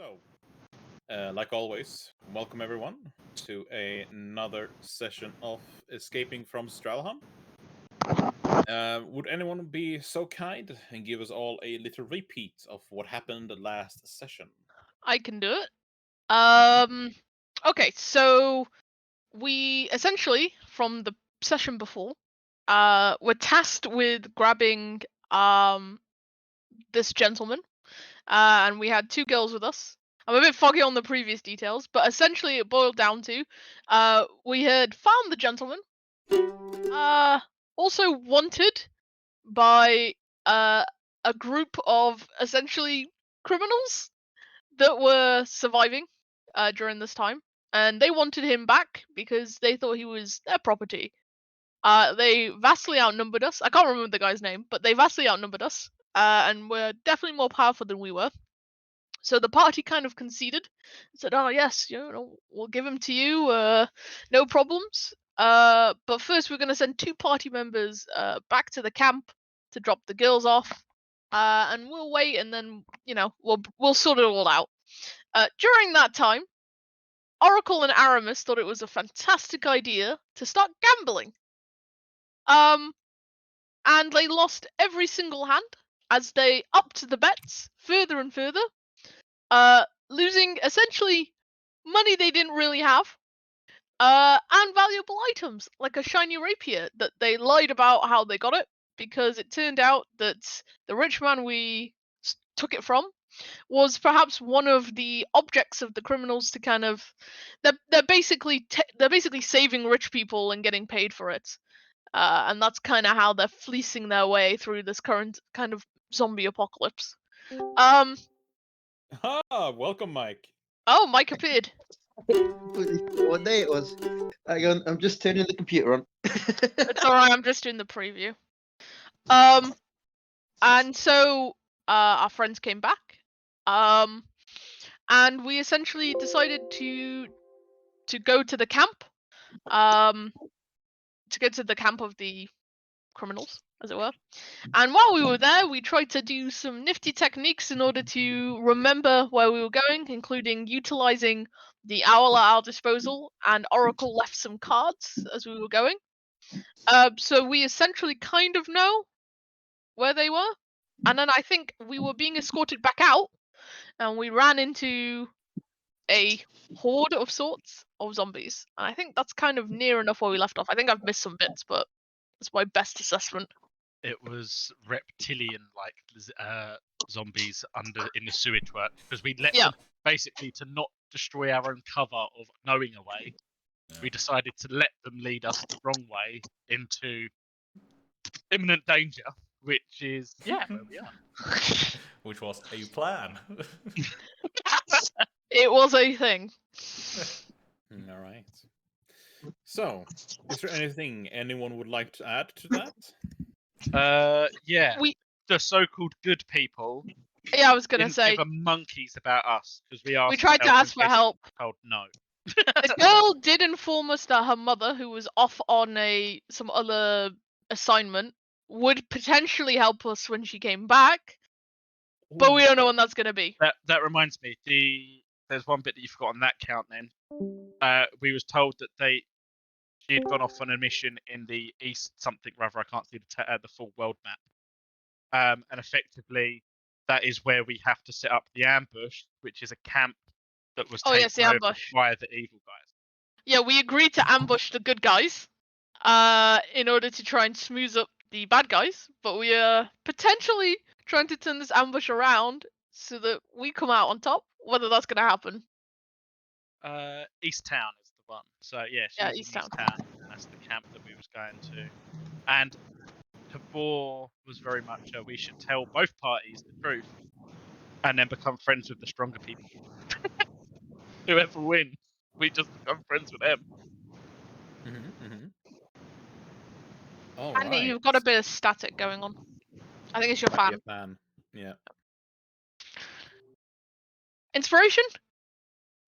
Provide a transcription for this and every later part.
So, like always, welcome everyone to another session of Escaping from Strelheim. Would anyone be so kind and give us all a little repeat of what happened the last session? I can do it. Mhm. Okay, so we essentially from the session before, were tasked with grabbing this gentleman, and we had two girls with us. I'm a bit foggy on the previous details, but essentially it boiled down to, we had found the gentleman, uh, also wanted by uh a group of essentially criminals that were surviving during this time, and they wanted him back because they thought he was their property. They vastly outnumbered us. I can't remember the guy's name, but they vastly outnumbered us, and were definitely more powerful than we were. So the party kind of conceded, said, "Oh yes, we'll give him to you, no problems. But first we're going to send two party members back to the camp to drop the girls off, and we'll wait, and then we'll sort it all out." During that time, Oracle and Aramis thought it was a fantastic idea to start gambling. Um, and they lost every single hand as they upped the bets further and further, losing essentially money they didn't really have, and valuable items like a shiny rapier that they lied about how they got it because it turned out that the rich man we took it from was perhaps one of the objects of the criminals to kind of they're basically saving rich people and getting paid for it, and that's kind of how they're fleecing their way through this current kind of zombie apocalypse. um Ah, welcome, Mike. oh, Mike appeared. Completely forgot what day it was. Hang on, I'm just turning the computer on. It's all right, I'm just doing the preview. um and so our friends came back, um and we essentially decided to go to the camp, um to go to the camp of the criminals, as it were. And while we were there, we tried to do some nifty techniques in order to remember where we were going, including utilizing the owl at our disposal, and Oracle left some cards as we were going. So we essentially kind of know where they were. And then I think we were being escorted back out, and we ran into a horde of sorts of zombies. And I think that's kind of near enough where we left off. I think I've missed some bits, but that's my best assessment. It was reptilian like zombies under in the sewage work because we let Yeah. them basically to not destroy our own cover of knowing a way. We decided to let them lead us the wrong way into imminent danger, which is where we are. Which was a plan. It was a thing. All right. So, is there anything anyone would like to add to that? We The so-called good people I was gonna didn't say give a monkeys about us because we asked. we tried to ask for help. Told no. The girl did inform us that her mother, who was off on some other assignment, would potentially help us when she came back, but we don't know when that's gonna be. That reminds me. There's one bit that you forgot on that count. Then we was told that she had gone off on a mission in the east something rather. I can't see the full world map. And effectively, that is where we have to set up the ambush, which is a camp that was Oh taken yes, the over ambush. by the evil guys. Yeah, we agreed to ambush the good guys, in order to try and smooth up the bad guys, but we are potentially trying to turn this ambush around so that we come out on top. Whether that's gonna happen. East Town is the one. So yeah, she Yeah, was East in East Town, and that's the camp that we was going to. And Tabor was very much we should tell both parties the truth, and then become friends with the stronger people. Whoever wins, we just become friends with them. All And right. you've got a bit of static going on. I think it's your Might be fan. a fan. Yeah. Inspiration?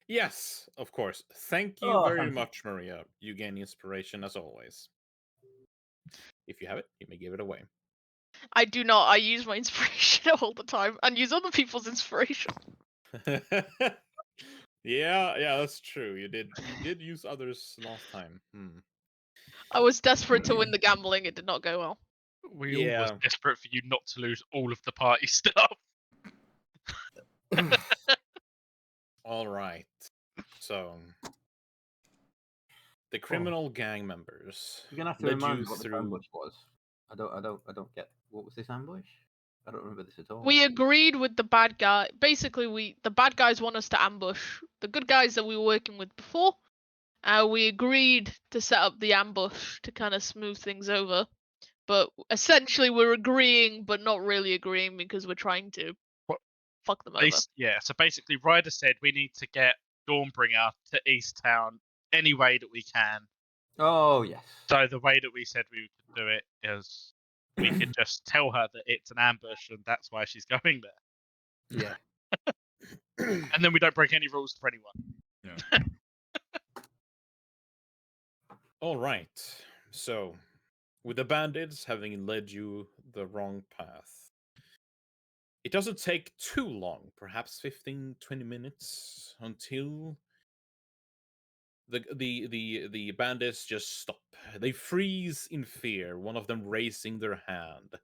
Yes, of course. Thank you Oh, very thank you. much, Maria. You gain inspiration as always. If you have it, you may give it away. I do not. I use my inspiration all the time and use other people's inspiration. Yeah, that's true. You did use others last time. I was desperate to win the gambling. It did not go well. We all was Yeah. desperate for you not to lose all of the party stuff. All right. So the criminal gang members You're gonna have to led remind you me what this through. ambush was. I don't get what was this ambush? I don't remember this at all. We agreed with the bad guy. Basically, the bad guys want us to ambush the good guys that we were working with before. We agreed to set up the ambush to kind of smooth things over. But essentially, we're agreeing, but not really agreeing because we're trying to What- fuck them over. Yeah, so basically Ryder said we need to get Dawnbringer to East Town any way that we can. Oh yes. So the way that we said we could do it is we could just tell her that it's an ambush and that's why she's going there. Yeah. And then we don't break any rules for anyone. Yeah. All right. So, with the bandits having led you the wrong path, it doesn't take too long, perhaps 15, 20 minutes, until the bandits just stop. They freeze in fear, one of them raising their hand.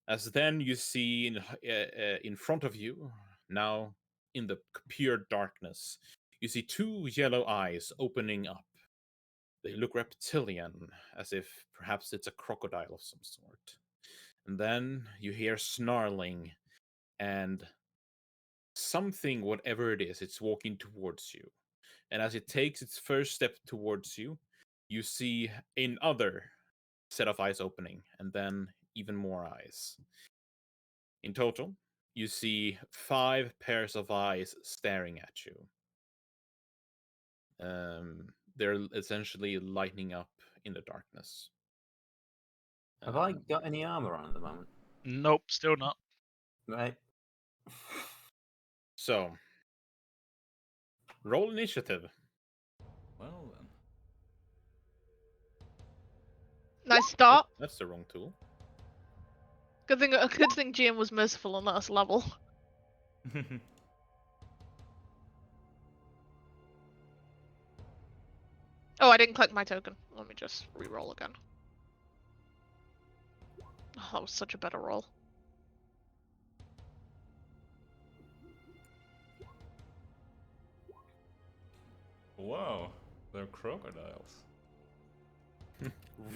As then you see in front of you, now in the pure darkness, you see two yellow eyes opening up. They look reptilian, as if perhaps it's a crocodile of some sort. And then you hear snarling, and something, whatever it is, it's walking towards you. And as it takes its first step towards you, you see another set of eyes opening, and then even more eyes. In total, you see 5 pairs of eyes staring at you. They're essentially lighting up in the darkness. Have I got any armor on at the moment? Nope, still not. Right. So, roll initiative. Well then. Nice start. That's the wrong tool. Good thing GM was merciful and let us level. Oh, I didn't click my token. Let me just re-roll again. Oh, that was such a better roll. Wow, they're crocodiles.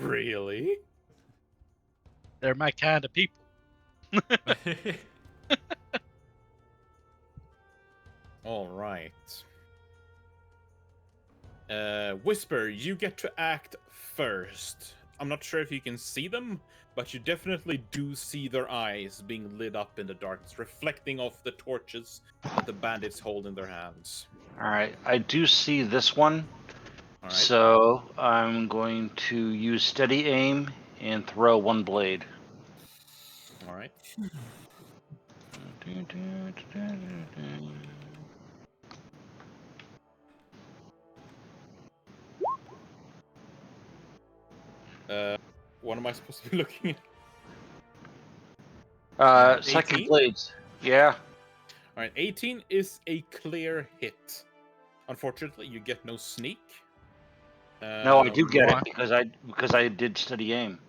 Really? They're my kind of people. All right. Whisper, you get to act first. I'm not sure if you can see them, but you definitely do see their eyes being lit up in the darkness, reflecting off the torches that the bandits hold in their hands. Alright, I do see this one. All right. So I'm going to use steady aim and throw one blade. All right. What am I supposed to be looking at? Psychic 18? blades. Yeah. All right. 18 is a clear hit. Unfortunately, you get no sneak. No, I do get why? it because I did steady aim.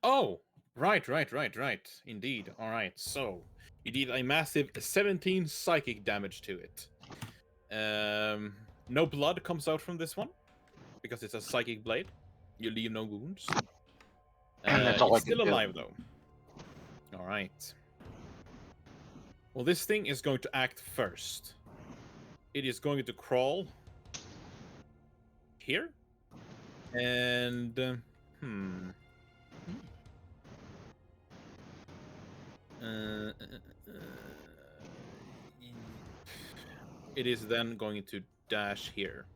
Oh, right. Indeed. All right. So you did a massive 17 psychic damage to it. No blood comes out from this one because it's a psychic blade. You leave no wounds. That's all I It's can still do. alive though. All right. Well, this thing is going to act first. It is going to crawl here, and it is then going to dash here.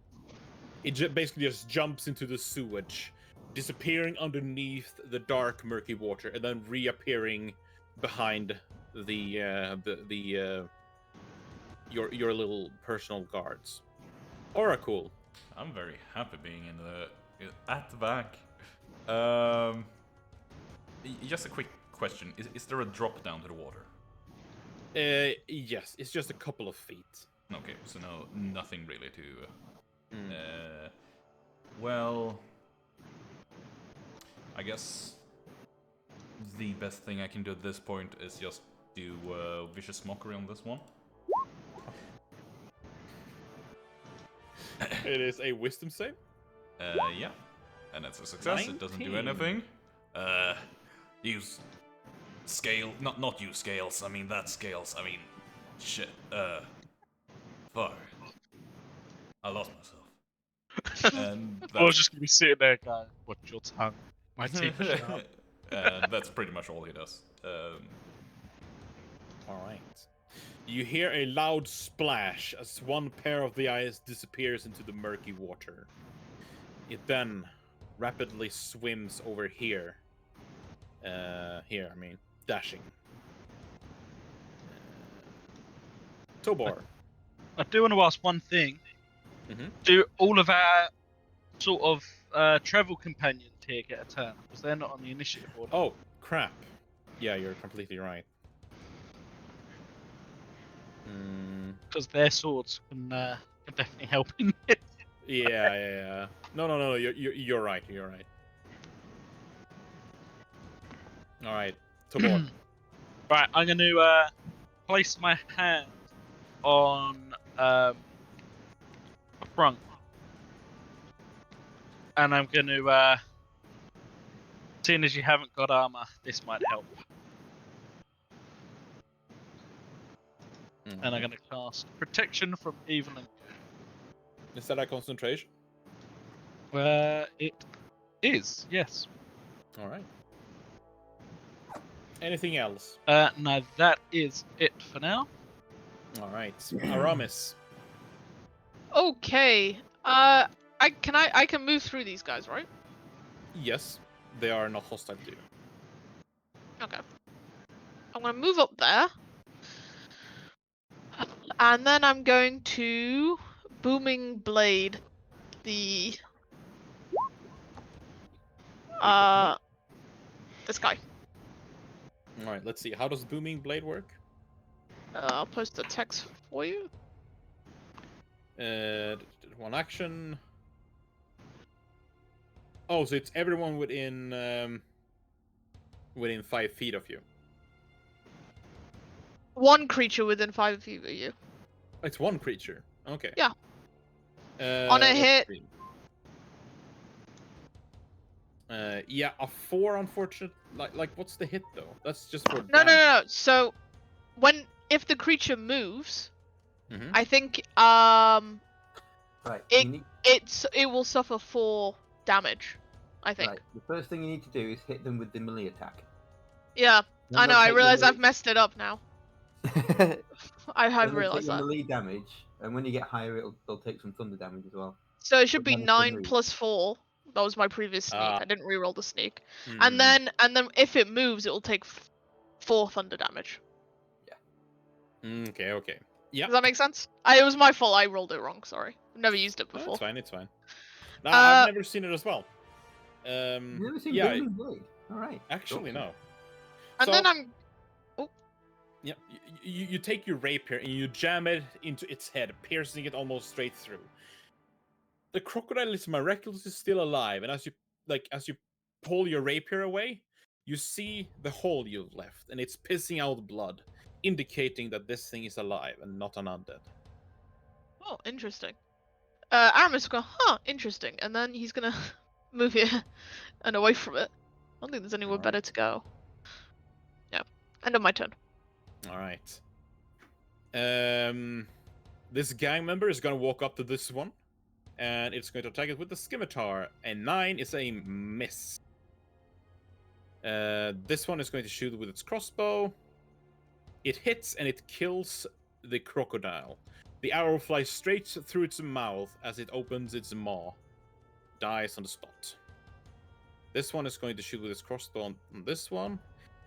It basically just jumps into the sewage, disappearing underneath the dark, murky water, and then reappearing behind your little personal guards. Oracle. I'm very happy being at the back. Just a quick question: is there a drop down to the water? Yes, it's just a couple of feet. Okay, so no, nothing really to. Mm. Well, I guess the best thing I can do at this point is just do vicious mockery on this one. It is a wisdom save. Yeah, and it's a success. It doesn't do 19. anything. Use scale, not use scales. I mean that's scales. I mean, shit. Fuck. I lost myself. And I was that's just gonna be sitting there going, "Watch your tongue. My teeth are sharp." and that's pretty much all he does. All right. You hear a loud splash as one pair of the eyes disappears into the murky water. It then rapidly swims over here. Dashing. Tobor. I do want to ask one thing. Mhm. Do all of our sort of travel companions here get a turn? Because they're not on the initiative order. Oh, crap. Yeah, you're completely right. Because their swords can definitely help in this. Yeah. No. You're right. You're right. All right, Tobor. Right, I'm going to place my hand on the front. And I'm going to, seeing as you haven't got armor, this might help. And I'm going to cast Protection from Evil and Is that a concentration? Good. It is, yes. All right. Anything else? No, that is it for now. All right, Aramis. Okay. I can move through these guys, right? Yes, they are not hostile to you. Okay. I'm gonna move up there. And then I'm going to Booming Blade the this guy. All right, let's see. How does booming blade work? I'll post the text for you. One action. Oh, so it's everyone within 5 feet of you. One creature within 5 feet of you. It's one creature. Okay. Yeah. On a let's hit. see. Yeah, a 4, unfortunate. Like, what's the hit though? That's just for damage. No. So, if the creature moves, Mhm. I think Right. it will suffer 4 damage. I think. Right. The first thing you need to do is hit them with the melee attack. Yeah. Then I know. they'll I take realize your I've messed it up now. I Then have they'll take realized your that. melee damage, and when you get higher, they'll take some thunder damage as well. So it should But be then it's the 9 move. plus 4. That was my previous sneak. Ah. I didn't reroll the sneak. Mm. And then if it moves, it will take 4 thunder damage. Okay. Yeah. Does that make sense? It was my fault. I rolled it wrong. Sorry. I've never used it No, before. it's fine. No, I've never seen it as well. You've never seen yeah, Booming Blade? All right. actually no. And So, then I'm yeah, you take your rapier and you jam it into its head, piercing it almost straight through. The crocodile is miraculously still alive, and as you pull your rapier away, you see the hole you've left, and it's pissing out blood, indicating that this thing is alive and not an undead. oh, interesting. Aramis will go, huh, interesting. And then he's gonna move here and away from it. I don't think there's anywhere Alright. better to go. Yeah. End of my turn. All right. This gang member is gonna walk up to this one, and it's going to attack it with the scimitar. And 9 is a miss. This one is going to shoot with its crossbow. It hits and it kills the crocodile. The arrow flies straight through its mouth as it opens its maw. Dies on the spot. This one is going to shoot with its crossbow on this one.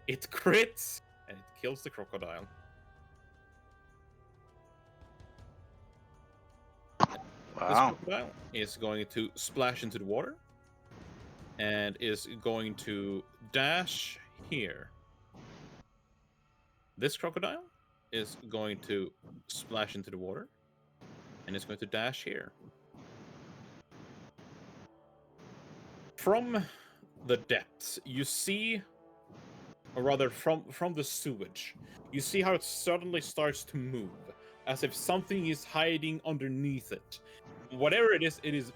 It crits and it kills the crocodile. This Wow. crocodile is going to splash into the water and is going to dash here. This crocodile is going to splash into the water, and it's going to dash here. From the depths, you see, or rather from the sewage, you see how it suddenly starts to move, as if something is hiding underneath it. Whatever it is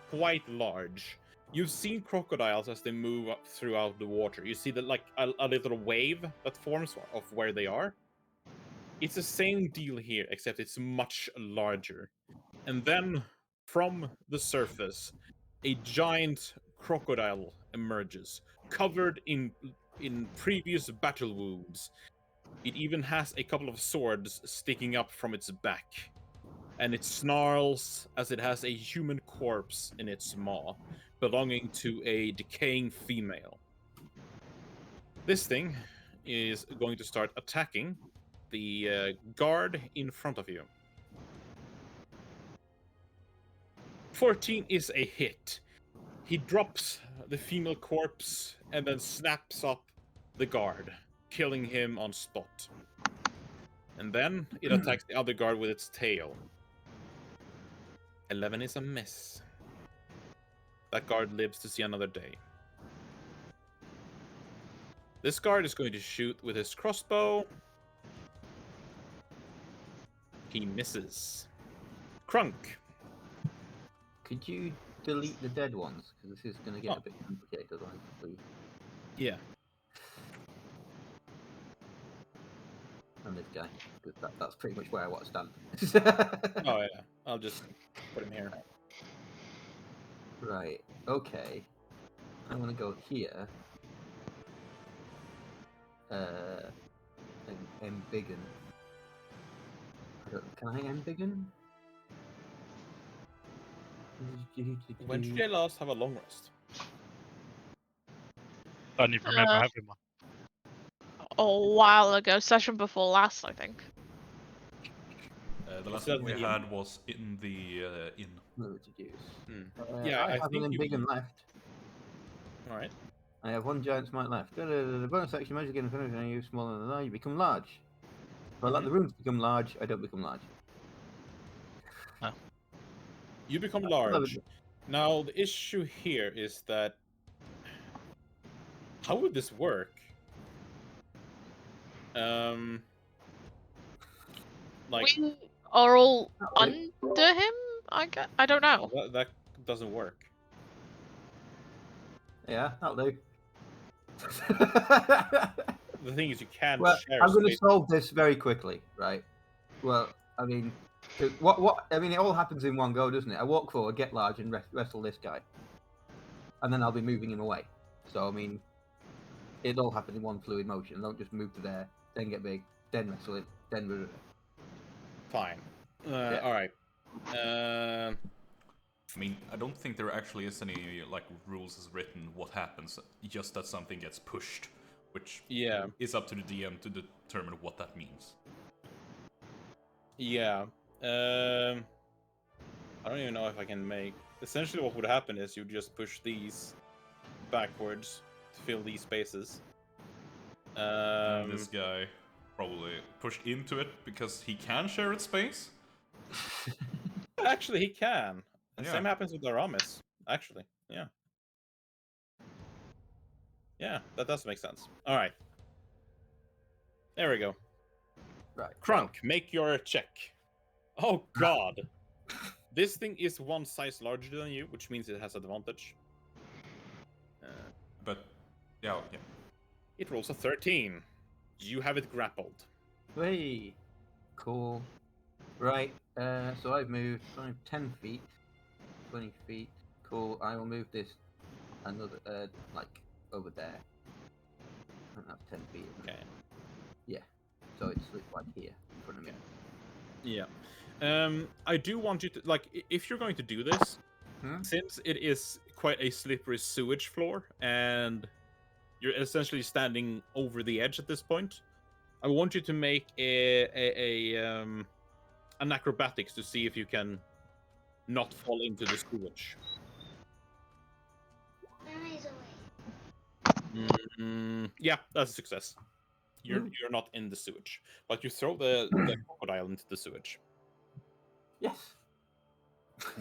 quite large. You've seen crocodiles as they move up throughout the water. You see that like a little wave that forms of where they are. It's the same deal here, except it's much larger. And then from the surface, a giant crocodile emerges, covered in previous battle wounds. It even has a couple of swords sticking up from its back. And it snarls as it has a human corpse in its maw, belonging to a decaying female. This thing is going to start attacking the guard in front of you. 14 is a hit. He drops the female corpse and then snaps up the guard, killing him on spot. And then it attacks the other guard with its tail. 11 is a miss. That guard lives to see another day. This guard is going to shoot with his crossbow. He misses. Crunk. Could you delete the dead ones? Because this is going to get Oh. a bit complicated, like, please. Yeah. And this guy. Because that's pretty much where I want to stand. Oh yeah. I'll just put him here. Right. Okay. I'm going to go here. And embiggen. Can I embiggen? When did I last have a long rest? Don't even remember Uh, having one. A while ago, session before last, I think. The last that one we the had was in the inn. Loads to use. Yeah, I I have think an you- embiggen left. All right. I have one giant smite left. The bonus action magic again, if anything you smaller than that, you become large. If I let the runes become large, I don't become large. You become Love large. it. Now the issue here is that how would this work? Like We are all Okay. under him. I don't know. that doesn't work. Yeah, that'll do. The thing is, you can't Well, share I'm going to space. solve this very quickly, right? Well, I mean, 'cause what? I mean, it all happens in one go, doesn't it? I walk forward, get large, and wrestle this guy, and then I'll be moving him away. So I mean, it all happens in one fluid motion. I don't just move to there, then get big, then wrestle it, then. Fine. Yeah. All right. I mean, I don't think there actually is any like rules as written what happens. Just that something gets pushed, which Yeah. is up to the DM to determine what that means. Yeah. I don't even know if I can make. Essentially, what would happen is you just push these backwards to fill these spaces. And this guy probably pushed into it because he can share its space. Actually, he can. The Yeah. same happens with Aramis. Actually, yeah. Yeah, that does make sense. All right. There we go. Right. Crunk, make your check. Oh God, this thing is one size larger than you, which means it has advantage. But yeah. It rolls a 13. You have it grappled. Hey, cool. Right. So I've moved 10 feet, 20 feet. Cool. I will move this another like over there. I think that's 10 feet. Isn't it? Okay. Yeah. So it's like here in front of me. Yeah. I do want you to if you're going to do this, since it is quite a slippery sewage floor and you're essentially standing over the edge at this point, I want you to make an acrobatics to see if you can not fall into the sewage. Yeah, that's a success. You're not in the sewage, but you throw the crocodile into the sewage. Yes.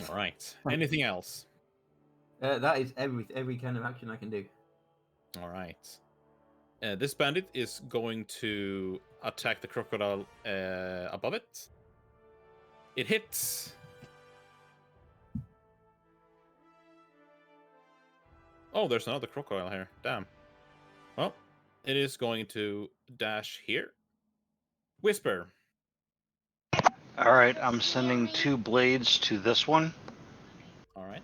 All right. Anything else? That is every kind of action I can do. All right. This bandit is going to attack the crocodile above it. It hits. Oh, there's another crocodile here. Damn. Well, it is going to dash here. Whisper. All right, I'm sending 2 blades to this one. All right.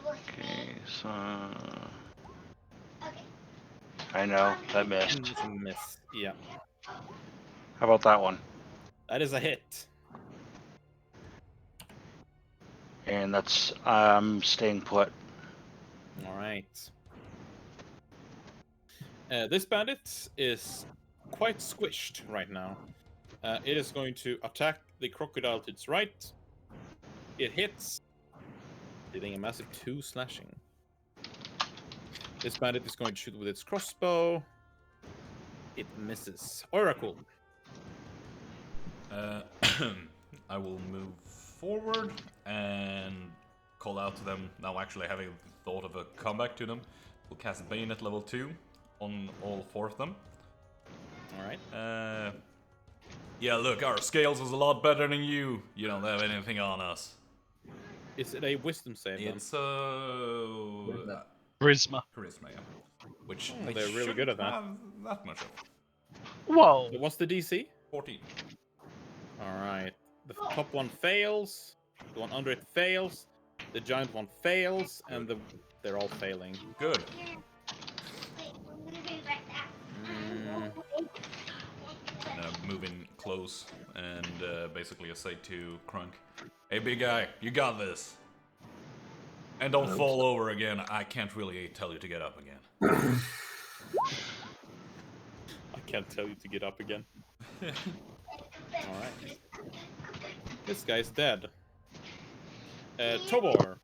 Okay, so I know that missed. And it's a miss. Yeah. How about that one? That is a hit. And that's staying put. All right. This bandit is quite squished right now. It is going to attack the crocodile to its right. It hits, dealing a massive 2 slashing. This bandit is going to shoot with its crossbow. It misses. Oracle. I will move forward and call out to them. Now, actually, having thought of a comeback to them, we'll cast Bayonet level 2 on all 4 of them. All right. Yeah, look, our scales is a lot better than you. You don't have anything on us. Is it a wisdom save? Then? It's Charisma. charisma, yeah. Which Oh, they they're really good at that. have that much of. Whoa. So what's the DC? 14. All right. The top one fails. The one under it fails. The giant one fails, and they're all failing. Good. Moving close and basically I say to Crunk, "Hey, big guy, you got this. And don't fall over again. I can't really tell you to get up again." I can't tell you to get up again. All right. This guy's dead. Tobor.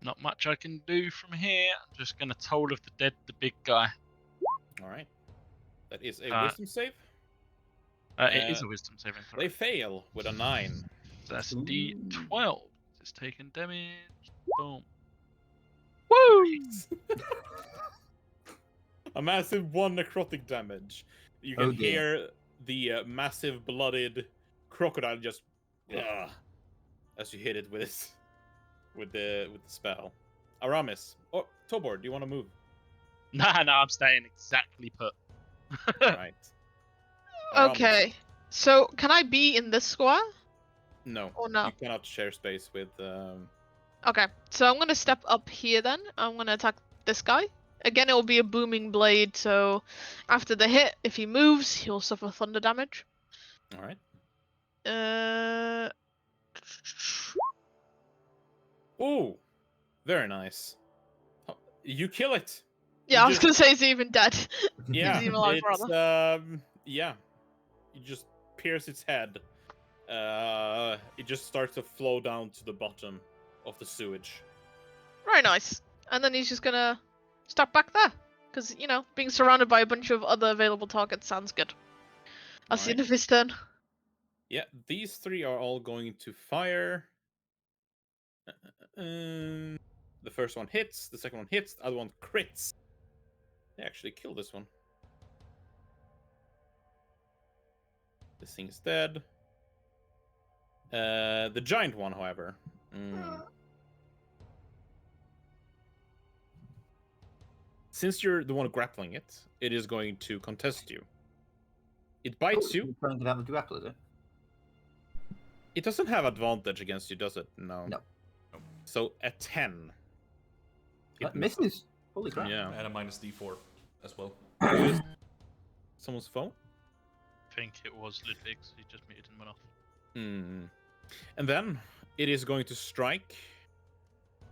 Not much I can do from here. I'm just gonna toll of the big guy. All right. That is a wisdom save. It is a wisdom saving throw. They fail with a 9. So that's D12. It's taking damage. Boom. Woo! A massive 1 necrotic damage. You can hear the massive blooded crocodile just as you hit it with the spell. Aramis. Oh, Tobor, do you want to move? Nah, I'm staying exactly put. Right. Aramis. Okay. So can I be in this square? No. Or no? You cannot share space with. Okay. So I'm gonna step up here then. I'm gonna attack this guy. Again, it will be a booming blade. So after the hit, if he moves, he'll suffer thunder damage. All right. Ooh, very nice. Oh, you kill it. Yeah, You I was gonna say he's even dead. Yeah, He's even alive, it's rather. yeah. You just pierce its head. It just starts to flow down to the bottom of the sewage. Very nice. And then he's just gonna step back there. Because, you know, being surrounded by a bunch of other available targets sounds good. That's the end of his turn. Yeah, these 3 are all going to fire. The first one hits, the second one hits, the other one crits. They actually kill this one. This thing is dead. The giant one, however. Since you're the one grappling it, it is going to contest you. It bites you. You're trying to get out of the grapple, is it? It doesn't have advantage against you, does it? No. No. So a 10. That misses. Holy crap. Yeah. And a minus D4 as well. Someone's phone? I think it was Ludwig's. He just muted and went off. And then it is going to strike.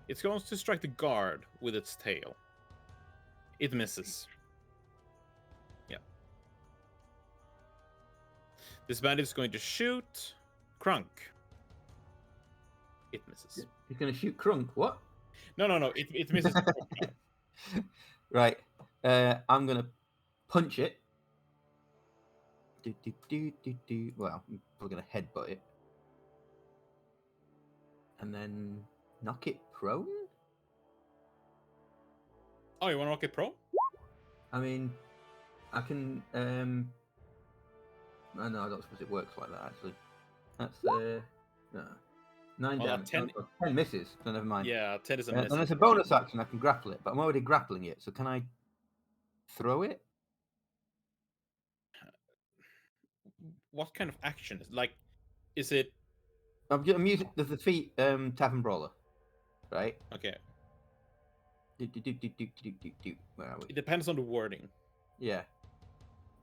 It's going to strike the guard with its tail. It misses. Yeah. This bandit is going to shoot Crunk. It misses. He's going to shoot Crunk. What? No. It misses. Right. I'm going to punch it Well, I'm probably going to headbutt it. And then knock it prone? Oh, you want to knock it pro? I mean, I can... Oh, no, I don't suppose it works like that, actually. That's, no. 9 Well, damage. 10 10 misses, so never mind. Yeah, 10 is a Then miss. as a bonus action, I can grapple it, but I'm already grappling it, so can I throw it? What kind of action is like? Is it I'm using the feet tavern brawler, right? okay? Where are we? It depends on the wording. Yeah.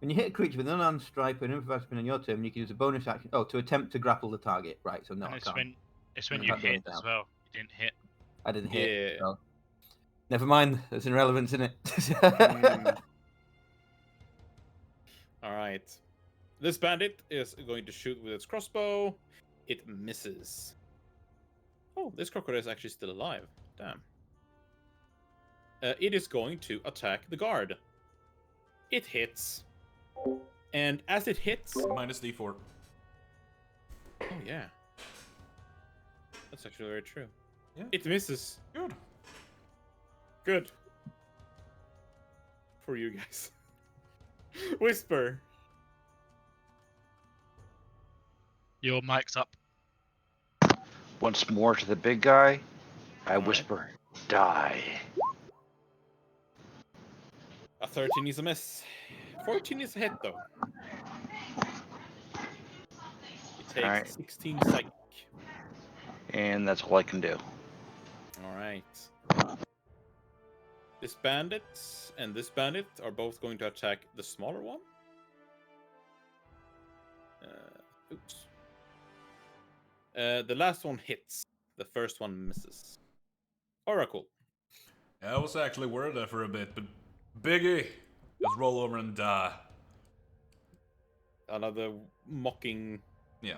When you hit a creature with an unarmed strike or an improvised spin on your turn, you can use a bonus action. Oh, to attempt to grapple the target. Right, so no, And I it's can't. when you Can't do hit it now. as well. You didn't hit. I didn't hit. Yeah. So. Never mind. There's an irrelevance in it. All right. This bandit is going to shoot with its crossbow. It misses. Oh, this crocodile is actually still alive. Damn. It is going to attack the guard. It hits. And as it hits... Minus D4. Oh, yeah. That's actually very true. Yeah. It misses. Good. Good. For you guys. Whisper. Your mic's up. Once more to the big guy, I Alright. whisper, die. A 13 is a miss. 14 is a hit, though. It takes Alright. 16 psychic. And that's all I can do. Alright. This bandit and this bandit are both going to attack the smaller one. Oops. The last one hits. The first one misses. Oracle. I was actually worried there for a bit, but Biggie, just roll over and die. Another mocking. Yeah.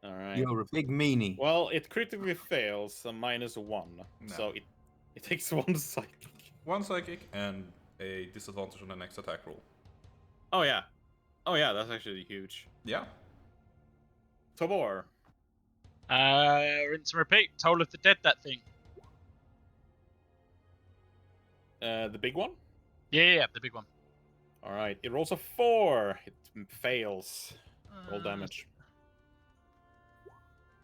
Alright. You're a big meanie. Well, it critically fails, a -1. No. So it takes 1 psychic. 1 psychic and a disadvantage on the next attack roll. Oh, yeah. Oh, yeah, that's actually huge. Yeah. Tobor. Rinse and repeat. Toll of the dead, that thing. The big one? Yeah, the big one. Alright, it rolls a 4. It fails. Roll Uh, damage.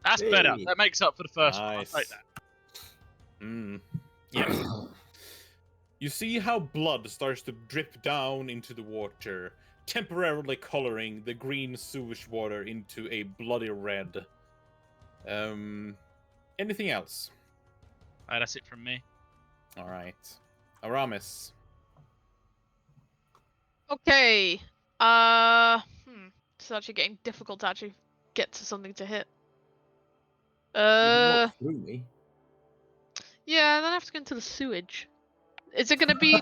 That's better. Hey. That makes up for the first one. I'll Nice. take that. Yes. You see how blood starts to drip down into the water, temporarily coloring the green sewage water into a bloody red. Anything else? That's it from me. Alright. Aramis. Okay. It's actually getting difficult to actually get to something to hit. You can walk through me. Yeah, then I have to go into the sewage. Is it gonna be?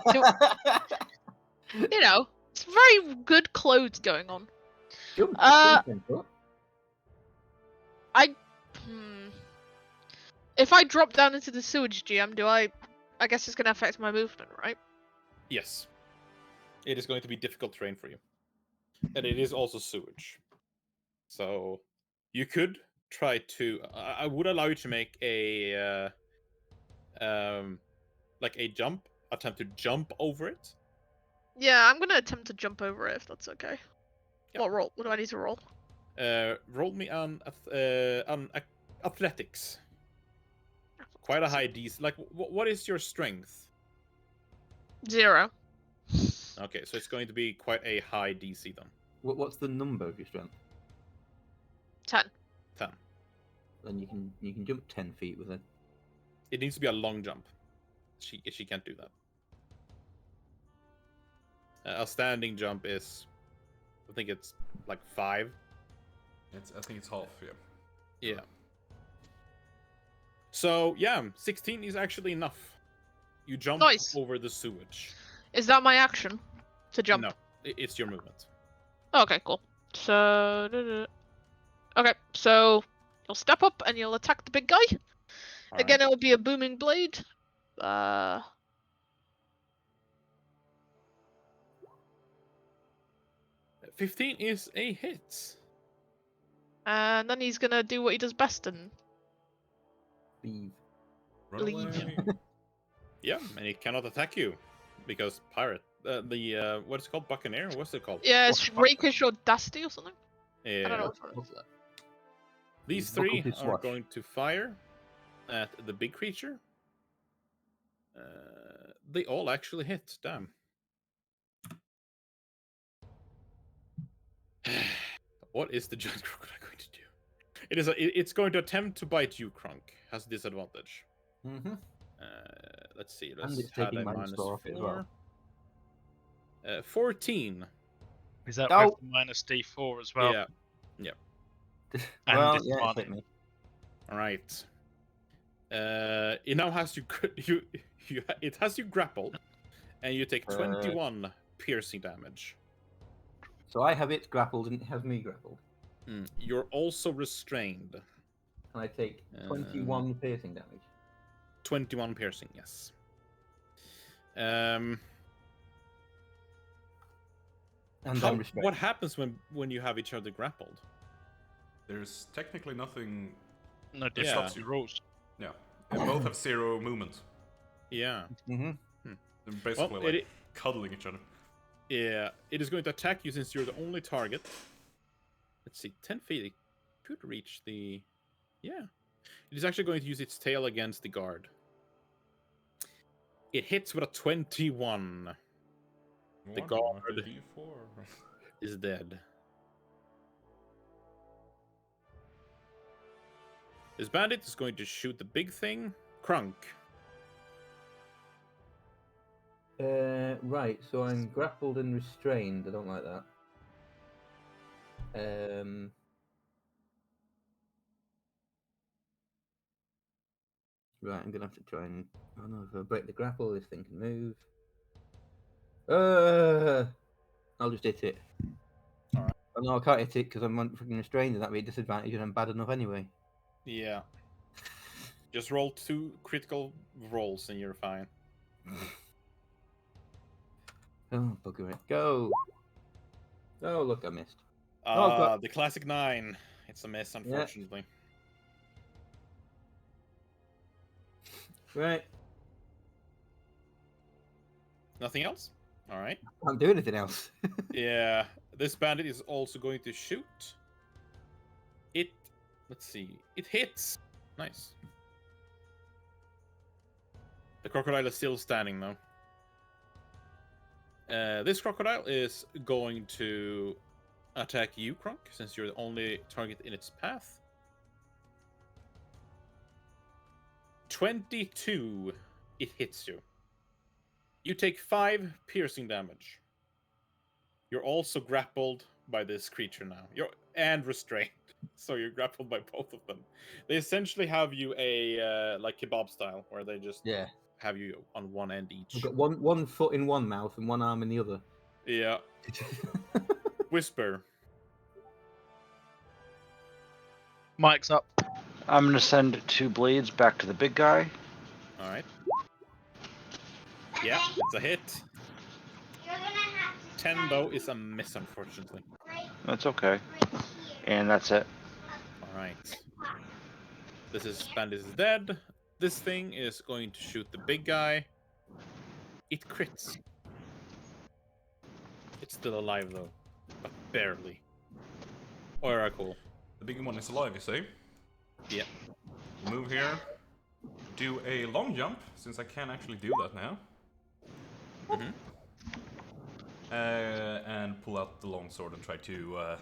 You know, it's very good clothes going on. Jump, Uh, jump, jump. If I drop down into the sewage, GM, I guess it's gonna affect my movement, right? Yes. It is going to be difficult terrain for you. And it is also sewage. So you could try to... I would allow you to make a... like a attempt to jump over it. Yeah, I'm gonna attempt to jump over it if that's okay. Yeah. What roll? What do I need to roll? Roll me on athletics. Quite a high DC. Like, what is your strength? 0. Okay, so it's going to be quite a high DC then. What's the number of your strength? 10. 10. Then you can jump 10 feet with it. It needs to be a long jump. She can't do that. A standing jump is, I think it's like 5. I think it's half, yeah. Yeah. So yeah, 16 is actually enough. You jump Nice. over the sewage. Is that my action? To jump? No, it's your movement. Okay, cool. So... Okay, so you'll step up and you'll attack the big guy. All Again, right. it will be a booming blade. 15 is a hit. And then he's gonna do what he does best and Leave. Run Leave. away. Yeah, and he cannot attack you because pirate. What's it called? Buccaneer? What's it called? yeah, it's rakish or dusty or something. Yeah. I don't know. What's that? These Buckle three to are swash. going to fire at the big creature. They all actually hit. Damn. What is the giant crocodile going to do? It's going to attempt to bite you, Krunk. Has disadvantage. Mm-hmm. Let's see. And Let's it's add taking a minus minus 4 off it as well. 14. Is that Oh. with the minus D4 as well? Yeah. And Well, yeah, it's disadvantage. hit me. All right. It now has it has you grappled, and you take 21 piercing damage. So I have it grappled and it has me grappled. You're also restrained. And I take 21 piercing damage. 21 piercing, yes. And And I'm restrained. what happens when you have each other grappled? There's technically nothing. No Yeah. difference to rules. Yeah. They both have 0 movement. Yeah. Mm-hmm. They're basically Well, like cuddling each other. Yeah, it is going to attack you since you're the only target. Let's see, 10 feet. It could reach the... Yeah. It is actually going to use its tail against the guard. It hits with a 21. The What? guard Not the D4. is dead. This bandit is going to shoot the big thing. Krunk. Right, so I'm grappled and restrained. I don't like that. Right, I'm gonna have to try and. Oh no, if I break the grapple, this thing can move. I'll just hit it. Alright. Oh no, I can't hit it because I'm freaking restrained, and that'd be a disadvantage, and I'm bad enough anyway. Yeah. Just roll 2 critical rolls and you're fine. Oh, bugger it. Go! Oh, look, I missed. Oh, God. The classic 9. It's a miss, unfortunately. Right. Nothing else? Alright. Can't do anything else. Yeah, this bandit is also going to shoot. Let's see, it hits. Nice. The crocodile is still standing though. This crocodile is going to attack you, Krunk, since you're the only target in its path. 22, it hits you. You take 5 piercing damage. You're also grappled by this creature now. And restrained. So you're grappled by both of them. They essentially have you like kebab style, where they just have you on one end each. I've got one foot in one mouth and one arm in the other. Yeah. Whisper. Mike's up. I'm gonna send 2 blades back to the big guy. All right. Yeah, it's a hit. 10 though is a miss, unfortunately. That's okay. And that's it. All right. This bandit is dead. This thing is going to shoot the big guy. It crits. It's still alive though, but barely. Oracle. The big one is alive, you say? Yeah. Move here. Do a long jump, since I can actually do that now. Mm-hmm. And pull out the longsword and try to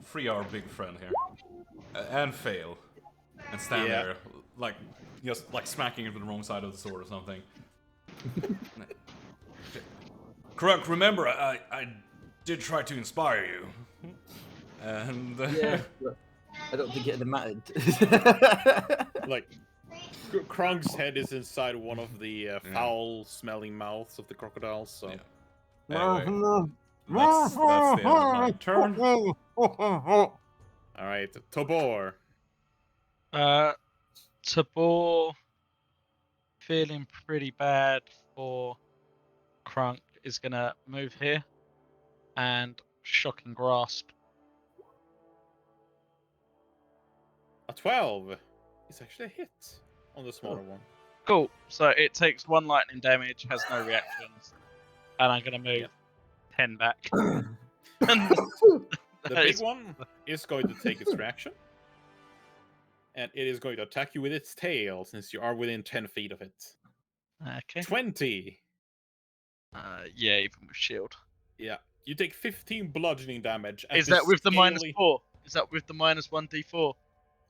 free our big friend here. And fail. And stand there, just smacking it with the wrong side of the sword or something. Krunk, remember, I did try to inspire you. And Yeah, but I don't think it mattered. Krunk's head is inside one of the foul-smelling mouths of the crocodiles. So, anyway, that's the end of my turn. all right, Tobor. Tabor, feeling pretty bad for Krunk, is gonna move here and Shocking grasp. A 12 is actually a hit on the smaller one. Cool. So it takes 1 lightning damage, has no reactions, and I'm gonna move Yep. 10 back. The big one is going to take its reaction. And it is going to attack you with its tail, since you are within 10 feet of it. Okay. 20! Yeah, even with shield. Yeah. You take 15 bludgeoning damage. As Is that with the scaly... -4? Is that with the -1d4?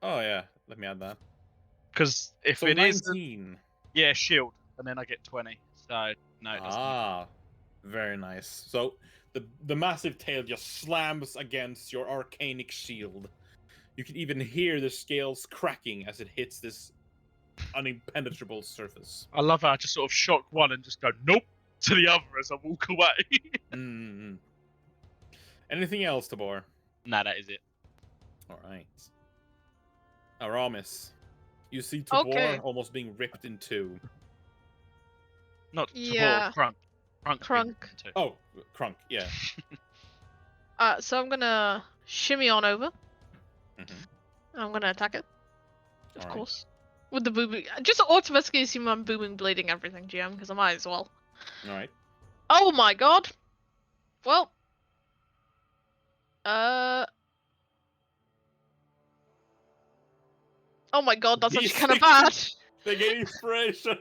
Oh, yeah. Let me add that. Because if So it is, 19. yeah, shield, and then I get 20. So no, it doesn't. Ah, very nice. So the massive tail just slams against your arcanic shield. You can even hear the scales cracking as it hits this unimpenetrable surface. I love how I just sort of shock one and just go nope to the other as I walk away. Mm-hmm. Anything else, Tabor? Nah, that is it. All right. Aramis, you see Tabor Okay. almost being ripped in two. Not Yeah. Tabor, Crunk. Crunk. Oh, Crunk, yeah. So I'm gonna shimmy on over. Mhm. I'm gonna attack it. Of Alright. course. With the booming. Just automatically assume I'm booming blading everything, GM, because I might as well. Alright. Oh my god! Well. Oh my god, that's These actually kind of things- bad! They get inspiration.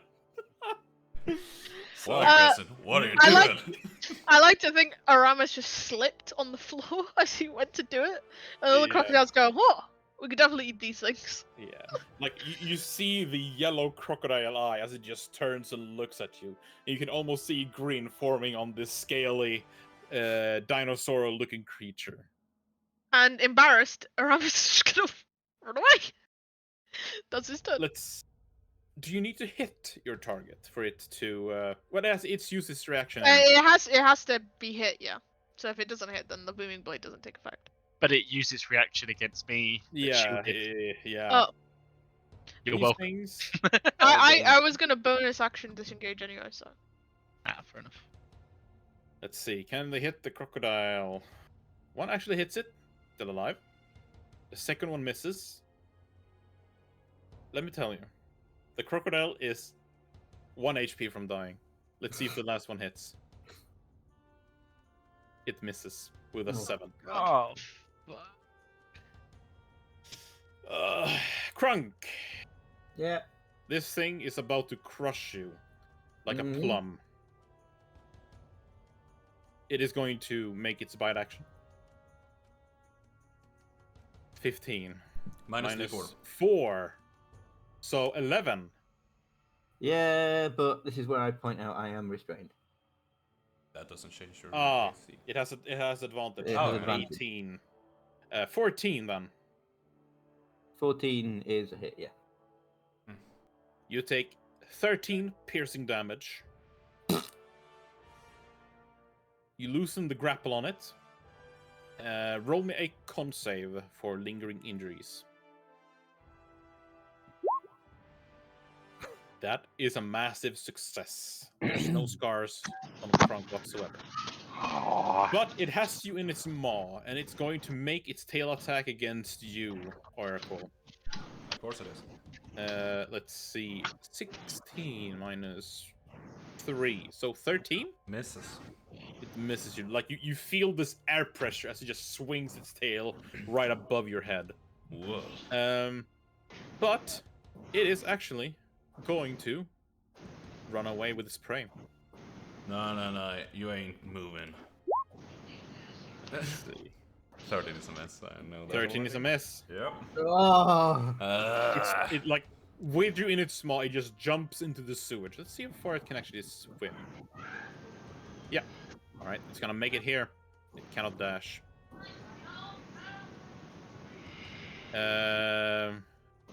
Sorry, Uh, Kristen. What are you I doing? like- I like to think Aramis just slipped on the floor as he went to do it. And all the Yeah. crocodiles go, "Whoa! We could definitely eat these things." Yeah. Like, you see the yellow crocodile eye as it just turns and looks at you. And you can almost see grin forming on this scaly, dinosaur-looking creature. And embarrassed, Aramis is just gonna run away. That's his turn. Do you need to hit your target for it to, well, it's used its reaction. It has to be hit, yeah. So if it doesn't hit, then the booming blade doesn't take effect. But it uses reaction against me. That Yeah, shielded. yeah. Oh, You're These welcome. things. I was gonna bonus action disengage anyway, so. Fair enough. Let's see. Can they hit the crocodile? One actually hits it. Still alive. The second one misses. Let me tell you. The crocodile is 1 HP from dying. Let's see if the last one hits. It misses with a 7. Oh, Crunk! Yeah. This thing is about to crush you. Like a Mhm. plum. It is going to make its bite action. 15. Minus D4. 4. So 11. Yeah, but this is where I point out I am restrained. That doesn't change your Ah, AC. it has advantage. It has advantage. 18. 14 then. 14 is a hit, yeah. You take 13 piercing damage. You loosen the grapple on it. Roll me a con save for lingering injuries. That is a massive success. There's no scars on the front whatsoever. But it has you in its maw, and it's going to make its tail attack against you, Oracle. Of course it is. Let's see. 16 minus 3. So 13? Misses. It misses you. Like, you feel this air pressure as it just swings its tail right above your head. Whoa. But it is actually going to run away with its prey. No. You ain't moving. 13 is a miss. I know that. 13 is a miss. Yep. Oh. It like with you in its maw, it just jumps into the sewage. Let's see how far it can actually swim. Yeah. Alright, it's gonna make it here. It cannot dash.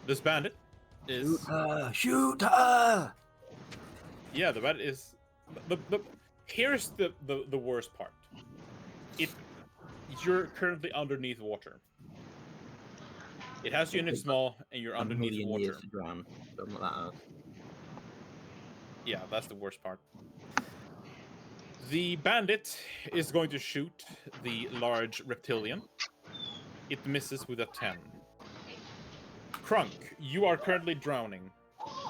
This bandit is Shoot her! yeah, the bandit is the here's the worst part. You're currently underneath water. It has you in its maw, and you're underneath water. To drown. Don't let that out. Yeah, that's the worst part. The bandit is going to shoot the large reptilian. It misses with a 10. Krunk, you are currently drowning.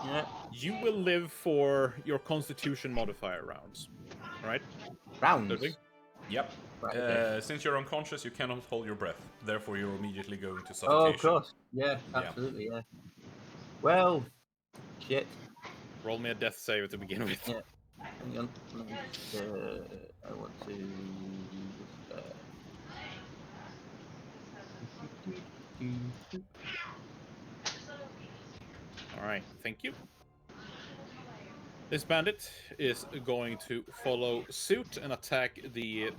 Yeah. You will live for your constitution modifier rounds. Alright? Rounds. Ludwig? Yep. Right, okay. Since you're unconscious, you cannot hold your breath. Therefore, you're immediately going to Oh, suffocation. of course. Yeah, Yeah. absolutely, yeah. Well, shit. Roll me a death save to begin with. Yeah. Hang on. Let me just, I want to just, Alright, thank you. This bandit is going to follow suit and attack the...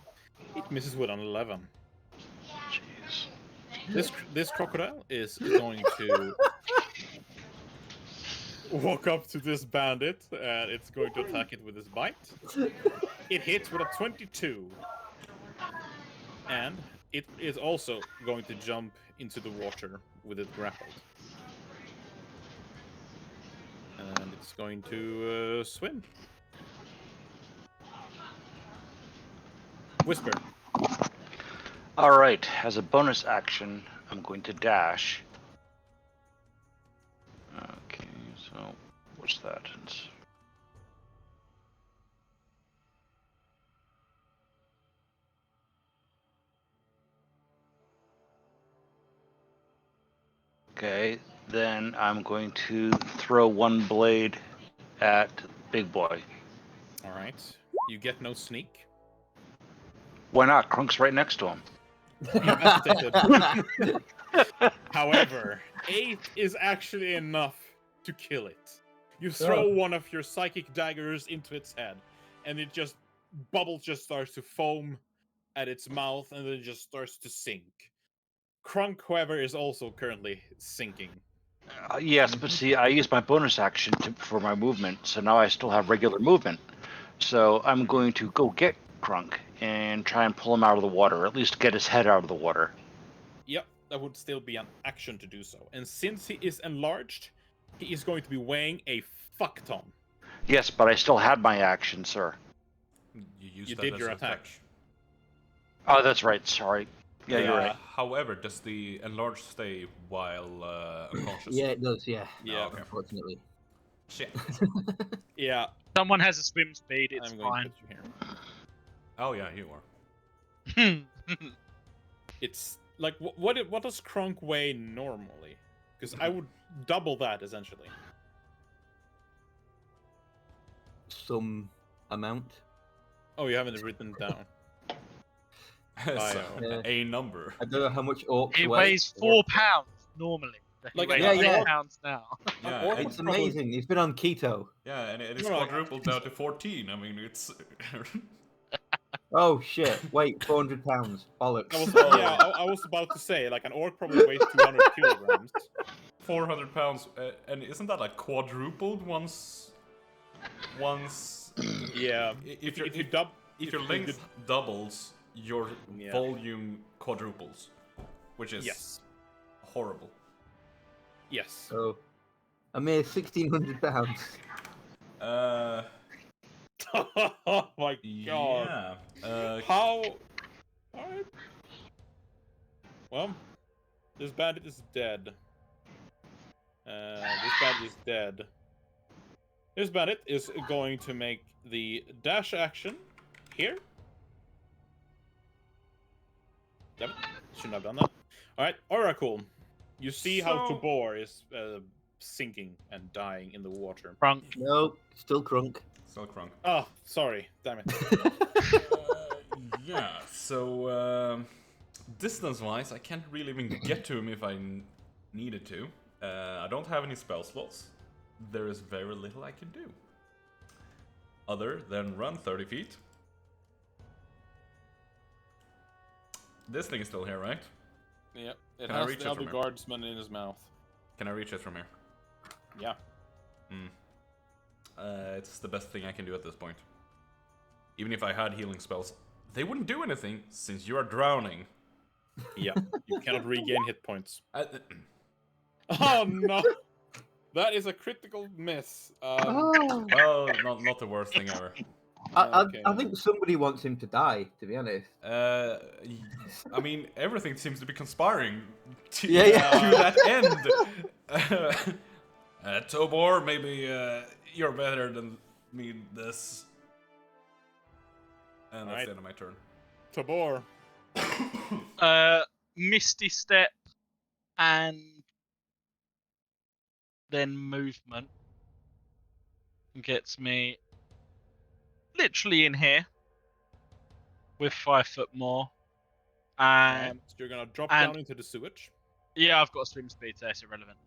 It misses with an 11. Jeez. This crocodile is going to walk up to this bandit and it's going to attack it with its bite. It hits with a 22. And it is also going to jump into the water with it grappled. And it's going to swim. Whisper. All right. As a bonus action, I'm going to dash. Okay. So what's that? It's... Okay, then I'm going to throw one blade at Big Boy. Alright. You get no sneak. Why not? Crunk's right next to him. Incapacitated. However, 8 is actually enough to kill it. You throw one of your psychic daggers into its head, and it just... Bubbles just starts to foam at its mouth, and then it just starts to sink. Krunk, however, is also currently sinking. Yes, but see, I used my bonus action for my movement, so now I still have regular movement. So I'm going to go get Krunk and try and pull him out of the water, or at least get his head out of the water. Yep, that would still be an action to do so. And since he is enlarged, he is going to be weighing a fuck ton. Yes, but I still had my action, sir. You did your attack. Oh, that's right. Sorry. Yeah, you're right. However, does the enlarged stay while unconscious? Yeah, it does, yeah. Yeah. okay. Unfortunately. Shit. Yeah, Someone has a swim speed. It's I'm going fine. to put you here. Oh yeah, you are. It's like what does Krunk weigh normally? Because I would double that essentially. Some amount. Oh, you haven't it written down. So, Yeah. a number. I don't know how much orcs He weigh. weighs 4 pounds normally. He Like, weighs yeah, 4 yeah. pounds now. Yeah, Or and, It's amazing. He's been on keto. yeah, and it's No, like- quadrupled down to 14. I mean, it's. Oh shit! Wait, 400 pounds. Bollocks. I was about to say like an orc probably weighs 200 kilograms. 400 pounds, and isn't that like quadrupled once? Yeah, If your length doubles, your Yeah. volume quadruples, which is Yes. horrible. Yes. So, a mere 1,600 pounds. Oh my god. Yeah. How? Alright. Well, this bandit is dead. This bandit is dead. This bandit is going to make the dash action here. Damn it. Shouldn't have done that. Alright, Oracle. You see how So- Tubor is sinking and dying in the water. Krunk. Nope, still crunk. Still crunk. Oh, sorry. Damn it. Yeah, so distance-wise, I can't really even get to him if I needed to. I don't have any spell slots. There is very little I can do. Other than run 30 feet. This thing is still here, right? Yep. It Can I has reach the it other from here? guardsman in his mouth. Can I reach it from here? Yeah. It's the best thing I can do at this point. Even if I had healing spells, they wouldn't do anything since you are drowning. Yeah. You cannot regain hit points. Uh, Oh no! That is a critical miss. Oh. well, not the worst thing ever. I think somebody wants him to die, to be honest. I mean, everything seems to be conspiring to, Yeah. to that end. Tobor, maybe you're better than me in this. And that's the end of my turn. Tabor. Misty Step and then movement gets me literally in here with 5 foot more. Right. So you're gonna drop down into the sewage. Yeah, I've got a swim speed, so it's irrelevant.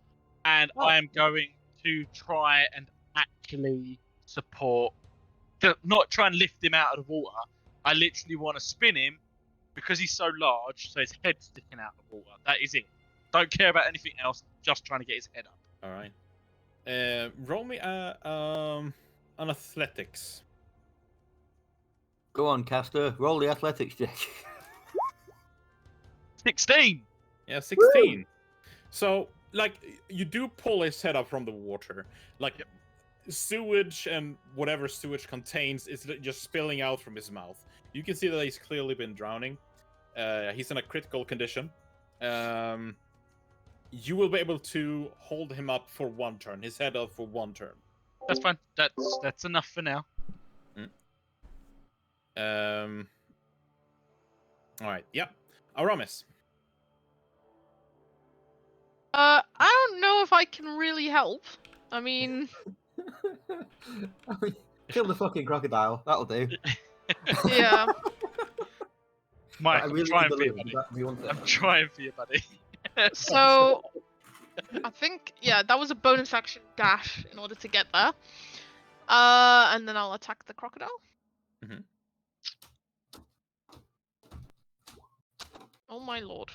And I am going to try and actually support, not try and lift him out of the water. I literally want to spin him because he's so large, so his head's sticking out of the water. That is it. Don't care about anything else. Just trying to get his head up. All right. Roll me an athletics. Go on, Caster. Roll the athletics check. 16. Yeah, 16. Woo! So, like, you do pull his head up from the water. Like, sewage and whatever sewage contains is just spilling out from his mouth. You can see that he's clearly been drowning. He's in a critical condition. You will be able to hold him up for 1 turn. His head up for 1 turn. That's fine. That's enough for now. Alright, yep. Aramis. I don't know if I can really help. I mean, kill the fucking crocodile. That'll do. yeah. Mike, I'm trying for you, buddy. I'm trying for you, buddy. So, I think, yeah, that was a bonus action dash in order to get there. And then I'll attack the crocodile. Mm-hmm. Oh my lord.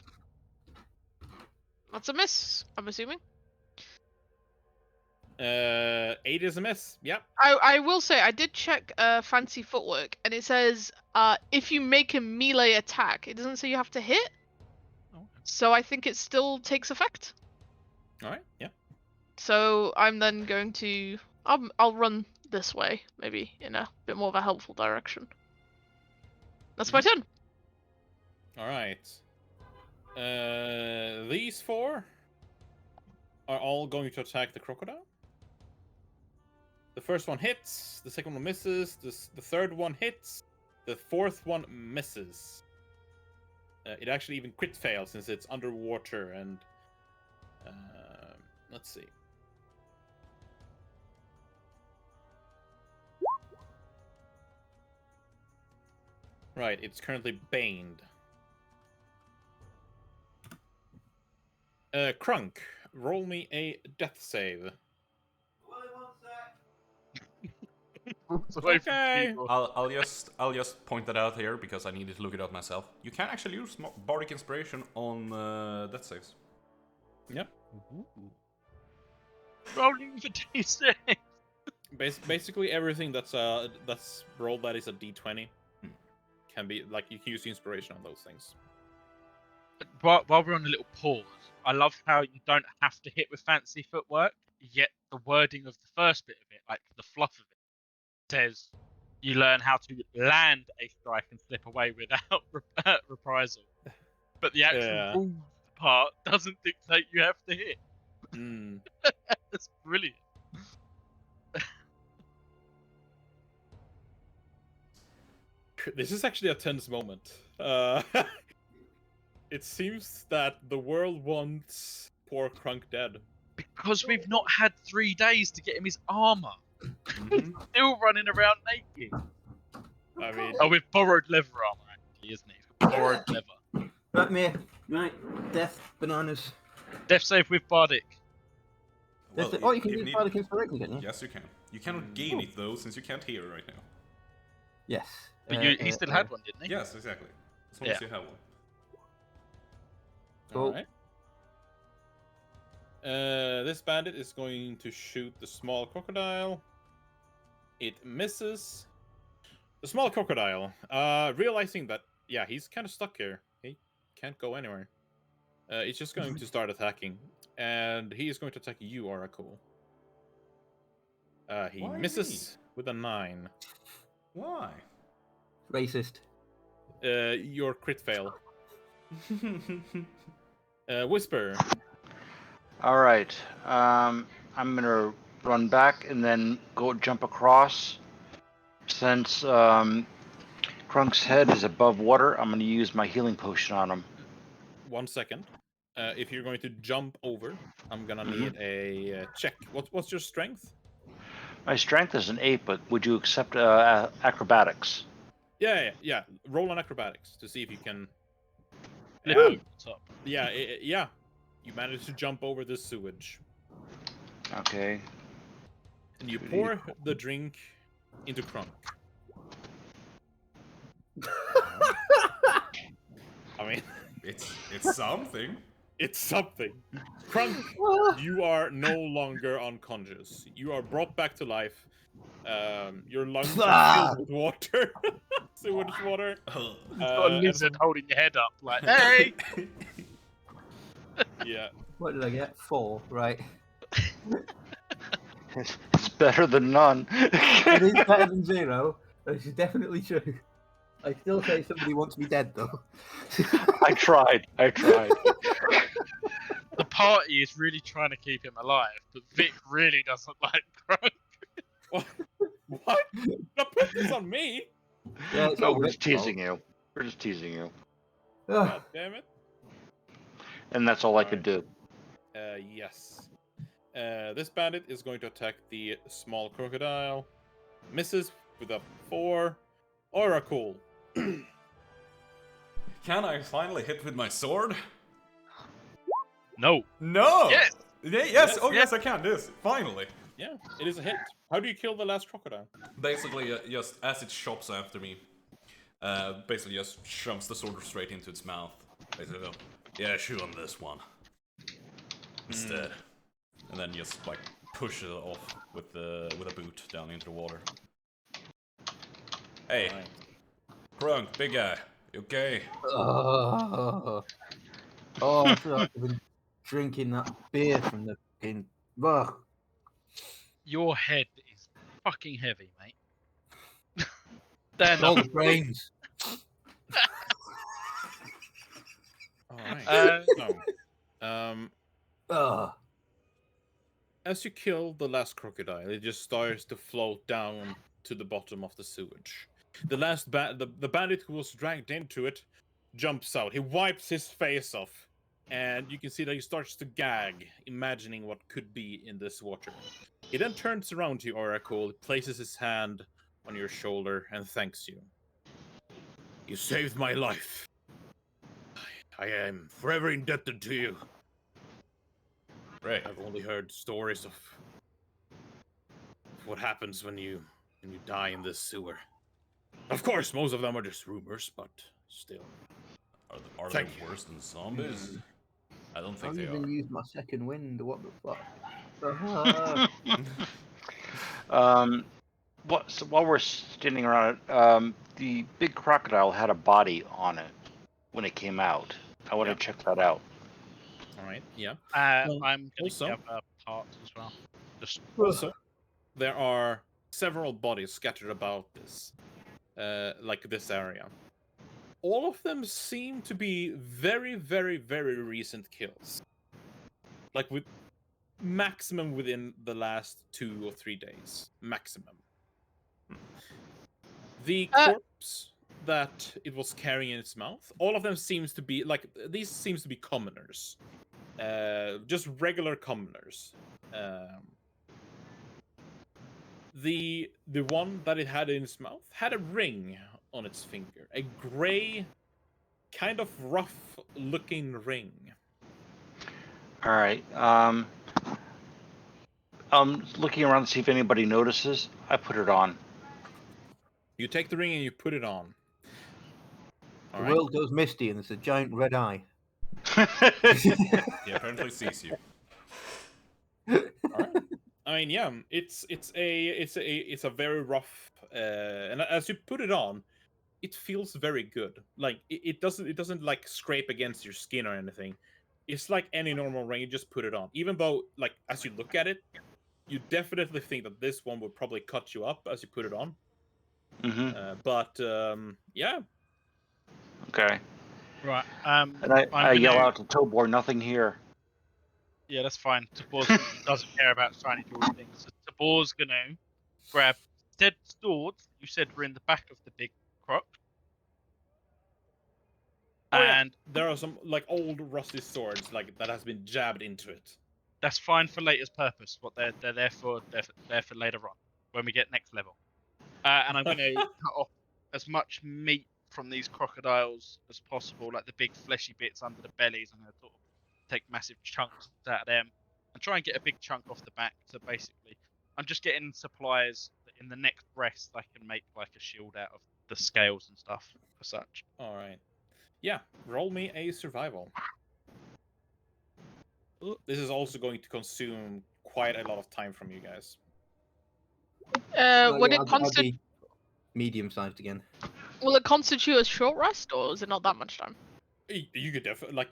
That's a miss, I'm assuming. 8 is a miss. Yep. I will say I did check fancy footwork, and it says if you make a melee attack, it doesn't say you have to hit. Oh. So I think it still takes effect. All right. Yeah. So I'm then going to I'll run this way, maybe in a bit more of a helpful direction. That's my turn. All right. These 4 are all going to attack the crocodile. The first one hits, the second one misses, the third one hits, the fourth one misses. It actually even crit fails since it's underwater and... let's see. Right, it's currently baned. Crunk, roll me a death save. Okay. I'll just point that out here because I needed to look it up myself. You can actually use bardic inspiration on death saves. Yep. Rolling for D6. Basically everything that's rolled that is a D20 can be like you can use inspiration on those things. While we're on a little pause, I love how you don't have to hit with fancy footwork, yet the wording of the first bit of it, like the fluff of it, says you learn how to land a strike and slip away without reprisal. But the actual rules part doesn't dictate you have to hit. That's brilliant. This is actually a tense moment. It seems that the world wants poor Crunk dead. Because we've not had 3 days to get him his armor. He's still running around naked. I mean... Oh, with borrowed leather armor, actually, isn't he? Borrowed leather. Right, Mia. Right. Death, bananas. Death save with Bardic. Well, you can use Bardic Inspiration, can't you? Yes, you can. You cannot gain it, though, since you can't hear right now. Yes. But he still had one, didn't he? Yes, exactly. As long as you have one. Cool. Alright. This bandit is going to shoot the small crocodile. It misses. The small crocodile, realizing that, yeah, he's kind of stuck here. He can't go anywhere. He's just going to start attacking. And he is going to attack you, Oracle. He misses with a 9. Why? Racist. Your crit fail. Whisper. All right. I'm gonna run back and then go jump across. Since Crunk's head is above water, I'm gonna use my healing potion on him. 1 second. If you're going to jump over, I'm gonna need a check. What's your strength? My strength is an 8, but would you accept acrobatics? Yeah. Roll on acrobatics to see if you can. Flip over the top. Yeah. You managed to jump over the sewage, Okay. and you pour the drink into Crunk. I mean, It's something. it's something. Crunk, you are no longer unconscious. You are brought back to life. Your lungs are filled with water, sewage water. You've got a lizard holding your head up, like, hey! Yeah. What did I get? 4, right? It's better than none. It is better than 0. This is definitely true. I still say somebody wants me dead, though. I tried. The party is really trying to keep him alive, but Vic really doesn't like Crunk. What? Don't put this on me. Yeah, it's No, all we're just Vic's fault. teasing you. We're just teasing you. Ugh. God damn it. And that's all I could do. Yes. This bandit is going to attack the small crocodile. Misses with a 4. Oracle. Can I finally hit with my sword? No. No! Yes! Yes! Oh, Yes. yes, I can. This. Finally. Yeah, it is a hit. How do you kill the last crocodile? Basically, just as it chops after me, basically just shoves the sword straight into its mouth. Basically, go, yeah, chew on this one. Instead. And then just, like, push it off with a boot down into the water. Hey, Alright. Crunk, big guy, you okay? Oh, I feel like I've been drinking that beer from the fucking. Ugh. Your head is fucking heavy, mate. Stand All up. the brains. Alright. So, Ugh. as you kill the last crocodile, it just starts to float down to the bottom of the sewage. The last the bandit who was dragged into it jumps out. He wipes his face off, and you can see that he starts to gag, imagining what could be in this water. He then turns around to you, Oracle, places his hand on your shoulder, and thanks you. You saved my life. I am forever indebted to you. Right. I've only heard stories of what happens when you die in this sewer. Of course, most of them are just rumors, but still. Are they Thank you. worse than zombies? I don't I think haven't they even are. used my second wind. What the fuck? So while we're standing around it, the big crocodile had a body on it when it came out. I want to check that out. Alright, yeah. I'm Well, going also- to gather parts as well. Just Also, there are several bodies scattered about this, like this area. All of them seem to be very, very, very recent kills. Like with maximum within the last 2 or 3 days. Maximum. The corpse that it was carrying in its mouth, all of them seems to be like these seems to be commoners. Just regular commoners. The one that it had in its mouth had a ring on its finger, a gray, kind of rough-looking ring. All right. I'm looking around to see if anybody notices. I put it on. You take the ring and you put it on. The All right. world goes misty and there's a giant red eye. He apparently sees you. All right. I mean, yeah, it's a very rough, and as you put it on, it feels very good. Like it doesn't like scrape against your skin or anything. It's like any normal ring. You just put it on. Even though, like, as you look at it, you definitely think that this one would probably cut you up as you put it on. But yeah. Right. Okay. And I I'm yell gonna- out to Tobor, nothing here. Yeah, that's fine. Tabor's doesn't care about shiny jewelry things. So Tabor's gonna grab said swords you said were in the back of the big croc. Oh yeah, And there are some like old rusty swords like that has been jabbed into it. that's fine for later's purpose. What they're there for, there for later on when we get next level. And I'm gonna cut off as much meat from these crocodiles as possible, like the big fleshy bits under the bellies. I'm gonna sort of take massive chunks out of them and try and get a big chunk off the back. So basically, I'm just getting supplies that in the next rest I can make like a shield out of the scales and stuff as such. All right. Yeah, roll me a survival. This is also going to consume quite a lot of time from you guys. Would Yeah, it I'll be medium-sized again. will it constitute a short rest, or is it not that much time? You could definitely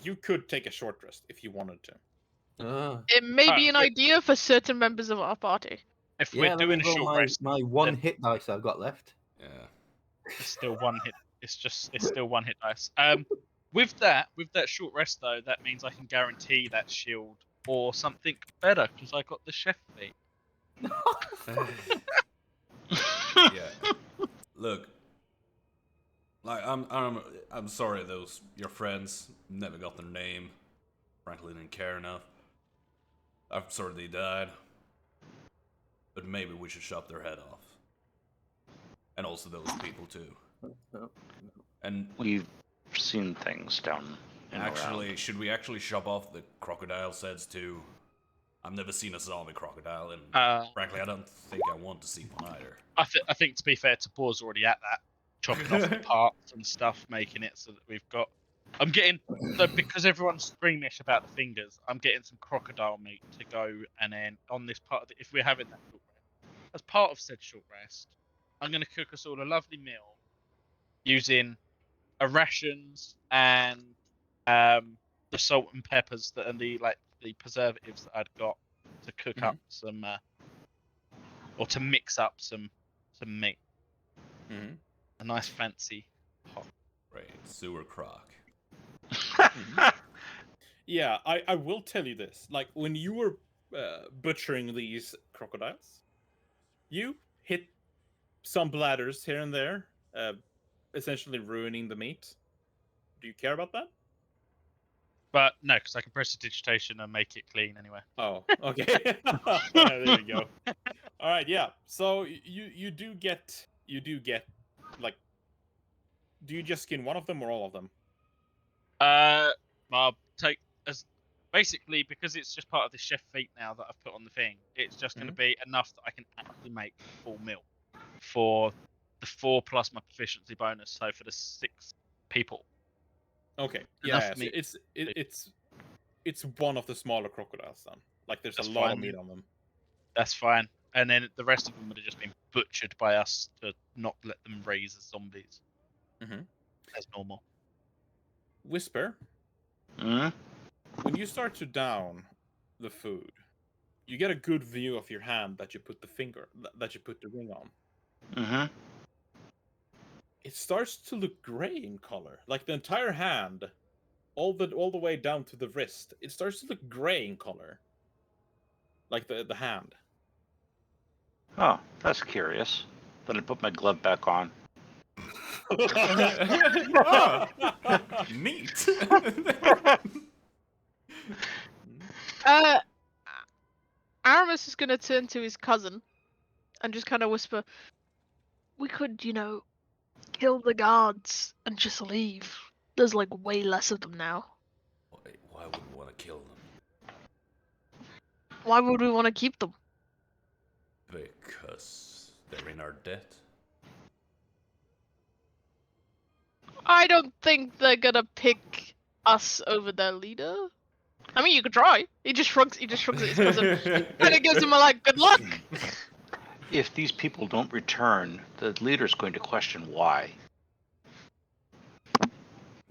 you could take a short rest if you wanted to. It may be an wait. idea for certain members of our party. If Yeah, we're let doing me a roll short my, rest, my one then- hit dice I've got left. Yeah. it's still one hit. It's still one hit dice. With that short rest though, that means I can guarantee that shield or something better because I got the chef feat. Yeah. Look. Like I'm sorry those your friends never got their name. Frankly didn't care enough. I'm sorry they died. But maybe we should chop their head off. And also those people too. And We've seen things down and actually, around. should we actually chop off the crocodile's heads too? I've never seen a zombie crocodile, and frankly, I don't think I want to see one either. I think to be fair, Tabor's already at that, chopping off the parts and stuff, making it so that we've got. I'm getting so because everyone's squeamish about the fingers. I'm getting some crocodile meat to go, and then on this part of the, if we're having that short rest, as part of said short rest, I'm going to cook us all a lovely meal using a rations and the salt and peppers that and the preservatives that I'd got to cook up some or to mix up some meat. A nice fancy pot. Right, sewer croc. Yeah, I will tell you this. Like, when you were butchering these crocodiles, you hit some bladders here and there, essentially ruining the meat. Do you care about that? But no, because I can press digitation and make it clean anyway. Oh, okay. There you go. All right, yeah. So you do get like, do you just skin one of them or all of them? I'll take as basically because it's just part of the chef feat now that I've put on the thing. It's just going to be enough that I can actually make a full meal for the 4 plus my proficiency bonus. So for the 6 people. Okay. Enough Yeah. So meat. it's one of the smaller crocodiles then. Like there's That's a lot fine, of meat yeah. on them. That's fine. And then the rest of them would have just been butchered by us to not let them raise as zombies. As normal. Whisper, when you start to down the food, you get a good view of your hand that you put the ring on. It starts to look gray in color. Like the entire hand, all the way down to the wrist, it starts to look gray in color. Like the hand. Oh, that's curious. Then I put my glove back on. Oh, neat. Aramis is gonna turn to his cousin and just kind of whisper, "We could, kill the guards and just leave. There's like way less of them now. Why would we want to kill them? Why would we want to keep them? Because they're in our debt. I don't think they're gonna pick us over their leader. I mean, you could try." He just shrugs at his cousin and it gives him a good luck. If these people don't return, the leader's going to question why.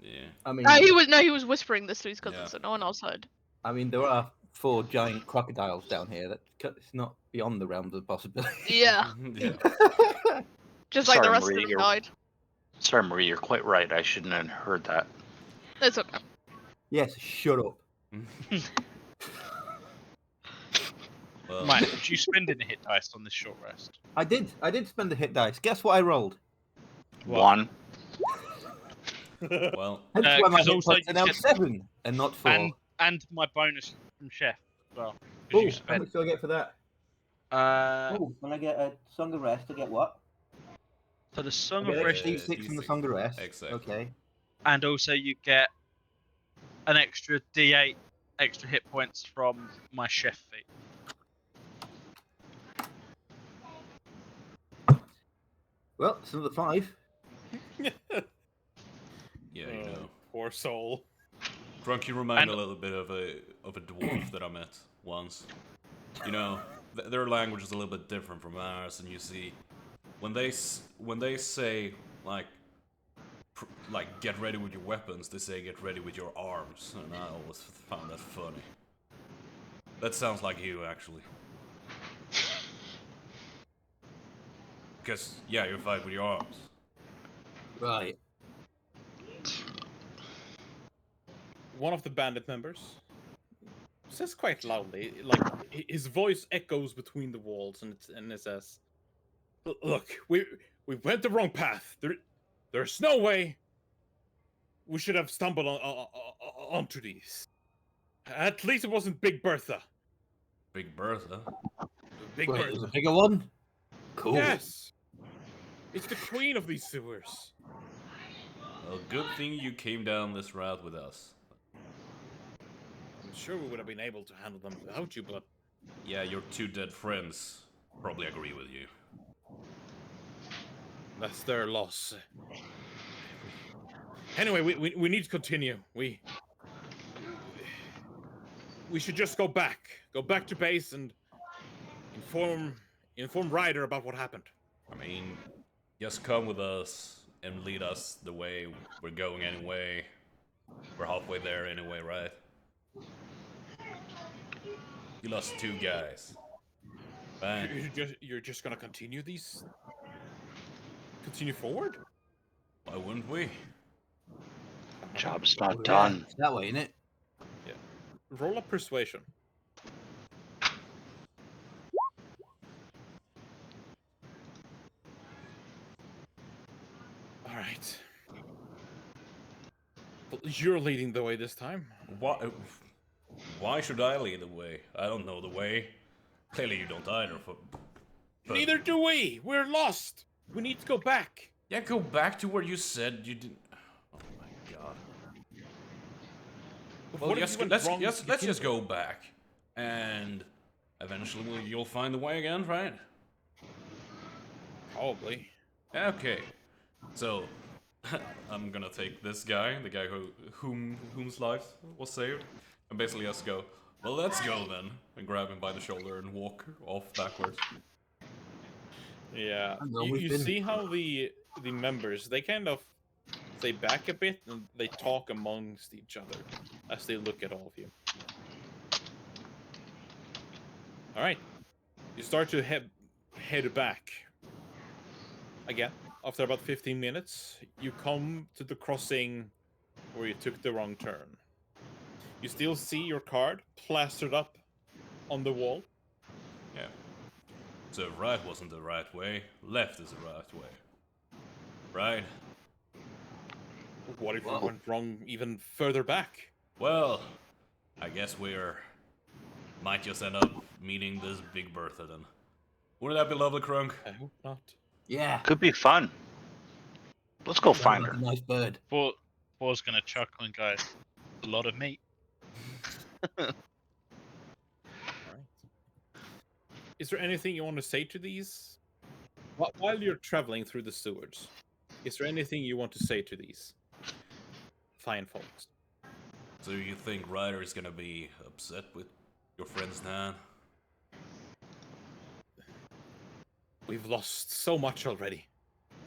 Yeah. I mean, he was whispering this to his cousin, Yeah. so no one else heard. I mean, there are 4 giant crocodiles down here. It's not beyond the realms of possibility. Yeah. Yeah. Just like the Sorry, rest Maria, of them died. Sorry, Marie, you're quite right. I shouldn't have heard that. It's okay. Yes, shut up. Well, Mike, would you spend any hit dice on this short rest? I did spend a hit dice. Guess what I rolled? One. well, Hence why my 'cause hit also points are you now said- 7 and not 4. And my bonus from Chef as well. Because Oh, you how spent. much do I get for that? When I get a Song of Rest, I get what? So the Song I get of extra Rest, D6 from the Song of Rest. Exactly. Okay. and also you get an extra D8 extra hit points from my Chef feat. Well, it's another 5. yeah, you know. Poor soul. Grunk, you remind And- me a little bit of a dwarf that I met once. You know, their language is a little bit different from ours, and you see, when they say like get ready with your weapons, they say get ready with your arms, and I always found that funny. That sounds like you, actually. Because yeah, you fight with your arms. Right. One of the bandit members says quite loudly, like his voice echoes between the walls, and it says, "Look, we went the wrong path. There's no way we should have stumbled onto these. At least it wasn't Big Bertha. Big Bertha. Big Wait, there's Bertha. a bigger one? Cool. Yes, it's the queen of these sewers. Well, good thing you came down this route with us. I'm sure we would have been able to handle them without you, but Yeah, your two dead friends probably agree with you. that's their loss. Anyway, we need to continue. We should just go back to base and inform Ryder about what happened. I mean, just come with us and lead us the way we're going anyway. We're halfway there anyway, right? You lost 2 guys. Fine. You're just gonna continue forward? Why wouldn't we? Job's not Oh, yeah, done. it's that way, isn't it? Roll up persuasion. All right. Well, you're leading the way this time. Why should I lead the way? I don't know the way. Clearly you don't either. But Neither do we. We're lost. We need to go back. yeah, go back to where you said you didn't. Oh my god. Well, What if you went wrong to let's begin just with? go back, and eventually you'll find the way again, right? Probably. Okay. So I'm gonna take this guy, the guy whom's life was saved, and basically just go, well, let's go then, and grab him by the shoulder and walk off backwards. Yeah. I know, You we've been- see how the members, they kind of stay back a bit and they talk amongst each other as they look at all of you. All right. You start to head back. Again, after about 15 minutes, you come to the crossing where you took the wrong turn. You still see your card plastered up on the wall. Yeah. So right wasn't the right way, left is the right way. Right? What if Whoa. we went wrong even further back? Well, I guess might just end up meeting this Big Bertha then. Wouldn't that be lovely, Krunk? I hope not. Yeah. Could be fun. Let's go find Like her. a nice bird. Paul's gonna chuckle and go, a lot of meat. All right. Is there anything you want to say to these? While you're traveling through the sewers, is there anything you want to say to these fine folks? So you think Ryder is gonna be upset with your friends now? We've lost so much already.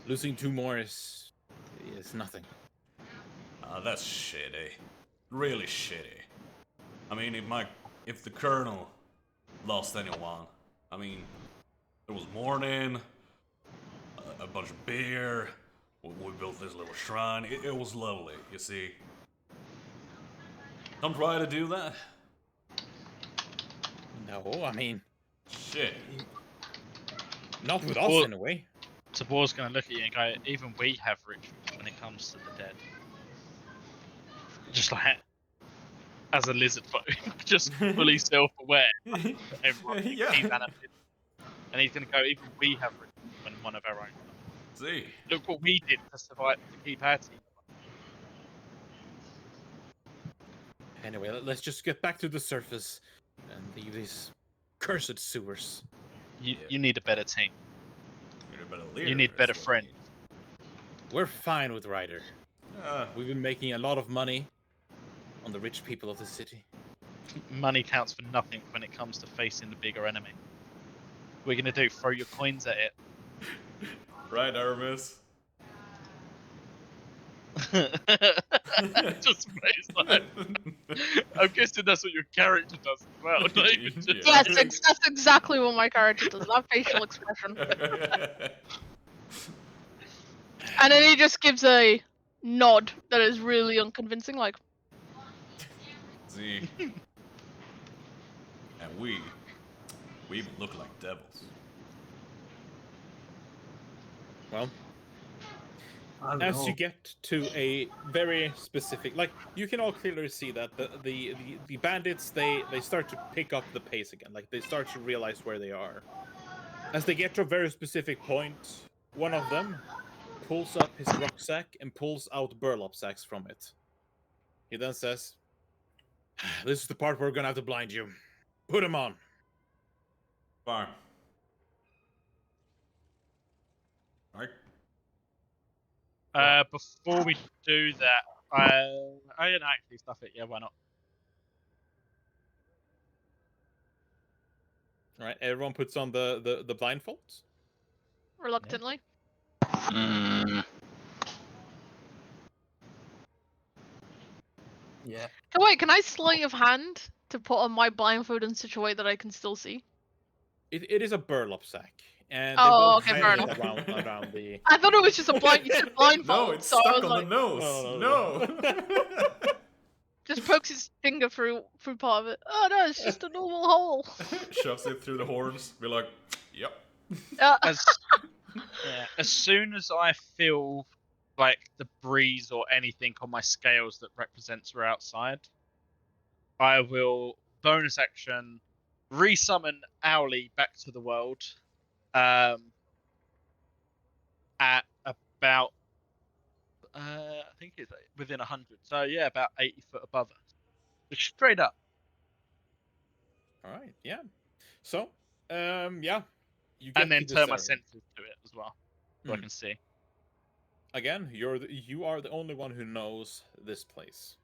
Losing 2 more is nothing. That's shitty. Really shitty. I mean, if the Colonel lost anyone, I mean, there was Morning, a bunch of beer. We built this little shrine. It was lovely, you see. Don't try to do that. No, I mean, Shit. not with us Well- anyway. Tabor's going to look at you and go, even we have rituals when it comes to the dead. Just like, as a lizard folk, just fully self-aware. Everyone thinks Yeah. he's animated. And he's going to go, even we have rituals when one of our own. See. Look what we did to survive, to keep our team. Anyway, let's just get back to the surface and leave these cursed sewers. You need a better team. You're a better leader, You need is better what friends. We're fine with Ryder. need. We've been making a lot of money on the rich people of the city. Money counts for nothing when it comes to facing the bigger enemy. What are you going to do? Throw your coins at it? Right, Aramis? Just face like, I'm guessing that's what your character does as well. Like, just- Yeah. Yes, that's exactly what my character does. That facial expression. And then he just gives a nod that is really unconvincing, like, See. And we even look like devils. Well, I don't as know. you get to a very specific, like, you can all clearly see that the bandits, they start to pick up the pace again. Like, they start to realize where they are. As they get to a very specific point, one of them pulls up his rucksack and pulls out burlap sacks from it. He then says, "This is the part where we're gonna have to blind you. Put him on." Fine. Right? Before we do that, I didn't actually stuff it. Yeah, why not? All right, everyone puts on the blindfolds. reluctantly. Mm, Yeah. Oh, wait, can I sleight of hand to put on my blindfold in such a way that I can still see? It is a burlap sack, and Oh, they both okay, hang fair it enough. around the. I thought it was just a blind. You said blindfold, No, it's so I stuck was on like, the nose. No. just pokes his finger through part of it. Oh no, it's just a normal hole. Shoves it through the horns. Be like, yep. As yeah, as soon as I feel like the breeze or anything on my scales that represents we're outside, I will bonus action resummon Owly back to the world. At about I think it's within 100. So yeah, about 80 foot above us. Just straight up. All right, yeah. So, yeah, you get And then to this turn my area. senses to it as well, so I Hmm. can see. Again, you are the only one who knows this place.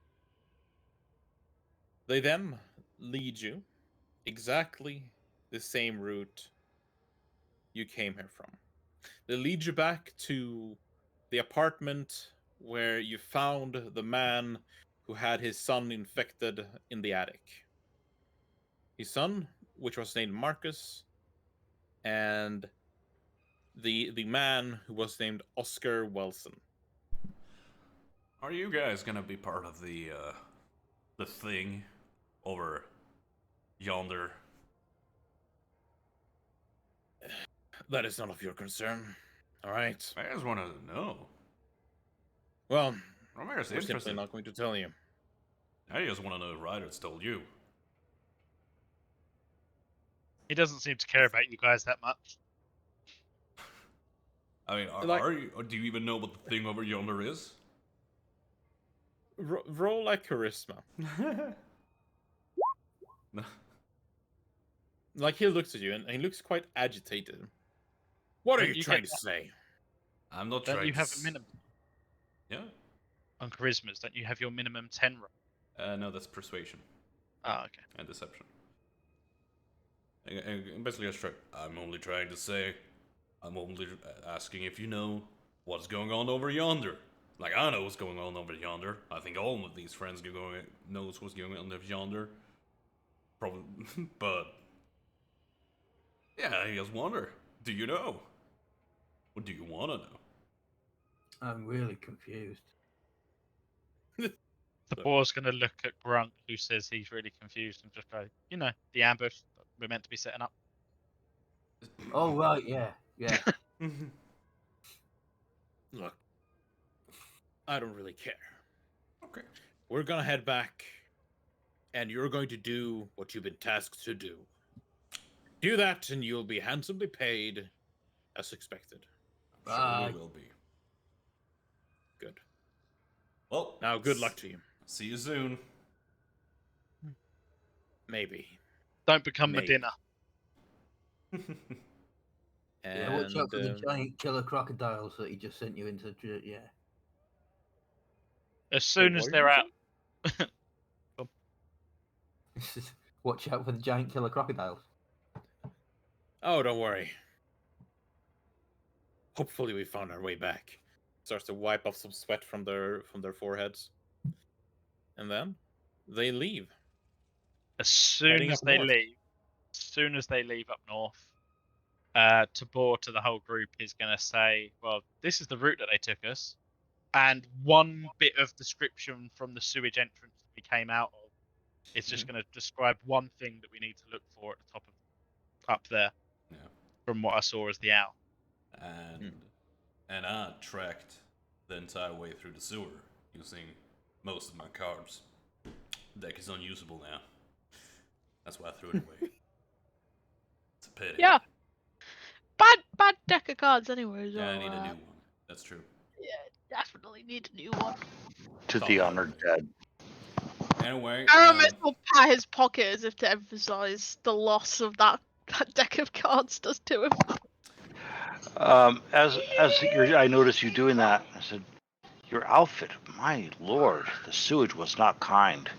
They then lead you exactly the same route you came here from. They lead you back to the apartment where you found the man who had his son infected in the attic. His son, which was named Marcus, and the man who was named Oscar Wilson. Are you guys gonna be part of the thing over yonder? That is none of your concern. All right. I just want to know. Well, I'm we're just simply interested. not going to tell you. I just want to know if Ryder's told you. He doesn't seem to care about you guys that much. I mean, Like- are you? Or do you even know what the thing over yonder is? Roll like charisma. No. Like, he looks at you and he looks quite agitated. What are Don't you you trying get to say? I'm not Don't trying. you to have a s- minimum Yeah. on charismas? Don't you have your minimum 10 roll? No, that's persuasion Oh, okay. and deception. And basically, I'm only trying to say, I'm only asking if you know what's going on over yonder. Like, I know what's going on over yonder. I think all of these friends knows what's going on over yonder. Probably, but yeah, I just wonder. Do you know? What do you want to know? I'm really confused. The boar's going to look at Grunk, who says he's really confused, and just go, the ambush that we're meant to be setting up. Oh, right, yeah. Look, I don't really care. Okay. We're gonna head back, and you're going to do what you've been tasked to do. Do that, and you'll be handsomely paid, as expected. Sure Bye. we will be. Good. Well, Now, good luck to you. See you soon. Maybe. Don't become Maybe. Medina. Yeah, watch out for the And giant killer crocodiles that he just sent you into. Yeah. As soon as what they're did out, you Watch out for the giant killer crocodiles. oh, don't worry. Hopefully, we found our way back. Starts to wipe off some sweat from their foreheads, and then they leave. as soon Heading as up they north. leave up north, Tabor to the whole group is going to say, well, this is the route that they took us, and one bit of description from the sewage entrance that we came out of is just going to describe one thing that we need to look for at the top of up there. Yeah. From what I saw as the owl. And I tracked the entire way through the sewer using most of my cards. Deck is unusable now. That's why I threw it away. It's a pity. Yeah. Bad deck of cards anyway. So, Yeah, I need a new one. That's true. Yeah, definitely need a new one. To Thought the that honored way. dead. Anyway, Aramis will pat his pocket as if to emphasize the loss of that deck of cards does to him. I noticed you doing that. I said, your outfit, my lord, the sewage was not kind.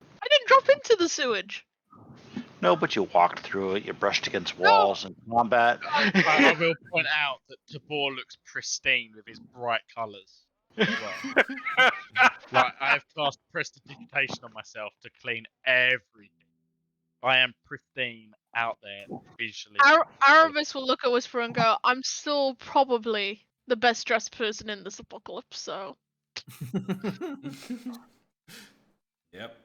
I didn't drop into the sewage. No, but you walked through it. You brushed against walls in combat. I will point out that Tabor looks pristine with his bright colours as well. Like, I have cast prestidigitation on myself to clean everything. I am pristine out there visually. Aramis will look at Whisper and go, I'm still probably the best dressed person in this apocalypse, so. Yep.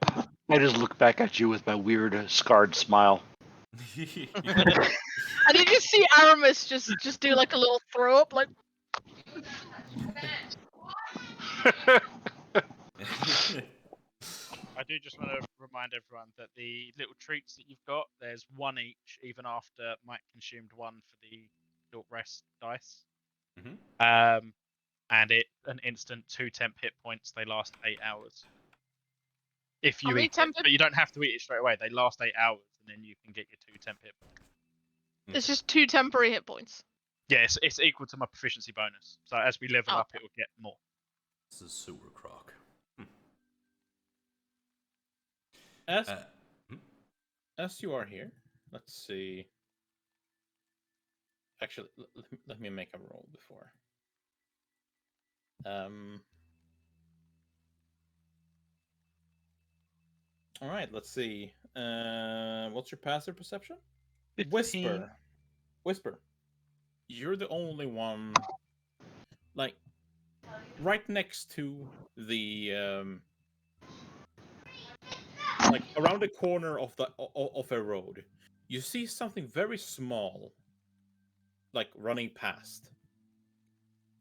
I just look back at you with my weird scarred smile. And you just see Aramis just do like a little throw up, like. I do just want to remind everyone that the little treats that you've got, there's one each, even after Mike consumed one for the short rest dice. Mhm. And an instant 2 temp hit points. They last 8 hours. If How you many eat it, temp but you don't have to eat it straight away. They last 8 hours, and then you can get your 2 temp hit points. It's just 2 temporary hit points. Yeah, it's equal to my proficiency bonus. So as we level Oh. up, it will get more. This is sewer croc. As you are here, let's see. Actually, let me make a roll before. All right, let's see. What's your passive perception? 15. Whisper. You're the only one, like, right next to the like around the corner of a road. You see something very small, like running past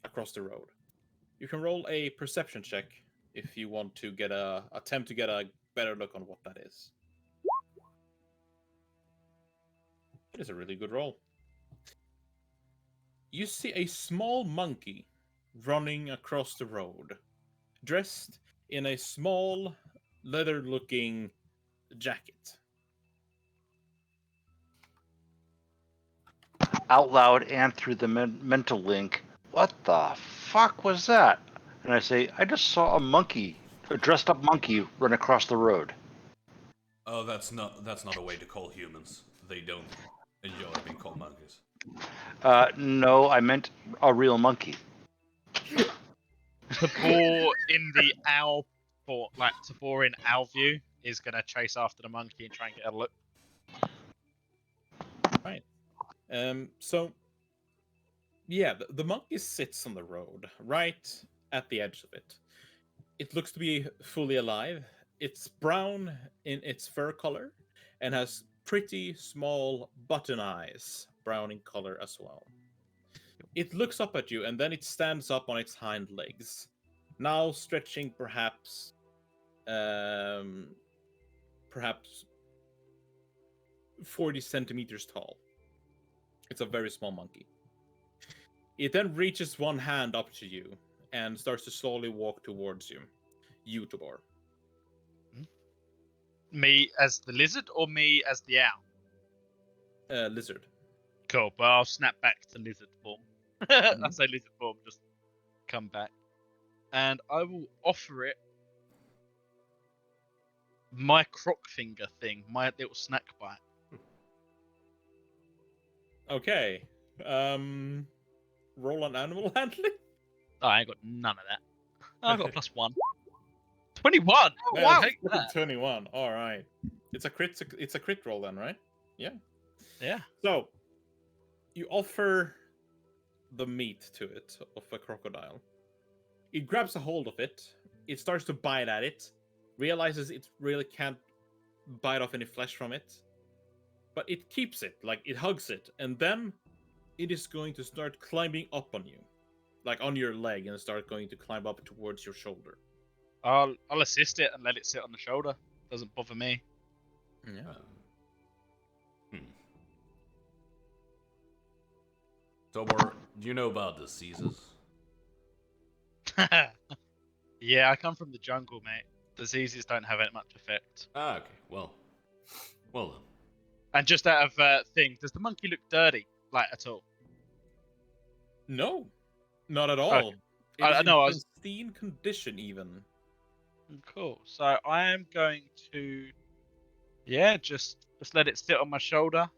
across the road. You can roll a perception check if you want to attempt to get a better look on what that is. It is a really good roll. You see a small monkey running across the road, dressed in a small leather-looking jacket. Out loud and through the mental link, what the fuck was that? And I say, I just saw a dressed up monkey run across the road. Oh, that's not a way to call humans. They don't enjoy being called monkeys. No, I meant a real monkey. Tabor in the owl port, like Tabor in owl view, is gonna chase after the monkey and try and get a look. Right. So Yeah, the monkey sits on the road, right at the edge of it. It looks to be fully alive. It's brown in its fur color and has pretty small button eyes, brown in color as well. It looks up at you and then it stands up on its hind legs, now stretching um, perhaps 40 centimeters tall. It's a very small monkey. It then reaches one hand up to you and starts to slowly walk towards you, Tobor. Me as the lizard or me as the owl? Lizard. Cool, but I'll snap back to lizard form. I say lizard form, just come back. And I will offer it my croc finger thing, my little snack bite. Okay. Roll on animal handling. Oh, I ain't got none of that. Oh, I got a +1. 21! Oh, Man, wow. Take that. 21. All right. It's a crit roll then, right? Yeah. Yeah. So you offer the meat to it of a crocodile. It grabs a hold of it. It starts to bite at it. Realizes it really can't bite off any flesh from it. But it keeps it, like it hugs it, and then it is going to start climbing up on you. Like on your leg, and start going to climb up towards your shoulder. I'll assist it and let it sit on the shoulder. Doesn't bother me. Yeah. Tobor, do you know about diseases? Yeah, I come from the jungle, mate. Diseases don't have that much effect. Ah, okay. Well then. And just out of thing, does the monkey look dirty, like at all? No, not at all. It I is know, I in was- pristine condition, even. Cool. So I am going to, yeah, just let it sit on my shoulder,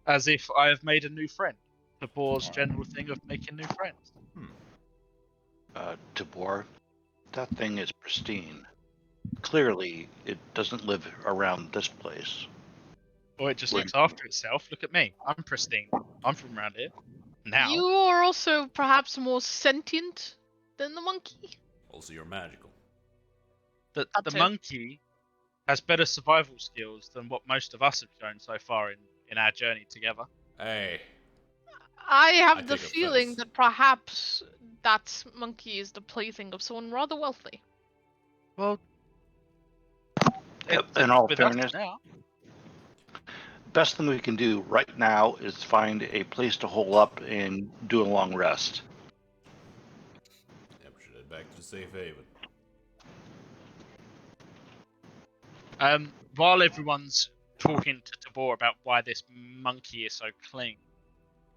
as if I have made a new friend. The boar's general thing of making new friends. Tabor, that thing is pristine. Clearly, it doesn't live around this place. Or it just Right. looks after itself. Look at me. I'm pristine. I'm from around here. Now. You are also perhaps more sentient than the monkey. Also, you're magical. The That too. monkey has better survival skills than what most of us have shown so far in our journey together. Hey, I have I the take feeling offense. that perhaps that monkey is the plaything of someone rather wealthy. Well, In all with us fairness, now. best thing we can do right now is find a place to hole up and do a long rest. Yeah, we should head back to the safe haven. While everyone's talking to Tabor about why this monkey is so clean,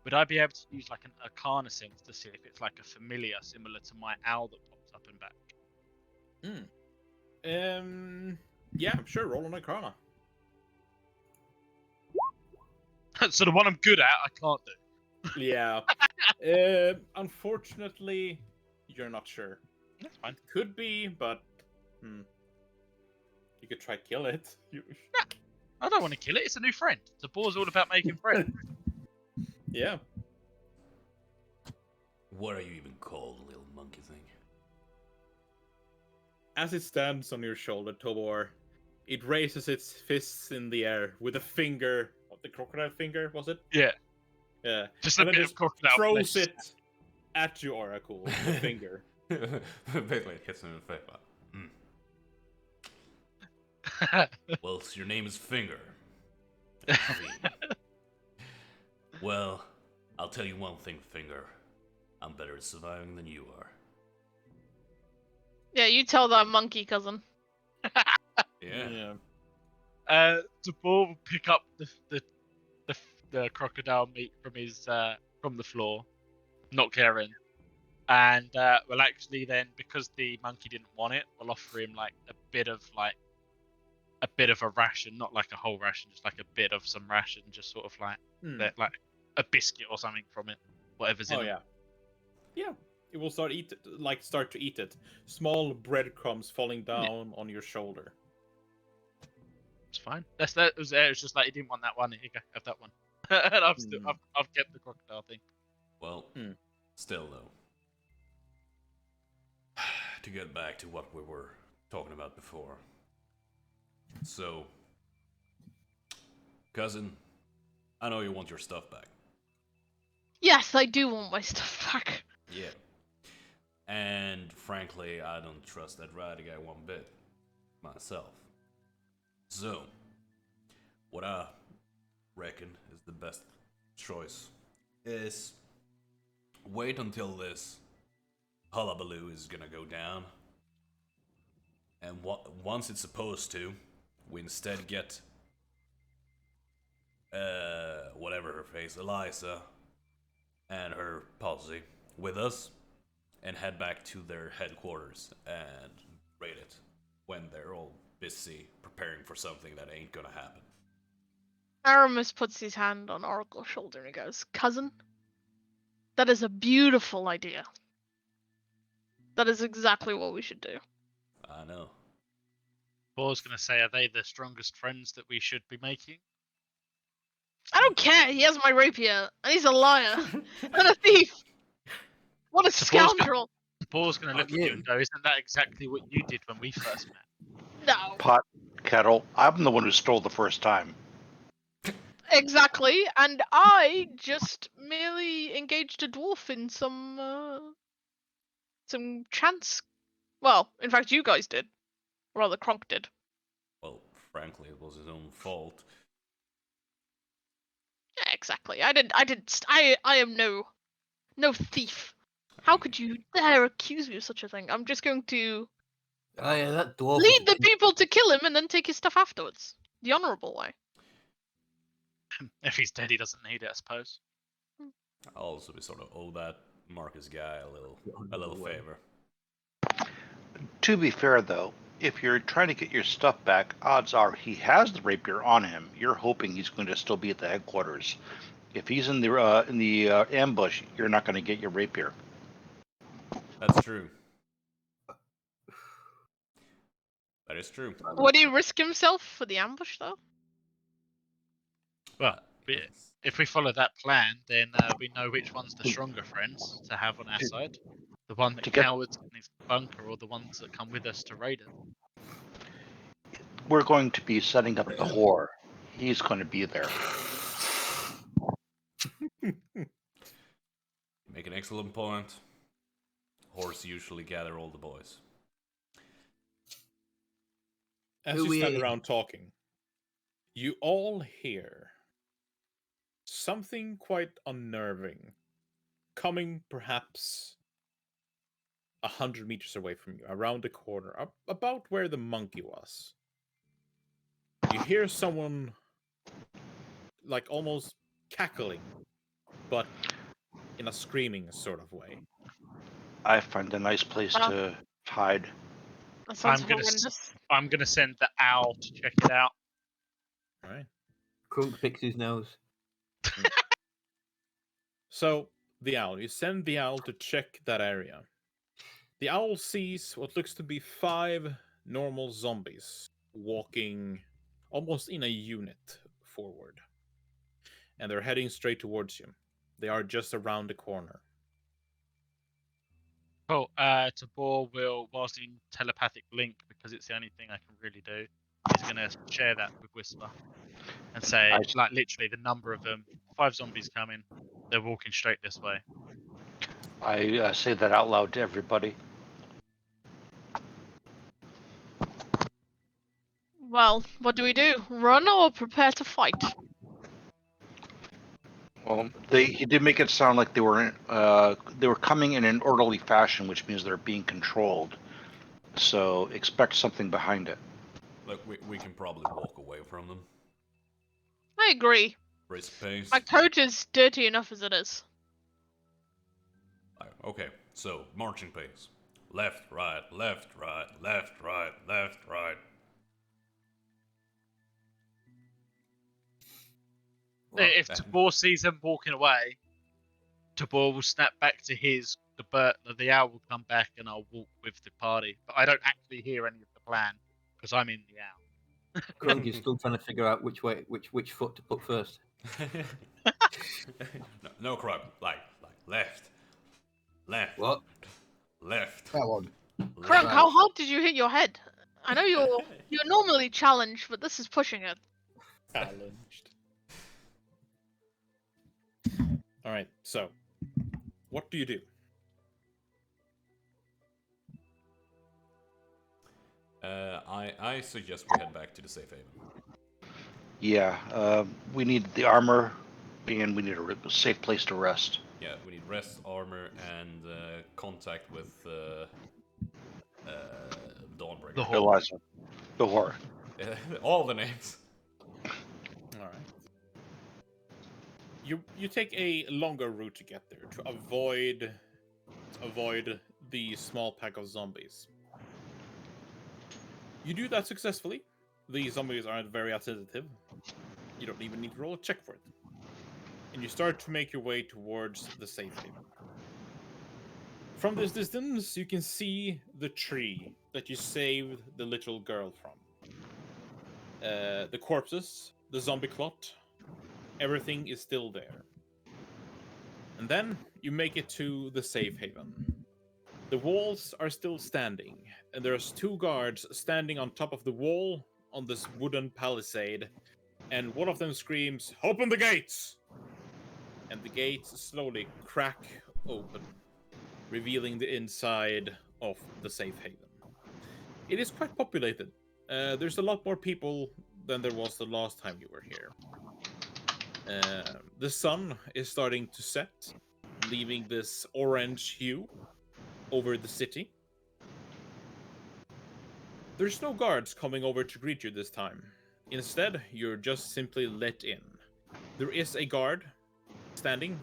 would I be able to use like an arcana sense to see if it's like a familiar similar to my owl that pops up and back? Yeah, sure. Roll on Arcana. So the one I'm good at, I can't do. Yeah. Unfortunately, you're not sure. That's fine. Could be, but you could try kill it. I don't want to kill it. It's a new friend. Tabor's all about making friends. Yeah. What are you even called, little monkey thing? As it stands on your shoulder, Tobor, it raises its fists in the air with a finger. What, the crocodile finger, was it? Yeah. Yeah. Just a And then bit of crocodile throws flesh. it at you, Oracle, with the finger. Basically, it hits him in the face. Well, so your name is Finger. I see. Well, I'll tell you one thing, Finger. I'm better at surviving than you are. Yeah, you tell that monkey, cousin. Yeah. Tabor will pick up the crocodile meat from his from the floor, not caring, and well, actually, then because the monkey didn't want it, we'll offer him like a bit of a ration, not like a whole ration, just like a bit of some ration, just sort of like like a biscuit or something from it, whatever's in Oh it. yeah. Yeah. It will start to eat it. Small breadcrumbs falling down on your shoulder. It's fine. That was just like he didn't want that one. Here you go, have that one. And I've kept the crocodile thing. Well, still though. To get back to what we were talking about before. So, cousin, I know you want your stuff back. Yes, I do want my stuff back. Yeah. And frankly, I don't trust that rider guy one bit myself. So, what I reckon is the best choice is wait until this hullabaloo is gonna go down. And once it's supposed to, we instead get whatever her face, Eliza, and her posse with us, and head back to their headquarters and raid it when they're all busy preparing for something that ain't gonna happen. Aramis puts his hand on Oracle's shoulder and he goes, "Cousin, that is a beautiful idea. That is exactly what we should do." I know. Boar's going to say, are they the strongest friends that we should be making? I don't care. He has my rapier, and he's a liar and a thief. What a So Boar's scoundrel! Boar's going to look at you and go, isn't that exactly what you did when we first met? No, Pot, kettle. I'm the one who stole the first time. exactly. And I just merely engaged a dwarf in some chance. Well, in fact, you guys did. Or rather, Kronk did. Well, frankly, it was his own fault. Yeah, exactly. I am no thief. How could you dare accuse me of such a thing? I'm just going to Oh yeah, that dwarf. lead the people to kill him and then take his stuff afterwards. The honourable way. If he's dead, he doesn't need it, I suppose. I'll also be sort of owe that Marcus guy a little favor. To be fair, though, if you're trying to get your stuff back, odds are he has the rapier on him. You're hoping he's going to still be at the headquarters. If he's in the ambush, you're not going to get your rapier. That's true. That is true. Would he risk himself for the ambush, though? Well, if we follow that plan, then we know which one's the stronger friends to have on our side. The one that cowers in his bunker, or the ones that come with us to raid it. We're going to be setting up the whore. He's going to be there. Make an excellent point. Horse usually gather all the boys. As you stand around talking, you all hear something quite unnerving coming perhaps 100 meters away from you, around the corner, about where the monkey was. You hear someone like almost cackling, but in a screaming sort of way. I find a nice place to hide. That sounds horrendous. I'm gonna send the owl to check it out. All right. Krunk picks his nose. So you send the owl to check that area. The owl sees what looks to be 5 normal zombies walking almost in a unit forward. And they're heading straight towards you. They are just around the corner. Cool. Tabor will, whilst in telepathic link, because it's the only thing I can really do, is going to share that with Whisper and say, like, literally the number of them. 5 zombies coming. They're walking straight this way. I say that out loud to everybody. Well, what do we do? Run or prepare to fight? Well, he did make it sound like they were coming in an orderly fashion, which means they're being controlled. So expect something behind it. Look, we can probably walk away from them. I agree. Brisk pace. My coat is dirty enough as it is. Okay, so marching pace. Left, right, left, right, left, right, left, right. If Tabor sees them walking away, Tabor will snap back to the owl will come back and I'll walk with the party. But I don't actually hear any of the plan because I'm in the owl. Krunk is still trying to figure out which foot to put first. No crap. Like Left. Left. What? Left. That one. Krunk, Left. how hard did you hit your head? I know you're normally challenged, but this is pushing it. Challenged. All right. So, what do you do? I suggest we head back to the safe haven. Yeah, we need the armor, and we need a safe place to rest. Yeah, we need rest, armor, and contact with Dawnbreaker. The whore. Eliza. The whore. All the names. All right. You take a longer route to get there to avoid the small pack of zombies. You do that successfully. The zombies aren't very attentive. You don't even need to roll a check for it. And you start to make your way towards the safe haven. From this distance, you can see the tree that you saved the little girl from. The corpses, the zombie clot, everything is still there. And then you make it to the safe haven. The walls are still standing, and there's 2 guards standing on top of the wall on this wooden palisade, and one of them screams, "Open the gates!" And the gates slowly crack open, revealing the inside of the safe haven. It is quite populated. There's a lot more people than there was the last time you were here. The sun is starting to set, leaving this orange hue over the city. There's no guards coming over to greet you this time. Instead, you're just simply let in. There is a guard standing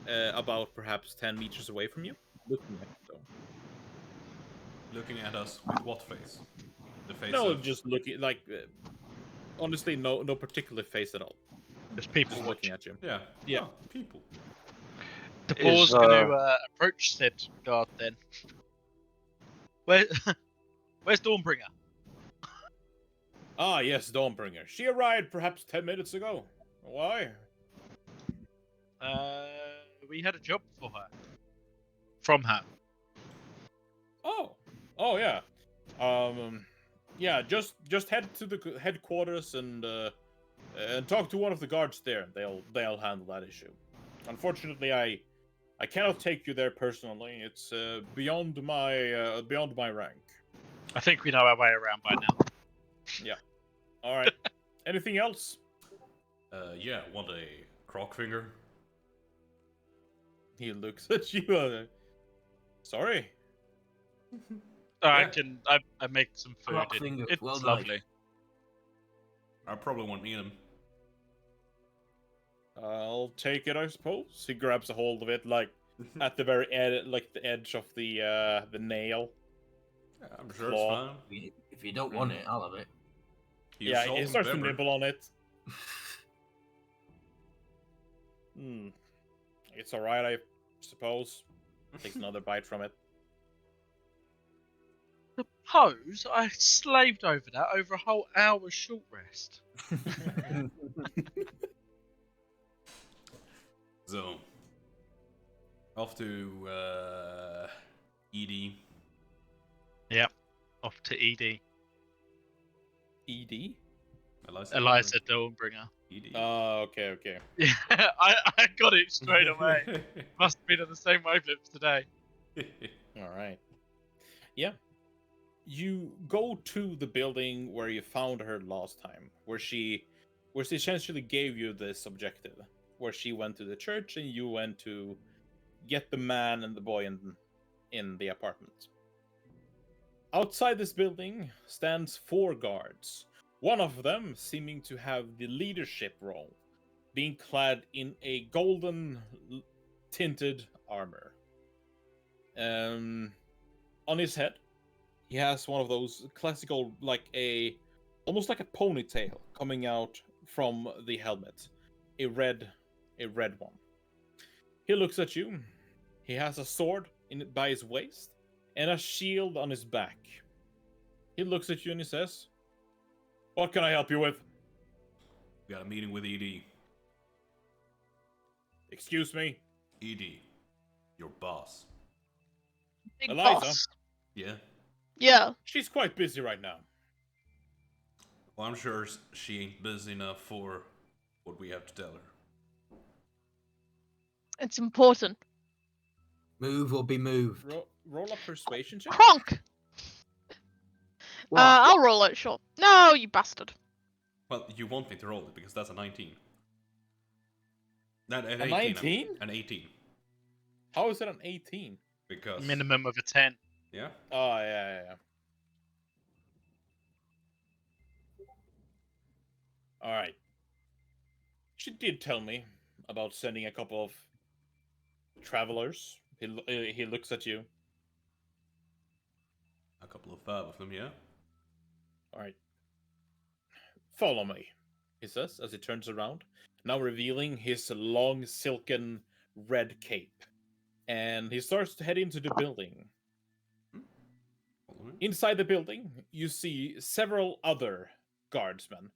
about perhaps 10 meters away from you, looking at you though. Looking at us with what face? The face No, of... just looking like honestly, no particular face at all. There's people Just looking watching. at you. Yeah. Yeah. Oh, people. The boar's Is, going to approach said guard then. Where's Dawnbringer? Ah, yes, Dawnbringer. She arrived perhaps 10 minutes ago. Why? We had a job for her. From her. Oh yeah. Yeah, just head to the headquarters and talk to one of the guards there. They'll handle that issue. Unfortunately, I cannot take you there personally. It's beyond my rank. I think we know our way around by now. Yeah. All right. Anything else? Yeah, want a croc finger? He looks at you. Sorry. I Yeah. can. I make some food. Croc and fingers, it's well done. lovely. I probably won't need them. I'll take it, I suppose. He grabs a hold of it, like at the very edge, like the edge of the nail. Yeah, I'm sure Claw. it's fine. If you don't want it, I'll have it. You Yeah, salt he and starts to pepper. nibble on it. It's alright, I suppose. Takes another bite from it. Suppose I slaved over that over a whole hour's short rest. So, off to ED. Off to ED. ED? Eliza Dawnbringer. ED. Oh, okay. Yeah, I got it straight away. Must have been on the same wavelength today. Alright. Yeah. You go to the building where you found her last time, where she essentially gave you this objective, where she went to the church and you went to get the man and the boy in the apartment. Outside this building stands 4 guards, one of them seeming to have the leadership role, being clad in a golden tinted armor. On his head, he has one of those classical, almost like a ponytail coming out from the helmet, a red one. He looks at you. He has a sword by his waist and a shield on his back. He looks at you and he says, "What can I help you with?" Got a meeting with ED. Excuse me? ED. your boss. Big Eliza. boss. Yeah. Yeah. She's quite busy right now. Well, I'm sure she ain't busy enough for what we have to tell her. It's important. Move or be moved. Roll a persuasion check. Kronk! What? I'll roll it, sure. No, you bastard. Well, you want me to roll it because that's a 19. Not an A 18. I mean. 19? An 18. How is it an 18? Because. Minimum of a 10. Yeah? Oh, yeah. Alright. She did tell me about sending a couple of travelers. He looks at you. A couple of 5 of them, yeah? Alright. Follow me, he says as he turns around, now revealing his long silken red cape. And he starts to head into the building. Follow me. Inside the building, you see several other guardsmen.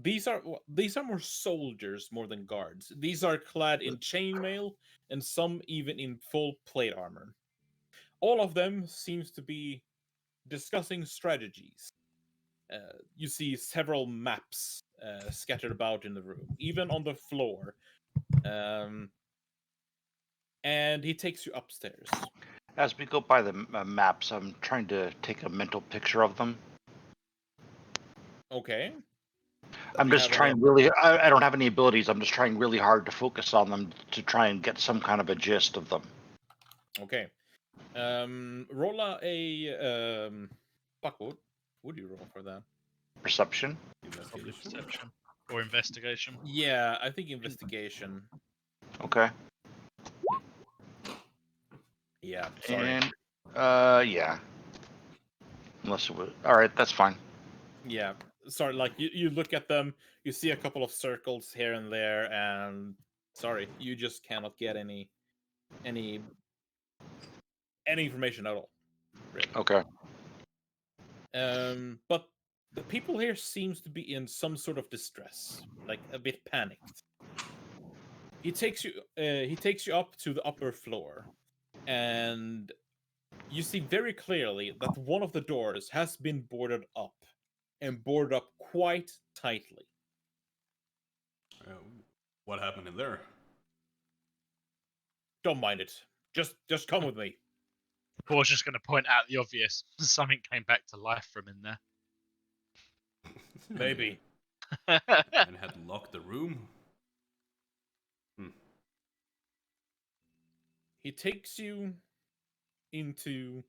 These are more soldiers more than guards. These are clad in chainmail and some even in full plate armor. All of them seems to be discussing strategies. You see several maps scattered about in the room, even on the floor. And he takes you upstairs. As we go by the maps, I'm trying to take a mental picture of them. Okay. I'm Do you just have trying any- really. I don't have any abilities. I'm just trying really hard to focus on them to try and get some kind of a gist of them. Okay. Roll a fuck, what would you roll for that? Perception. Probably Investigation. perception. Or investigation. Yeah, I think investigation. Okay. Yeah, sorry. And yeah. Unless it was all right. That's fine. Yeah, sorry. Like you look at them, you see a couple of circles here and there, and sorry, you just cannot get any information at all. Really. Okay. But the people here seems to be in some sort of distress, like a bit panicked. He takes you up to the upper floor, and you see very clearly that one of the doors has been boarded up, and boarded up quite tightly. What happened in there? Don't mind it. Just come with me. Paul's just going to point out the obvious. Something came back to life from in there. Maybe. And had locked the room? He takes you into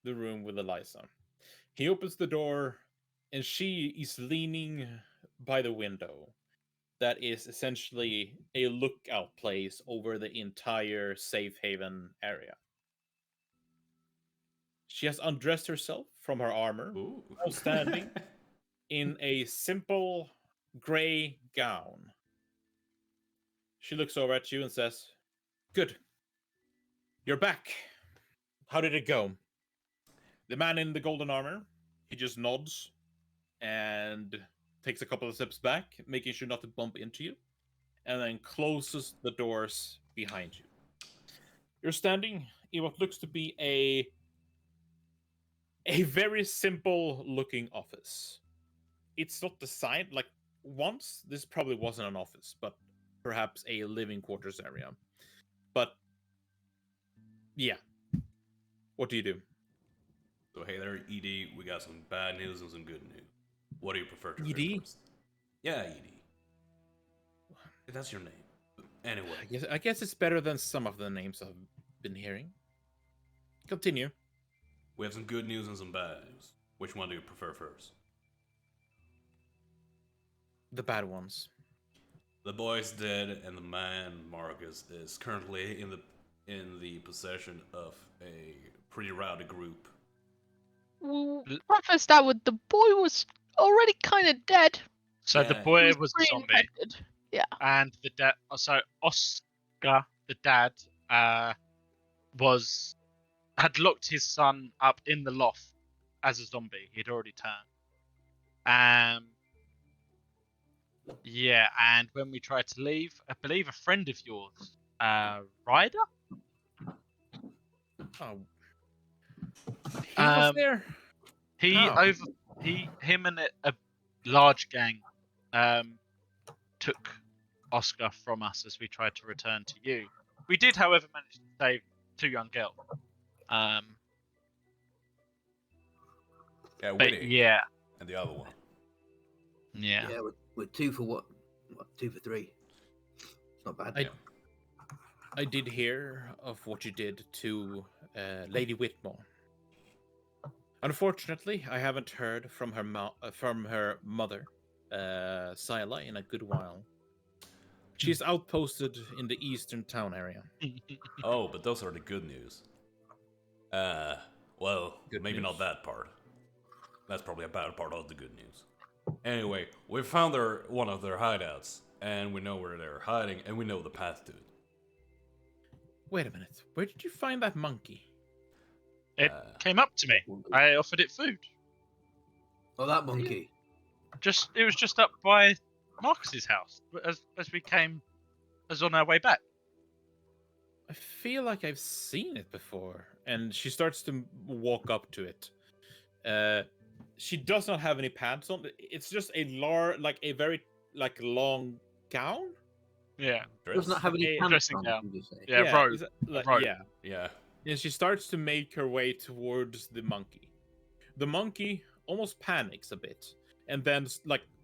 the room with Eliza. He opens the door, and she is leaning by the window. That is essentially a lookout place over the entire safe haven area. She has undressed herself from her armor, Ooh. while standing in a simple gray gown. She looks over at you and says, "Good. You're back. How did it go?" The man in the golden armor, he just nods and takes a couple of steps back, making sure not to bump into you, and then closes the doors behind you. You're standing in what looks to be a very simple looking office. It's not designed like once this probably wasn't an office, but perhaps a living quarters area. But yeah. What do you do? So hey there, ED, we got some bad news and some good news. What do you prefer to hear ED? first? Yeah, ED. That's your name. Anyway. I guess it's better than some of the names I've been hearing. Continue. We have some good news and some bad news. Which one do you prefer first? The bad ones. The boy's dead, and the man Marcus is currently in the possession of a pretty rowdy group. We'll preface that with the boy was already kind of dead. So the Yeah. boy He was a pretty zombie. infected. Yeah. And the dad. So Oscar, the dad, had locked his son up in the loft as a zombie. He'd already turned. Yeah, and when we tried to leave, I believe a friend of yours, Ryder, Oh, he was Um, there. He How? him and a large gang took Oscar from us as we tried to return to you. We did, however, manage to save 2 young girls. Yeah, But Woody yeah, and the other one. yeah. Yeah, we're 2 for what? 2 for 3. It's not bad. I did hear of what you did to Lady Whitmore. Unfortunately, I haven't heard from her mother, Sila, in a good while. She's outposted in the eastern town area. Oh, but those are the good news. Well, Good maybe not news. that part. That's probably a bad part of the good news. Anyway, we found one of their hideouts, and we know where they're hiding, and we know the path to it. Wait a minute. Where did you find that monkey? It came up to me. I offered it food. Oh, that monkey. It was just up by Marcus's house as on our way back. I feel like I've seen it before. And she starts to walk up to it. She does not have any pants on. It's just a very long gown. Yeah, Does not have any A pants dressing on, gown. did you say? Yeah, robe. is it- robe. yeah. Yeah. And she starts to make her way towards the monkey. The monkey almost panics a bit, and then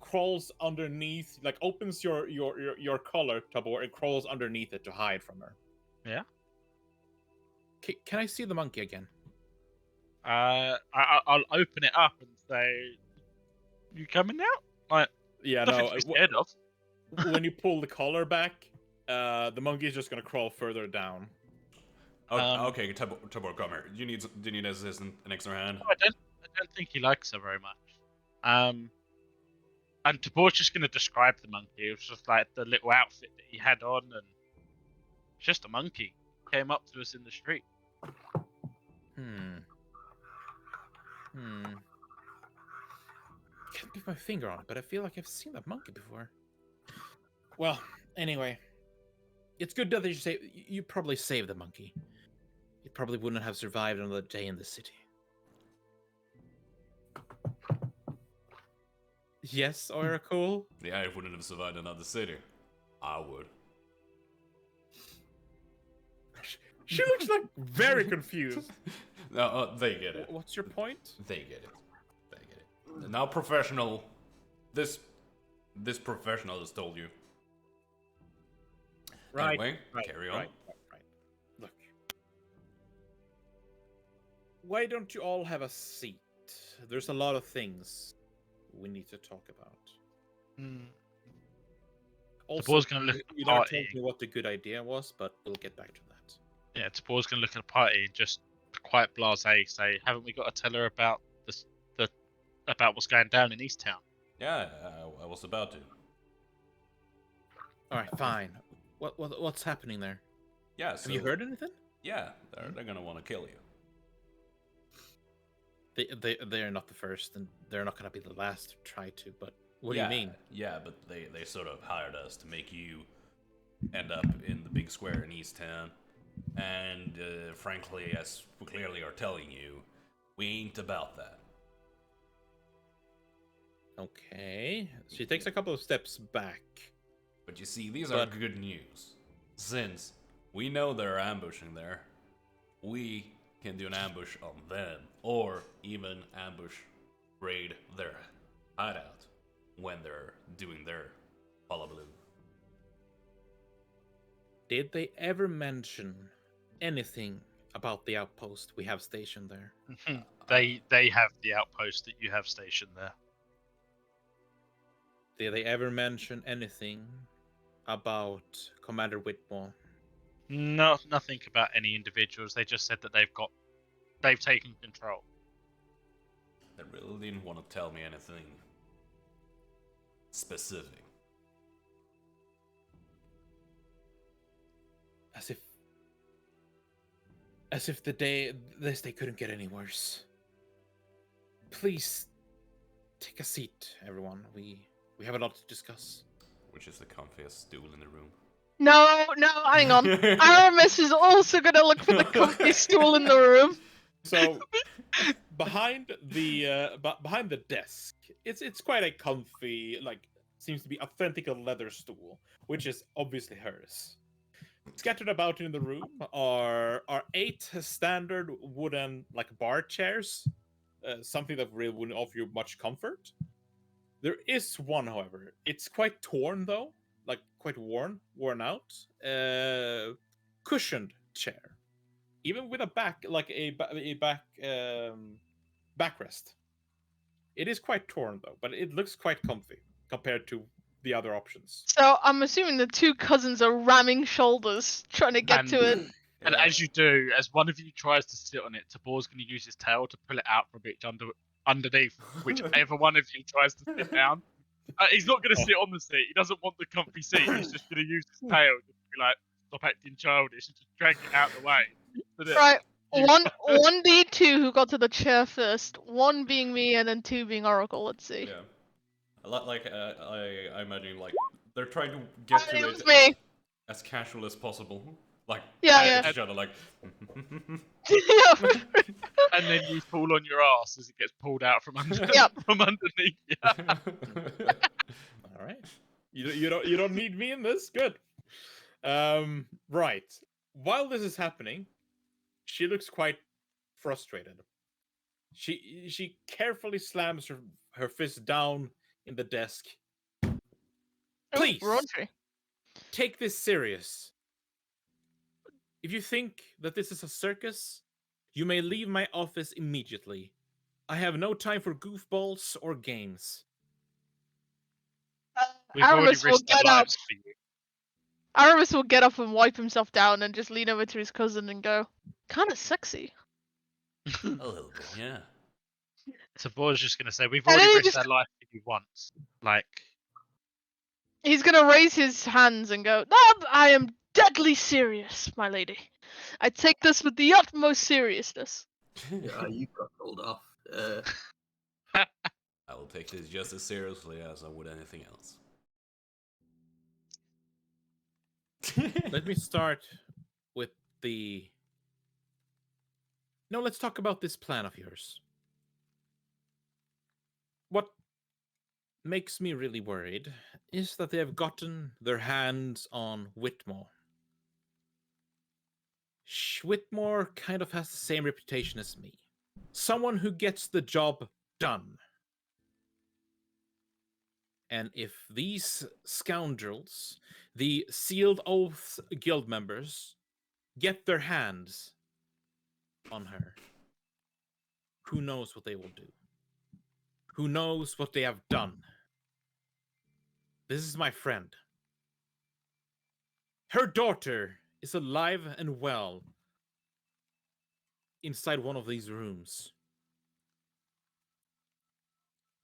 crawls underneath, opens your collar, Tabor, and crawls underneath it to hide from her. Yeah. Can I see the monkey again? I'll open it up and say, "You coming now?" Like, Yeah, nothing no. to be scared of. When you pull the collar back, the monkey is just gonna crawl further down. Okay, Tabor, come here. Do you need assistance, an extra hand? I don't think he likes her very much. And Tabor's just going to describe the monkey. It was just like the little outfit that he had on, and it's just a monkey. Came up to us in the street. Can't put my finger on it, but I feel like I've seen that monkey before. Well, anyway, it's good that you probably saved the monkey. It probably wouldn't have survived another day in the city. Yes, Oracle? Yeah, I wouldn't have survived another city. I would. She looks like very confused. No, they get it. What's your point? They get it. They get it. Now, professional. This professional has told you. Right. Anyway, Right. carry on. Right. Look. Why don't you all have a seat? There's a lot of things we need to talk about. Also, Tabor's going to look at the you never told party. me what the good idea was, but we'll get back to that. Yeah, Tabor's going to look at the party and just quite blasé say, "Haven't we got to tell her about about what's going down in East Town?" Yeah, I was about to. All right, fine. What's happening there? Yeah, so, Have you heard anything? Yeah, they're gonna want to kill you. They're not the first, and they're not gonna be the last to try to. But what Yeah, do you mean? Yeah, but they sort of hired us to make you end up in the big square in East Town. And frankly, as we clearly are telling you, we ain't about that. Okay. She takes a couple of steps back. But you see, these are good news. Since we know they're ambushing there, we can do an ambush on them, or even raid their hideout when they're doing their hullabaloo. Did they ever mention anything about the outpost we have stationed there? They have the outpost that you have stationed there. Did they ever mention anything about Commander Whitmore? No, nothing about any individuals. They just said that they've taken control. They really didn't want to tell me anything specific. As if this day couldn't get any worse. Please take a seat, everyone. We have a lot to discuss. Which is the comfiest stool in the room. No, hang on. Aramis is also gonna look for the comfy stool in the room. So behind the desk, it's quite a comfy, like seems to be authentic leather stool, which is obviously hers. Scattered about in the room are 8 standard wooden like bar chairs, something that really wouldn't offer you much comfort. There is one, however, it's quite torn though, like quite worn out, cushioned chair, even with a back like a backrest. It is quite torn though, but it looks quite comfy compared to the other options. So I'm assuming the two cousins are ramming shoulders, trying to get to it. And as you do, as one of you tries to sit on it, Tabor's going to use his tail to pull it out from it underneath, whichever one of you tries to sit down. He's not going to sit on the seat. He doesn't want the comfy seat. He's just going to use his tail to be like, stop acting childish, and just drag it out the way. So that Right. you- One D2 who got to the chair first. One being me, and then 2 being Oracle. Let's see. Yeah. I imagine like they're trying to get to It it was me. as casual as possible. Like Yeah, at each other, like. Yeah. and then you fall on your ass as it gets pulled out from Yep. from underneath you. All right, you don't need me in this. Good. Right. While this is happening, she looks quite frustrated. She carefully slams her fist down in the desk. Please. Raunchy. Take this serious. If you think that this is a circus, you may leave my office immediately. I have no time for goofballs or games. We've already Aramis will risked our get up. lives for you. Aramis will get up and wipe himself down and just lean over to his cousin and go, "Kind of sexy." A little bit, yeah. Tabor's just going to say, we've And already then he risked just- our life for you once. Like, He's gonna raise his hands and go, "No, I am deadly serious, my lady. I take this with the utmost seriousness." Yeah, you got told off. I will take this just as seriously as I would anything else. Let me start with the... No, let's talk about this plan of yours. What makes me really worried is that they have gotten their hands on Whitmore. Whitmore kind of has the same reputation as me. Someone who gets the job done. And if these scoundrels, the Sealed Oath guild members, get their hands on her, who knows what they will do? Who knows what they have done? This is my friend. Her daughter is alive and well inside one of these rooms.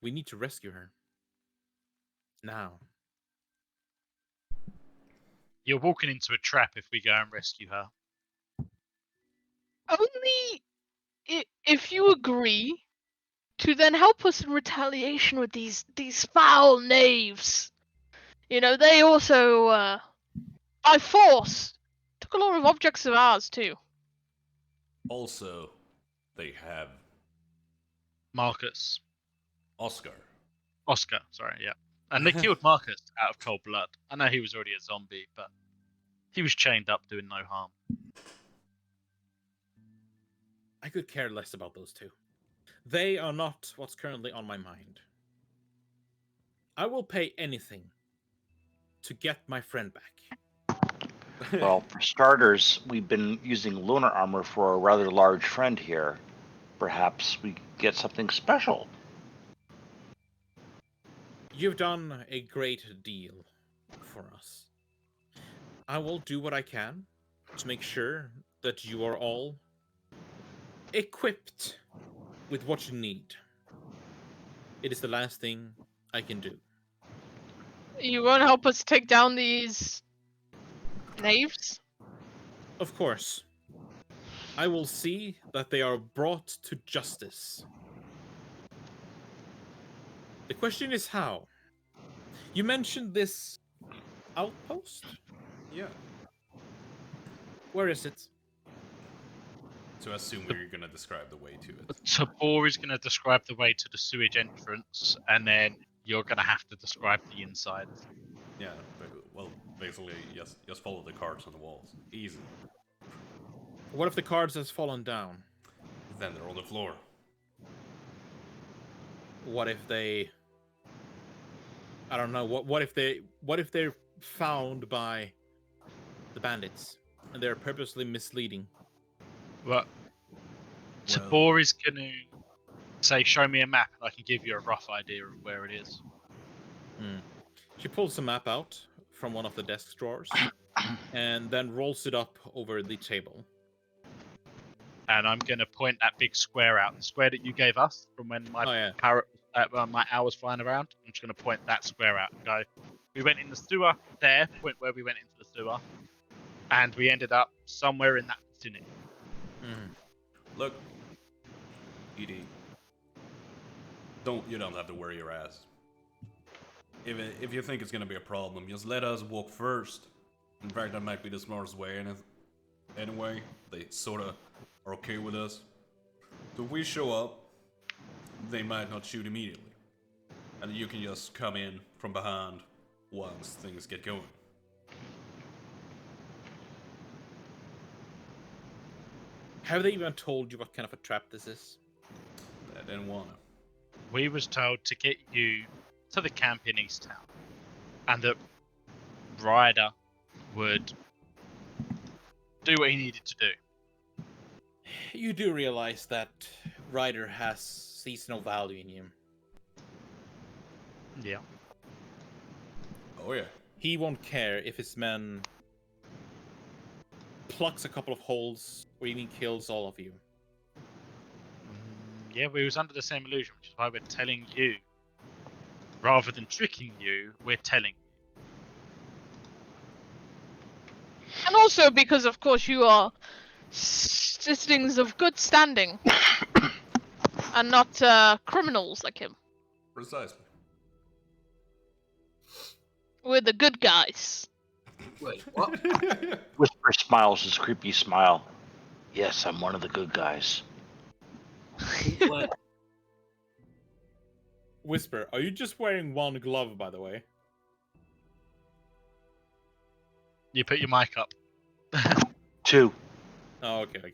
We need to rescue her. Now. you're walking into a trap if we go and rescue her. Only if you agree to then help us in retaliation with these foul knaves. You know, they also, by force, took a lot of objects of ours too. Also, they have Marcus. Oscar. Oscar, sorry, yeah. And they killed Marcus out of cold blood. I know he was already a zombie, but he was chained up doing no harm. I could care less about those two. They are not what's currently on my mind. I will pay anything to get my friend back. Well, for starters, we've been using lunar armor for a rather large friend here. Perhaps we get something special. You've done a great deal for us. I will do what I can to make sure that you are all equipped with what you need. It is the last thing I can do. You won't help us take down these knaves? Of course, I will see that they are brought to justice. The question is how. You mentioned this outpost? Yeah. Where is it? So I assume we're gonna describe the way to it. Tabor is going to describe the way to the sewage entrance, and then you're going to have to describe the inside. Yeah. Well, basically, just follow the cards on the walls. Easy. What if the cards has fallen down? Then they're on the floor. What if they? I don't know. What if they're found by the bandits and they're purposely misleading? But Tabor is going to say, "Show me a map, and I can give you a rough idea of where it is." She pulls a map out from one of the desk drawers and then rolls it up over the table. And I'm going to point that big square out, the square that you gave us from when my my owl was flying around. I'm just going to point that square out and go, "We went in the sewer there, point where we went into the sewer, and we ended up somewhere in that vicinity." Look, Edie. You don't have to worry your ass. If you think it's gonna be a problem, just let us walk first. In fact, that might be the smartest way. Anyway, they sorta are okay with us. So if we show up, they might not shoot immediately, and you can just come in from behind once things get going. Have they even told you what kind of a trap this is? I didn't wanna. We was told to get you to the camp in East Town, and that Ryder would do what he needed to do. You do realize that Ryder sees no value in you. Yeah. Oh yeah. He won't care if his men plucks a couple of holes or even kills all of you. Yeah, we was under the same illusion, which is why we're telling you. Rather than tricking you, we're telling you. And also because, of course, you are citizens of good standing. And not criminals like him. Precisely. We're the good guys. Wait, what? Whisper smiles his creepy smile. Yes, I'm one of the good guys. Wait, Whisper, are you just wearing one glove, by the way? You put your mic up. 2. Oh, okay.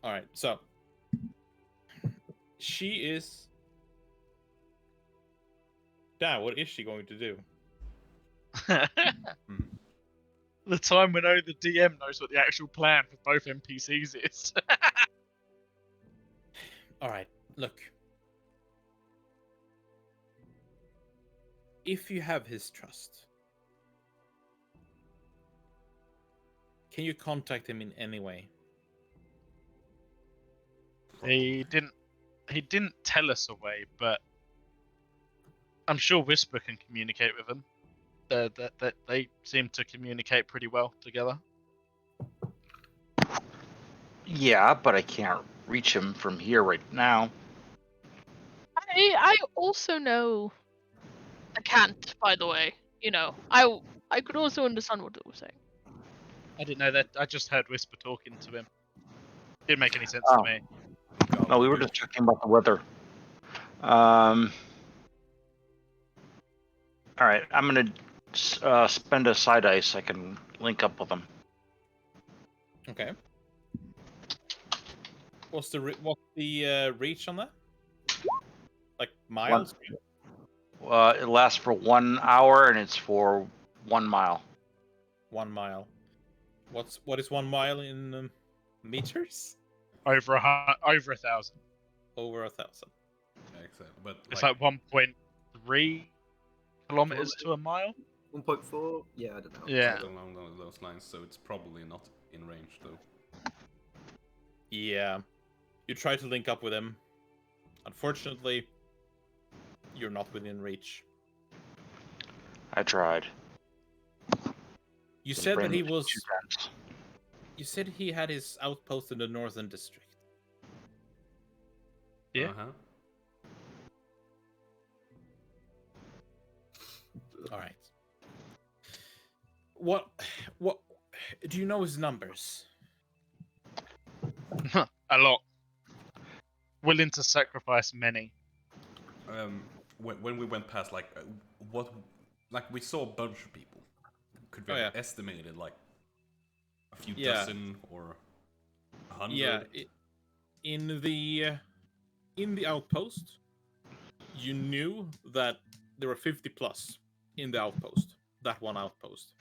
All right. So she is. Dad, what is she going to do? The time when only the DM knows what the actual plan for both NPCs is. All right. Look. If you have his trust, can you contact him in any way? He didn't tell us a way, but I'm sure Whisper can communicate with him. That they seem to communicate pretty well together. Yeah, but I can't reach him from here right now. I also know. I can't, by the way. You know, I could also understand what they were saying. I didn't know that. I just heard Whisper talking to him. Didn't make any sense Oh. to me. No, we were just talking about the weather. All right, I'm gonna spend a side ice. I can link up with him. Okay. What's the reach on that? Like miles? It lasts for 1 hour and it's for 1 mile. 1 mile. What is 1 mile in meters? Over 1,000. Over 1,000. Exactly. But It's like 1.3 kilometers to a mile. 1.4? Yeah, I don't know. Yeah. along those lines, so it's probably not in range though. Yeah. You try to link up with him. Unfortunately, you're not within reach. I tried. You said that he was. 2 times. You said he had his outpost in the northern district. Yeah. Uh-huh. All right. What do you know his numbers? A lot. Willing to sacrifice many. When we went past, like, what, like, we saw a bunch of people. Could we Oh, have yeah. estimated, like, a few Yeah. dozen or 100? Yeah, in the outpost, you knew that there were 50 plus in the outpost. That one outpost.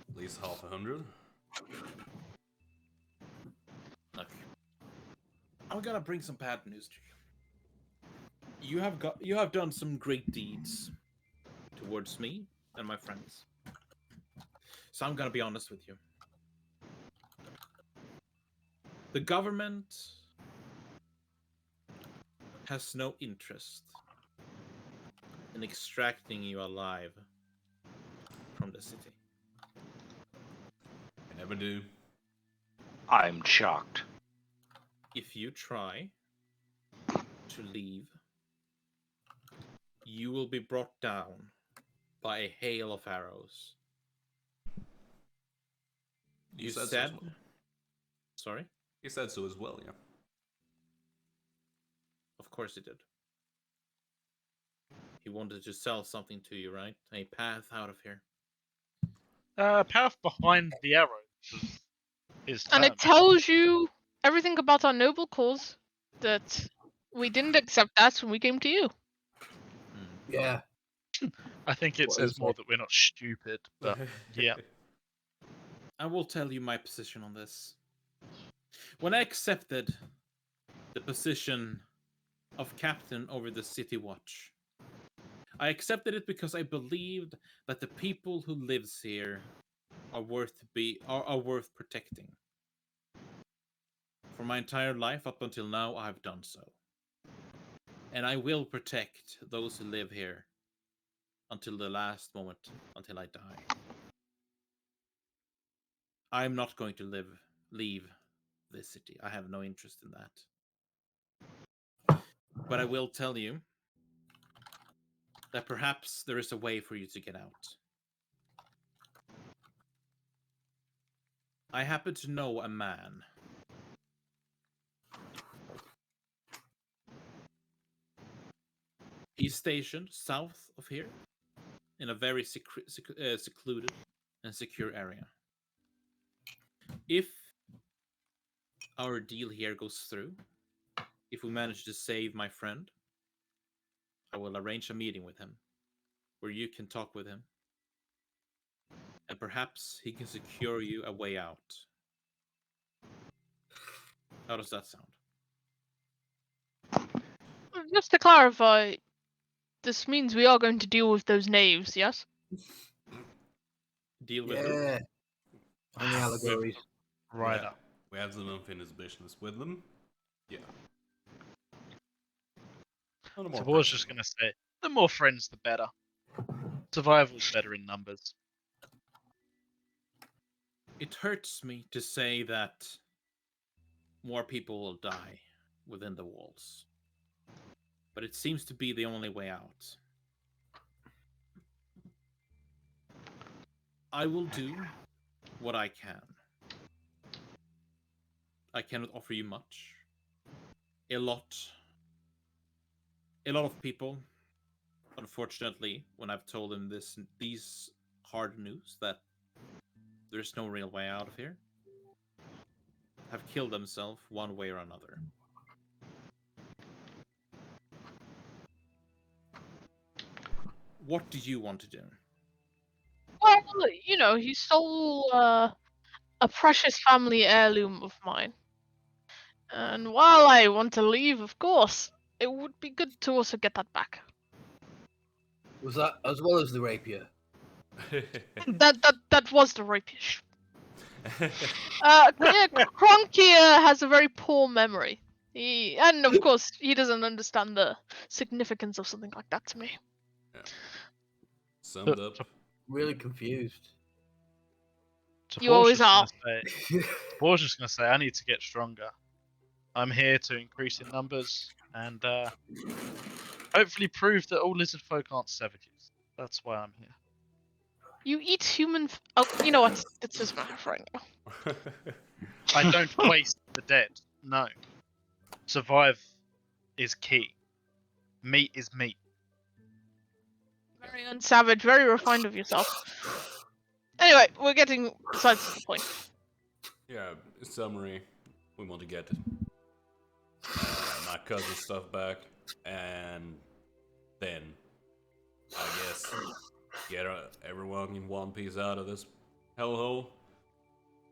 At least half 100. Look, I'm gonna bring some bad news to you. You have done some great deeds towards me and my friends. So I'm gonna be honest with you. The government has no interest in extracting you alive from the city. I never do. I'm shocked. If you try to leave, you will be brought down by a hail of arrows. You said so said... as well. Sorry? He said so as well, yeah. Of course he did. He wanted to sell something to you, right? A path out of here. Path behind the arrows is And it tells you everything about our noble cause that we didn't accept that when we came to you. Yeah. I think it What says is more it? that we're not stupid, but yeah. I will tell you my position on this. When I accepted the position of captain over the city watch, I accepted it because I believed that the people who lives here are worth protecting. For my entire life up until now, I have done so. And I will protect those who live here until the last moment, until I die. I'm not going to leave this city. I have no interest in that. But I will tell you that perhaps there is a way for you to get out. I happen to know a man. He's stationed south of here in a very secluded and secure area. If our deal here goes through, if we manage to save my friend, I will arrange a meeting with him where you can talk with him. And perhaps he can secure you a way out. How does that sound? Just to clarify, this means we are going to deal with those knaves, yes? Deal with who? Yeah. And the allegories. Right Yeah. up. We have some unfinished business with them. Yeah. On a more So I was personal just note. gonna say, the more friends, the better. Survival's better in numbers. It hurts me to say that more people will die within the walls. But it seems to be the only way out. I will do what I can. I cannot offer you much. A lot of people, unfortunately, when I've told them these hard news that there's no real way out of here, have killed themselves one way or another. What do you want to do? Well, you know, he stole a precious family heirloom of mine. And while I want to leave, of course, it would be good to also get that back. Was that as well as the rapier? That was the rapier. Yeah, Kronk here has a very poor memory. And of course, he doesn't understand the significance of something like that to me. Summed up. Really confused. So You always are. Paul's just gonna say, I need to get stronger. I'm here to increase in numbers, and Hopefully prove that all lizard folk aren't savages. That's why I'm here. You eat human. Oh, you know what? It's his mouth right now. I don't waste the dead. No. Survive is key. Meat is meat. Very unsavage, very refined of yourself. Anyway, we're getting besides the point. Yeah, summary. We want to get my cousin's stuff back, and then I guess get everyone in one piece out of this hellhole.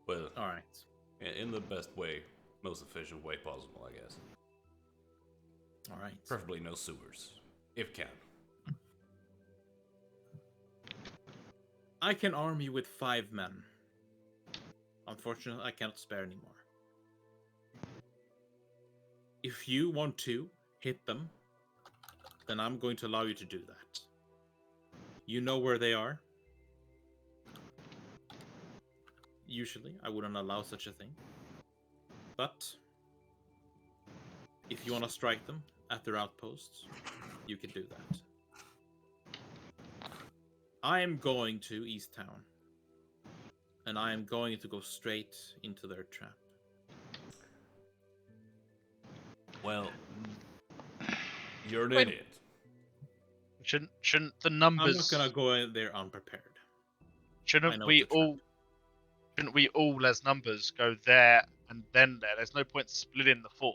Well, All right. in the best way, most efficient way possible, I guess. All right. Preferably no sewers, if can. I can arm you with 5 men. Unfortunately, I cannot spare any more. If you want to hit them, then I'm going to allow you to do that. You know where they are. Usually, I wouldn't allow such a thing. But if you want to strike them at their outposts, you can do that. I am going to East Town. And I am going to go straight into their trap. Well, you're an Wait. idiot. Shouldn't the I'm numbers? not gonna go in there unprepared. I Shouldn't know we it's a trap. all? Shouldn't we all, as numbers, go there and then there? There's no point splitting the four.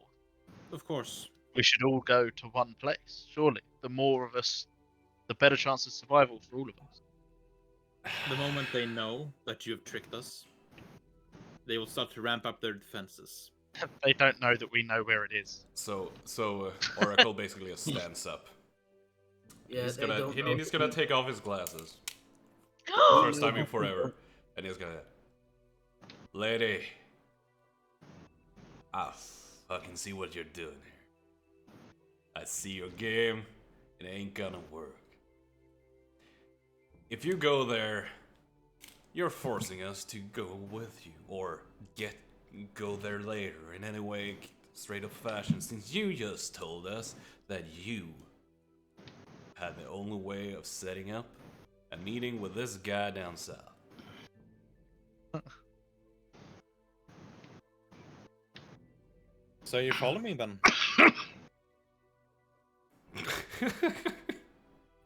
Of course. We should all go to one place. Surely, the more of us, the better chance of survival for all of us. The moment they know that you have tricked us, they will start to ramp up their defenses. They don't know that we know where it is. So Oracle basically stands up. Yeah, He's they gonna don't know. he's gonna take off his glasses. First time in forever, and he's gonna, lady, I fucking see what you're doing here. I see your game. It ain't gonna work. If you go there, you're forcing us to go with you, or go there later in any way, straight up fashion, since you just told us that you had the only way of setting up a meeting with this guy down south. So you follow me then?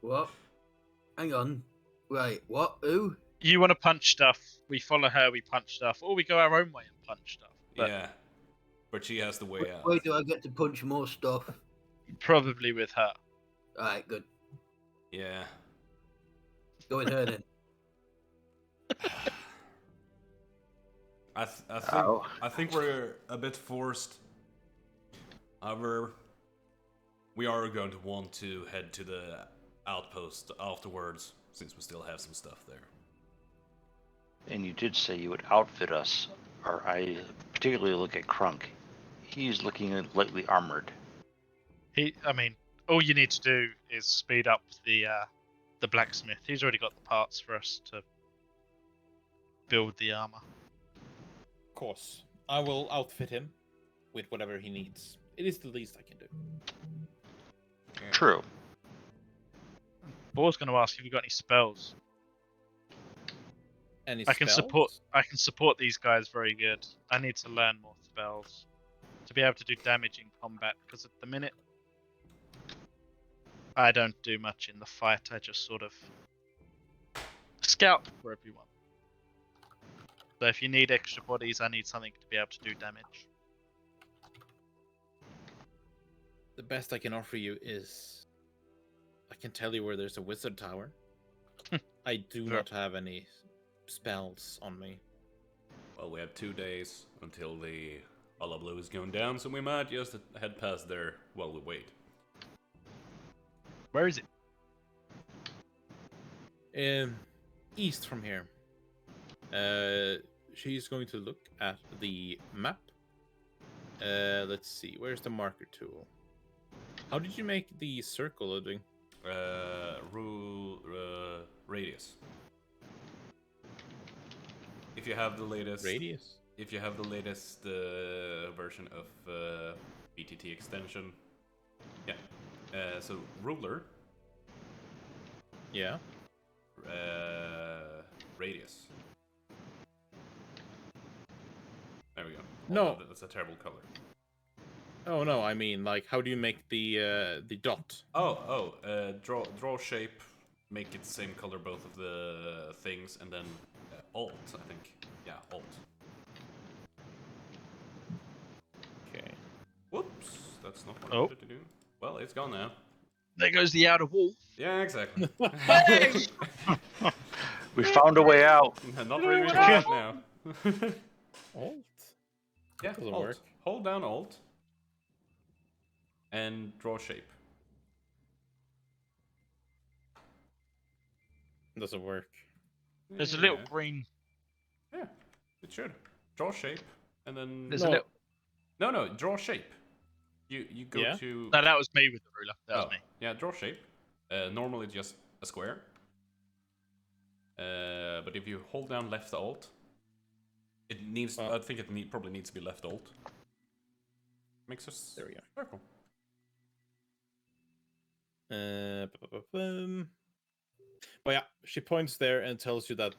What? Hang on. Right, what? Who? You want to punch stuff, we follow her, we punch stuff, or we go our own way and punch stuff. But Yeah, but she has the way Which out. way do I get to punch more stuff? probably with her. Alright, good. Yeah. Go with her then. I think we're a bit forced. However, we are going to want to head to the outpost afterwards, since we still have some stuff there. And you did say you would outfit us, or I particularly look at Crunk. He's looking lightly armored. All you need to do is speed up the blacksmith. He's already got the parts for us to build the armor. Of course. I will outfit him with whatever he needs. It is the least I can do. True. Boar's going to ask if you got any spells. Any I can spells? support these guys very good. I need to learn more spells to be able to do damage in combat, because at the minute I don't do much in the fight. I just sort of scout for everyone. So if you need extra bodies, I need something to be able to do damage. The best I can offer you is I can tell you where there's a wizard tower. I do not have any spells on me. Well, we have 2 days until the Alla Blue is going down, so we might just head past there while we wait. Where is it? East from here. She's going to look at the map. Let's see. Where's the marker tool? How did you make the circle, Ludwig? Radius. If you have the latest Radius? If you have the latest version of BTT extension, yeah, So ruler, Yeah. radius. There we go. No. Although that's a terrible color. Oh no, I mean, like, how do you make the dot? Draw shape, make it the same color both of the things, and then alt, I think. Yeah, alt. Okay. Whoops, that's not what I Oh. wanted to do. Well, it's gone now. There goes the outer wall. Yeah, exactly. We found a way out. Not really right now. Alt? Yeah, Doesn't alt. work. Hold down alt. And draw shape. Doesn't work. There's a little green. Yeah, it should. Draw shape, and then... There's No. a little. No, draw shape. You go Yeah? to... No, that was me with the ruler. That was Oh, me. yeah, draw shape. Normally just a square. But if you hold down left alt, it needs... I think it probably needs to be left alt. Makes us... There we go. circle. But yeah, she points there and tells you that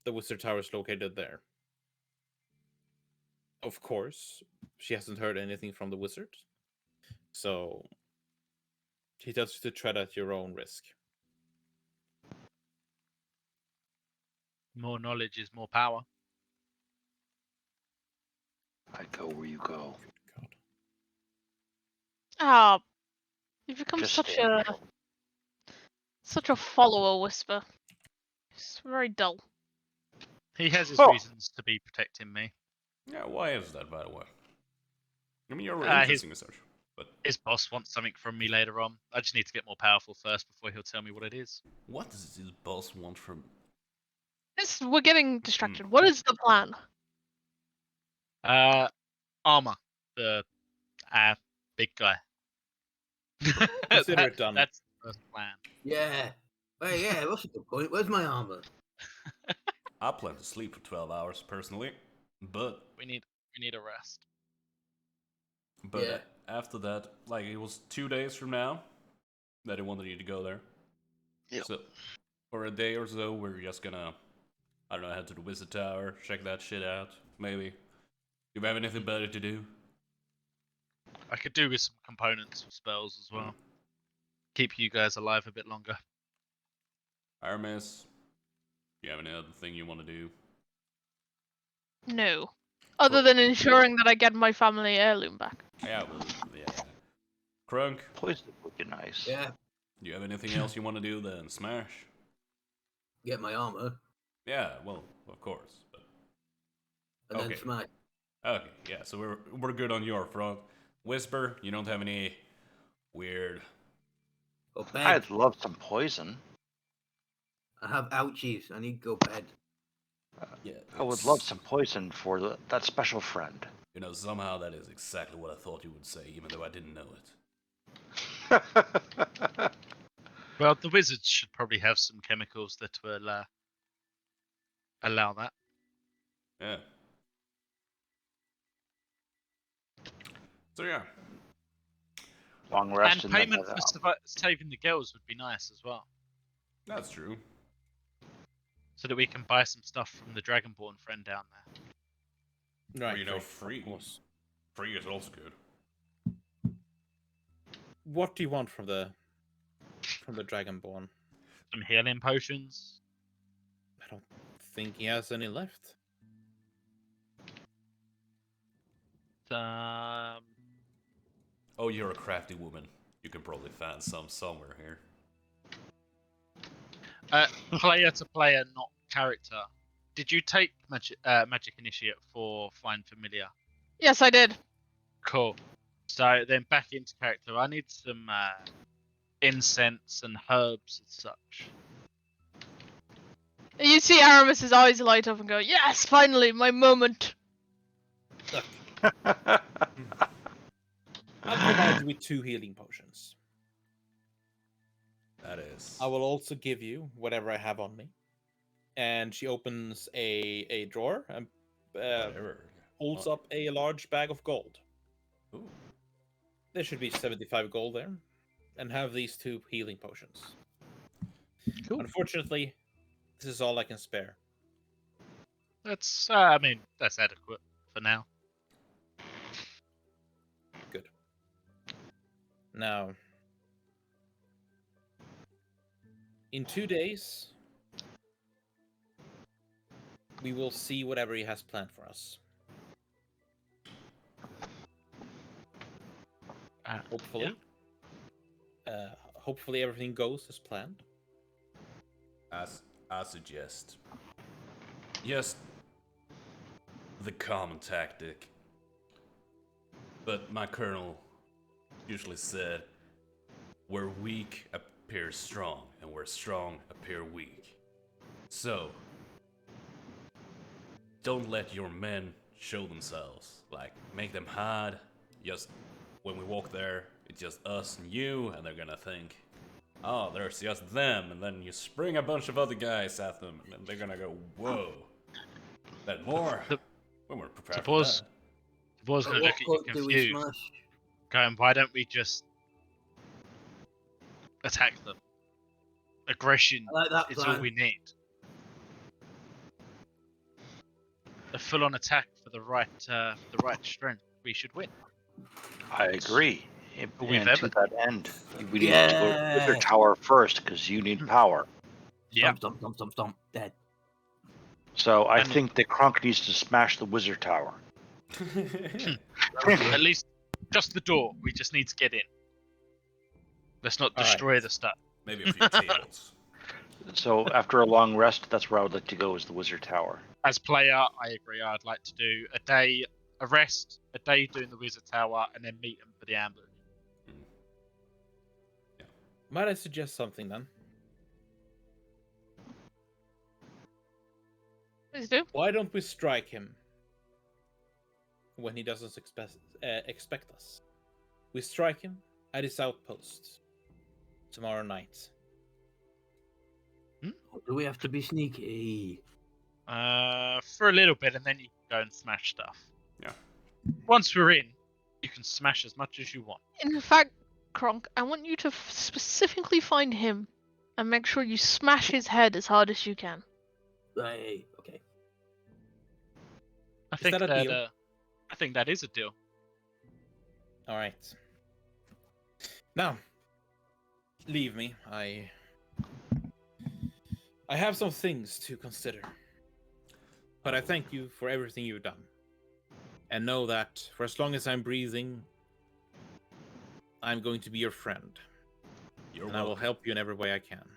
the wizard tower is located there. Of course, she hasn't heard anything from the wizard, so she tells you to tread at your own risk. More knowledge is more power. I go where you go. God. Ah, you've become Just such stay a neutral. such a follower, Whisper. It's very dull. He has his Oh. reasons to be protecting me. Yeah, why is that, by the way? I mean, you're His- interesting as such, but... His boss wants something from me later on. I just need to get more powerful first before he'll tell me what it is. What does his boss want from... We're getting distracted. What is the plan? Armor. The big guy. Consider it done. That's the first plan. Yeah. Hey, yeah, that's a good point. Where's my armor? I plan to sleep for 12 hours, personally. But We need a rest. Yeah. after that, like, it was 2 days from now that I wanted you to go there. Yep. So, for a day or so, we're just gonna, I don't know, head to the Wizard Tower, check that shit out, maybe. Do you have anything better to do? I could do with some components for spells as well. Keep you guys alive a bit longer. Aramis, do you have any other thing you want to do? No. Other than ensuring that I get my family heirloom back. Yeah, well, yeah. Crunk, Poison would be nice. Yeah. do you have anything else you want to do then? Smash? Get my armor. Yeah, well, of course. But And Okay. then smash. okay, yeah, so we're good on your front. Whisper, you don't have any weird... Go bed. I'd love some poison. I have ouchies. I need to go bed. Yeah, I would love some poison for that special friend. You know, somehow that is exactly what I thought you would say, even though I didn't know it. Well, the wizards should probably have some chemicals that will allow that. Yeah. So yeah, Long rest And then payment head for out. saving the girls would be nice as well, that's true. so that we can buy some stuff from the Dragonborn friend down there. Or, you know, right, free. of course. Free is also good. What do you want from the Dragonborn? Some healing potions. I don't think he has any left. Um, Oh, you're a crafty woman. You can probably find some somewhere here. player to player, not character. Did you take magic initiate for Find Familiar? Yes, I did. Cool. So then back into character. I need some incense and herbs and such. You see Aramis's eyes light up and go, "Yes, finally, my moment." I'll provide you with 2 healing potions. That is... I will also give you whatever I have on me. And she opens a drawer and whatever. pulls up a large bag of gold. Ooh. There should be 75 gold there. and have these 2 healing potions. Cool. Unfortunately, this is all I can spare. That's I mean, that's adequate for now. Good. Now, in 2 days, we will see whatever he has planned for us. Hopefully. Hopefully everything goes as planned. As I suggest, yes, the common tactic. But my colonel usually said, "Where weak appear strong, and where strong appear weak." So, don't let your men show themselves. Like, make them hide. Just when we walk there, it's just us and you, and they're gonna think, "Oh, there's just them," and then you spring a bunch of other guys at them, and they're gonna go, "Whoa, that more? We weren't prepared for Suppose that." the boy's gonna look at you confused, going, "Why don't we just attack them? Aggression I like that is all plan. we need. A full-on attack for the right strength. We should win." I agree. But we've And to ever- that end, we need to go to the Wither Tower first because you need power. Yeah. Stomp. Dead. So I And- think that Kronk needs to smash the Wizard Tower. At least just the door. We just need to get in. Let's not All right. destroy the stuff. Maybe a few tables. So after a long rest, that's where I would like to go, is the Wizard Tower. As player, I agree. I'd like to do a day, a rest, a day doing the Wizard Tower, and then meet them for the ambush. Might I suggest something then? Please do. Why don't we strike him when he doesn't expect us? We strike him at his outpost tomorrow night. Do we have to be sneaky? For a little bit, and then you can go and smash stuff. Yeah. Once we're in, you can smash as much as you want. In fact, Kronk, I want you to specifically find him and make sure you smash his head as hard as you can. Right. Okay. I think that a deal? I think that is a deal. All right. Now, leave me. I have some things to consider. But I thank you for everything you've done. And know that for as long as I'm breathing, I'm going to be your friend. You're And I will welcome. help you in every way I can.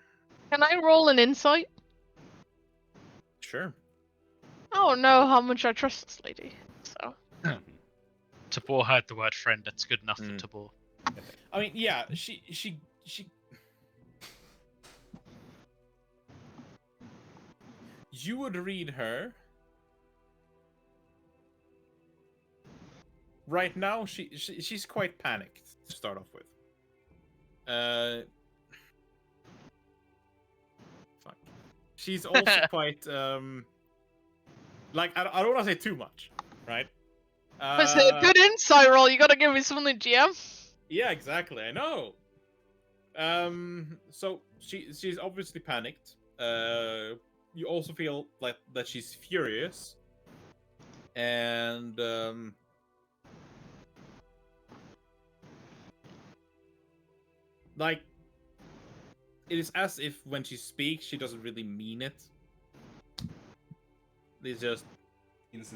Can I roll an insight? Sure. I don't know how much I trust this lady. So Tabor heard the word friend. That's good enough for Mm. Tabor. I mean, yeah, she you would read her. Right now, she's quite panicked to start off with. Fuck. She's also quite like I don't want to say too much, right? it's a good insight roll. You gotta give me something, GM. Yeah, exactly. I know. So she's obviously panicked. You also feel like that she's furious, and like it is as if when she speaks, she doesn't really mean it. It's just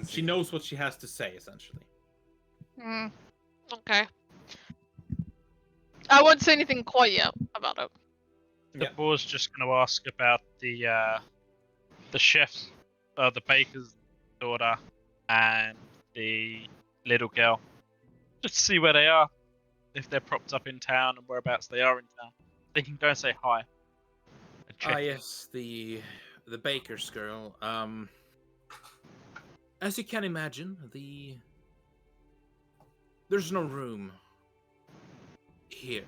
she knows what she has to say, essentially. Okay. I won't say anything quite yet about it. Yeah. Tabor's just going to ask about the chef's, the baker's daughter, and the little girl. Just to see where they are, if they're propped up in town, and whereabouts they are in town. They can go and say hi. And check in. Yes, the baker's girl. As you can imagine, there's no room here.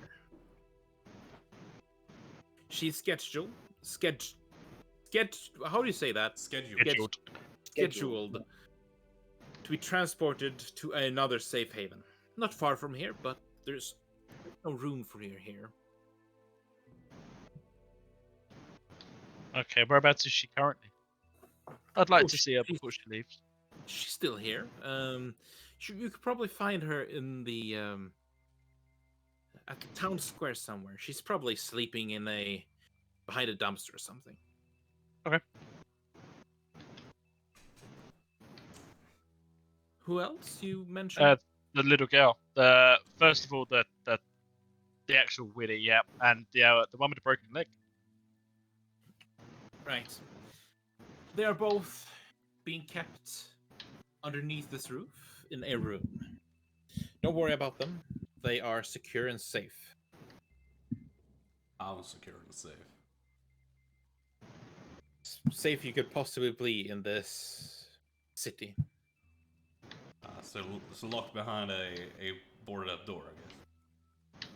She's how do you say that? Scheduled. Scheduled to be transported to another safe haven. Not far from here, but there's no room for her here. Okay, whereabouts is she currently? I'd like Oh, to see her before she leaves. She's still here. You could probably find her in the at the town square somewhere. She's probably sleeping behind a dumpster or something. Okay. Who else you mentioned? The little girl. First of all, the actual Willy, yeah, and the one with the broken leg. Right. They are both being kept underneath this roof in a room. Don't worry about them. They are secure and safe. I'm secure and safe. Safe you could possibly be in this city. So it's locked behind a boarded up door, I guess.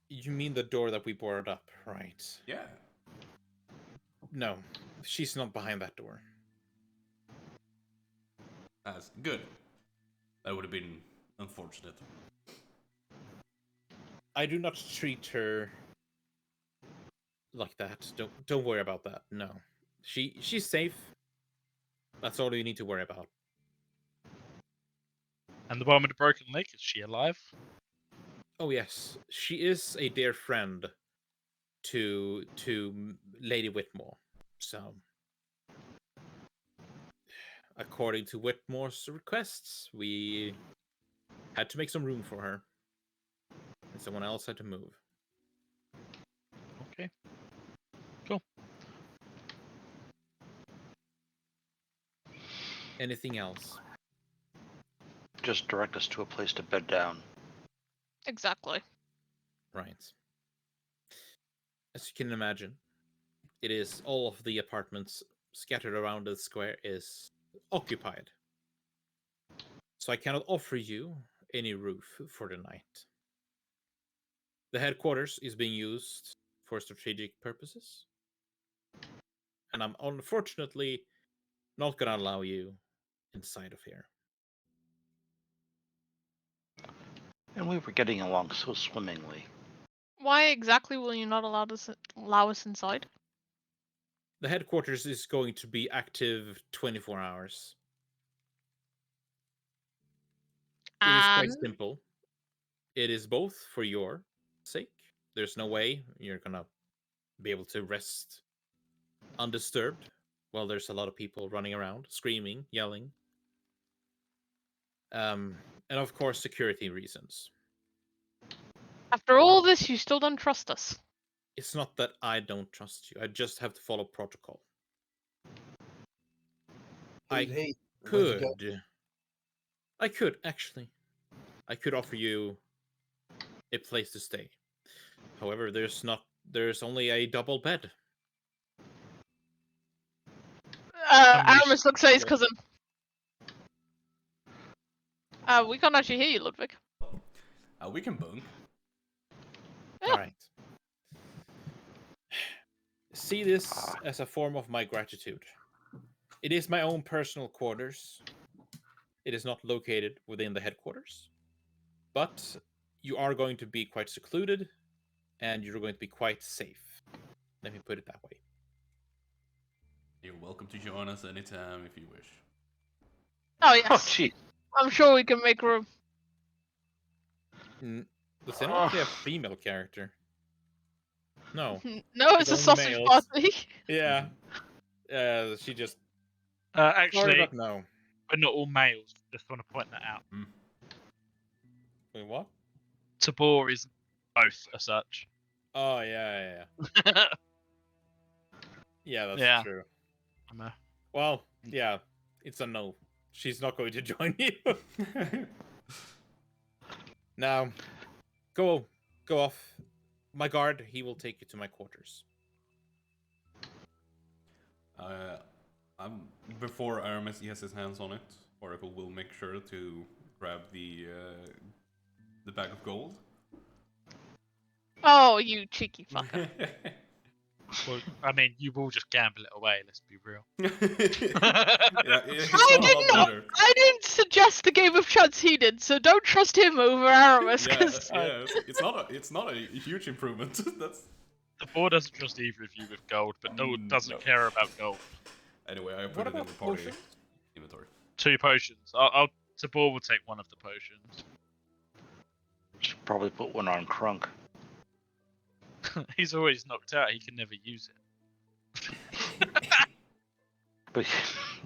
You mean the door that we boarded up, right? Yeah. No, she's not behind that door. That's good. That would have been unfortunate. I do not treat her like that. Don't worry about that. No. She's safe. That's all you need to worry about. And the one with the broken leg, is she alive? Oh yes, she is a dear friend to Lady Whitmore. So, according to Whitmore's requests, we had to make some room for her, and someone else had to move. Okay. Cool. Anything else? Just direct us to a place to bed down. Exactly. Right. As you can imagine, it is all of the apartments scattered around the square is occupied. So I cannot offer you any roof for the night. The headquarters is being used for strategic purposes. And I'm unfortunately not going to allow you inside of here. And we were getting along so swimmingly. Why exactly will you not allow us inside? The headquarters is going to be active 24 hours. It is quite And simple. It is both for your sake. There's no way you're going to be able to rest undisturbed while there's a lot of people running around, screaming, yelling. And of course, security reasons. after all this, you still don't trust us. It's not that I don't trust you. I just have to follow protocol. I could actually. I could offer you a place to stay. However, there's only a double bed. Aramis looks at his cousin. We can't actually hear you, Ludwig. We can bunk. Yeah. All right. See this as a form of my gratitude. It is my own personal quarters. It is not located within the headquarters. But you are going to be quite secluded, and you're going to be quite safe. Let me put it that way. You're welcome to join us anytime if you wish. Oh yes. Oh, gee. I'm sure we can make room. Does anyone play a female character? No. No, it's a only sausage males. party. Yeah. She just. Actually, Sorry, but no. we're not all males. Just want to point that out. Wait, what? Tabor is both as such. Oh, yeah. Yeah, that's Yeah. true. I'm Well, yeah, it's a no. She's not going to join you. Now, go off. My guard, he will take you to my quarters. Before Aramis has his hands on it, Oracle will make sure to grab the bag of gold. Oh, you cheeky fucker. Well, I mean, you will just gamble it away. Let's be real. I didn't suggest the game of chance he did, so don't trust him over Aramis. Yeah, it's not a huge improvement. That's The board doesn't trust either of you with gold, but no one doesn't care about gold. Anyway, I put What it in about the party potions? inventory. 2 potions. Tabor will take one of the potions. Should probably put one on Crunk. He's always knocked out. He can never use it. But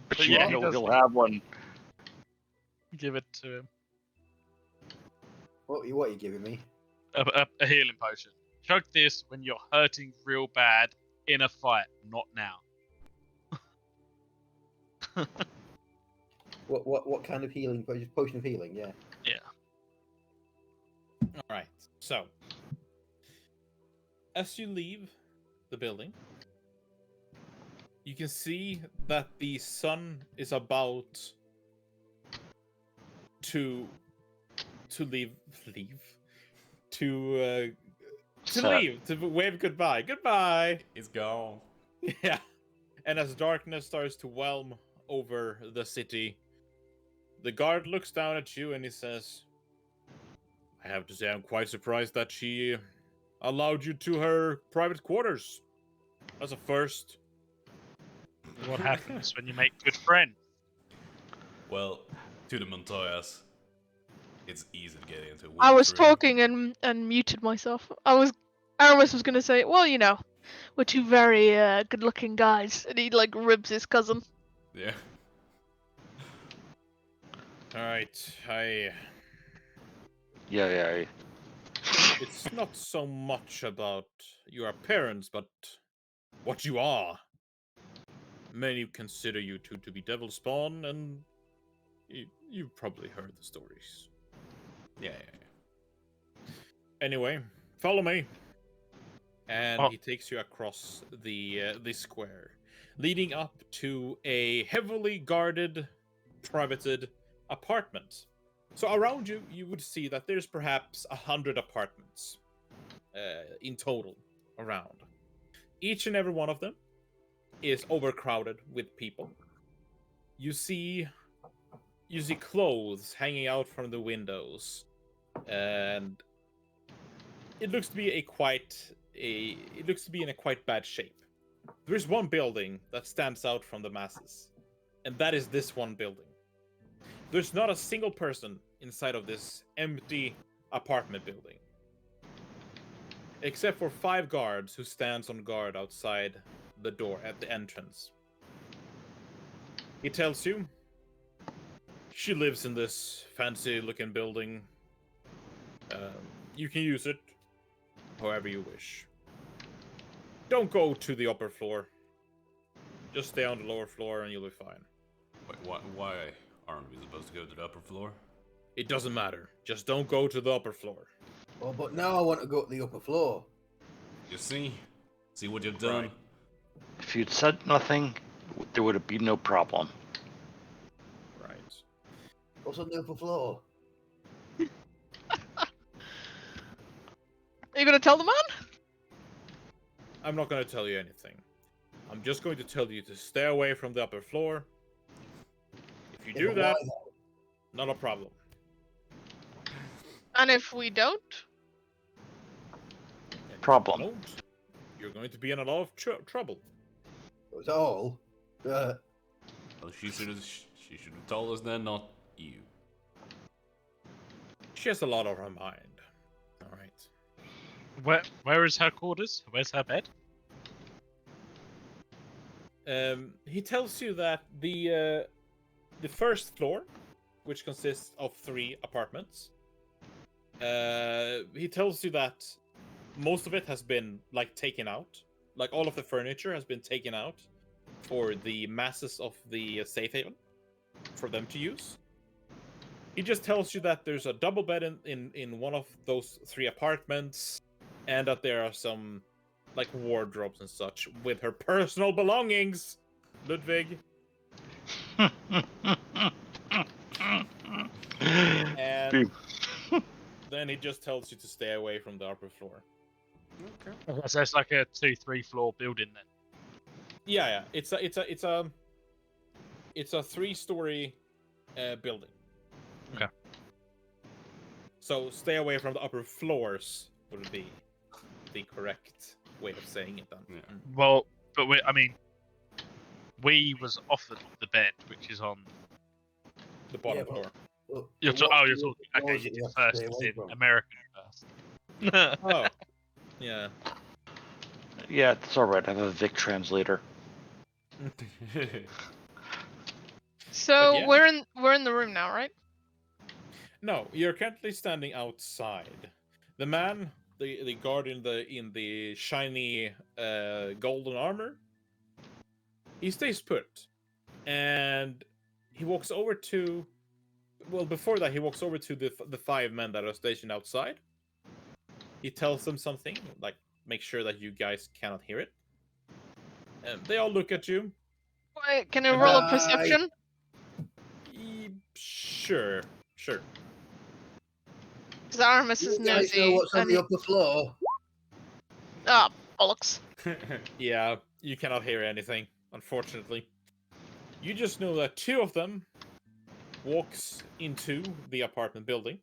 But you yeah, he know does. he'll have one. Give it to him. What are you giving me? A healing potion. Chug this when you're hurting real bad in a fight, not now. What kind of healing? Potion of healing, yeah. Yeah. All right. So, as you leave the building, you can see that the sun is about to leave to leave, to wave goodbye. Goodbye. It's gone. Yeah. And as darkness starts to whelm over the city, the guard looks down at you and he says, I have to say I'm quite surprised that she allowed you to her private quarters. That's a first. What happens when you make good friends? Well, to the Montoyas, it's easy to get into. I was Wouldn't you? talking and muted myself. Aramis was gonna say, well, we're two very good-looking guys, and he like ribs his cousin. Yeah. All right, Yeah. it's not so much about your appearance, but what you are. Many consider you two to be devil spawn, and you've probably heard the stories. Yeah. Anyway, follow me. And Oh. he takes you across the square, leading up to a heavily guarded, privated apartment. So around you, you would see that there's perhaps 100 apartments in total around. Each and every one of them is overcrowded with people. You see clothes hanging out from the windows, and it looks to be in a quite bad shape. There is one building that stands out from the masses, and that is this one building. There's not a single person inside of this empty apartment building, except for 5 guards who stands on guard outside the door at the entrance. He tells you she lives in this fancy-looking building. You can use it however you wish. Don't go to the upper floor. Just stay on the lower floor and you'll be fine. Wait, why aren't we supposed to go to the upper floor? It doesn't matter. Just don't go to the upper floor. Oh, but now I want to go to the upper floor. You see? See what you've done? Right. If you'd said nothing, there would have been no problem. Right. What's on the upper floor? Are you gonna tell the man? I'm not going to tell you anything. I'm just going to tell you to stay away from the upper floor. If you do that, not a problem. And if we don't? And if you Problem. don't, you're going to be in a lot of trouble. It's all. Well, she should have told us then, not you. She has a lot on her mind. All right. Where is her quarters? Where's her bed? He tells you that the first floor, which consists of 3 apartments, he tells you that most of it has been taken out. Like all of the furniture has been taken out for the masses of the safe haven for them to use. He just tells you that there's a double bed in one of those 3 apartments, and that there are some wardrobes and such with her personal belongings. Ludwig. And then he just tells you to stay away from the upper floor. Okay. So it's like a 2-3 floor building then. Yeah. It's a 3-story building. Okay. So stay away from the upper floors would be the correct way of saying it then. Yeah. Well, but we was offered the bed, which is on. The bottom Yeah, floor. Well, You're what talking. floors Okay, that you we did have to stay first. As away in from? American first. Oh, yeah. Yeah, it's all right. I have a Vic translator. So yeah. we're in the room now, right? No, you're currently standing outside. The man, the guard in the shiny golden armor, he stays put, and he walks over to. Well, before that, he walks over to the 5 men that are stationed outside. He tells them something, like make sure that you guys cannot hear it. And they all look at you. Wait, can I And roll a Die. perception? Sure. Because Aramis is You guys know nosy. what's on And the upper floor? ah, bollocks. Yeah, you cannot hear anything, unfortunately. You just know that 2 of them walks into the apartment building.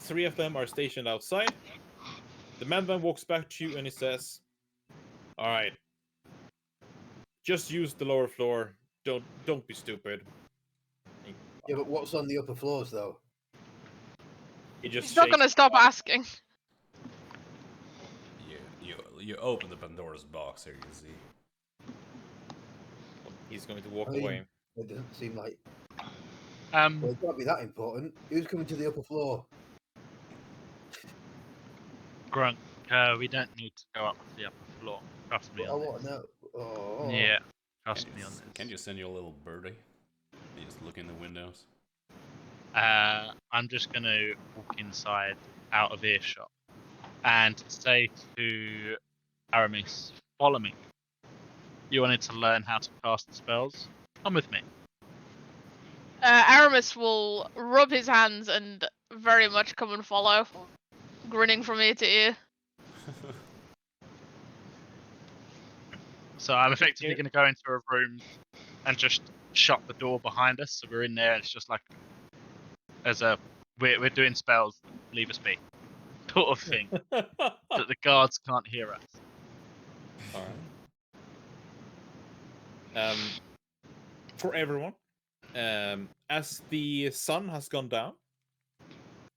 3 of them are stationed outside. The man then walks back to you and he says, "All right, just use the lower floor. Don't be stupid." Yeah, but what's on the upper floors though? He just He's not shakes. gonna stop asking. You open the Pandora's box here, you see. He's going to walk I mean, away. It doesn't seem like. Um, Well, it can't be that important. Who's coming to the upper floor? Grunk. We don't need to go up to the upper floor. Trust me I on want to this. know. Oh. Yeah, trust me on Can this. you send your little birdie? You just look in the windows. I'm just gonna walk inside, out of earshot, and say to Aramis, "Follow me. You wanted to learn how to cast spells? Come with me." Aramis will rub his hands and very much come and follow, grinning from ear to ear. So I'm effectively going to go into a room and just shut the door behind us. So we're in there. It's just like we're doing spells. Leave us be, sort of thing. That the guards can't hear us. All right. For everyone, as the sun has gone down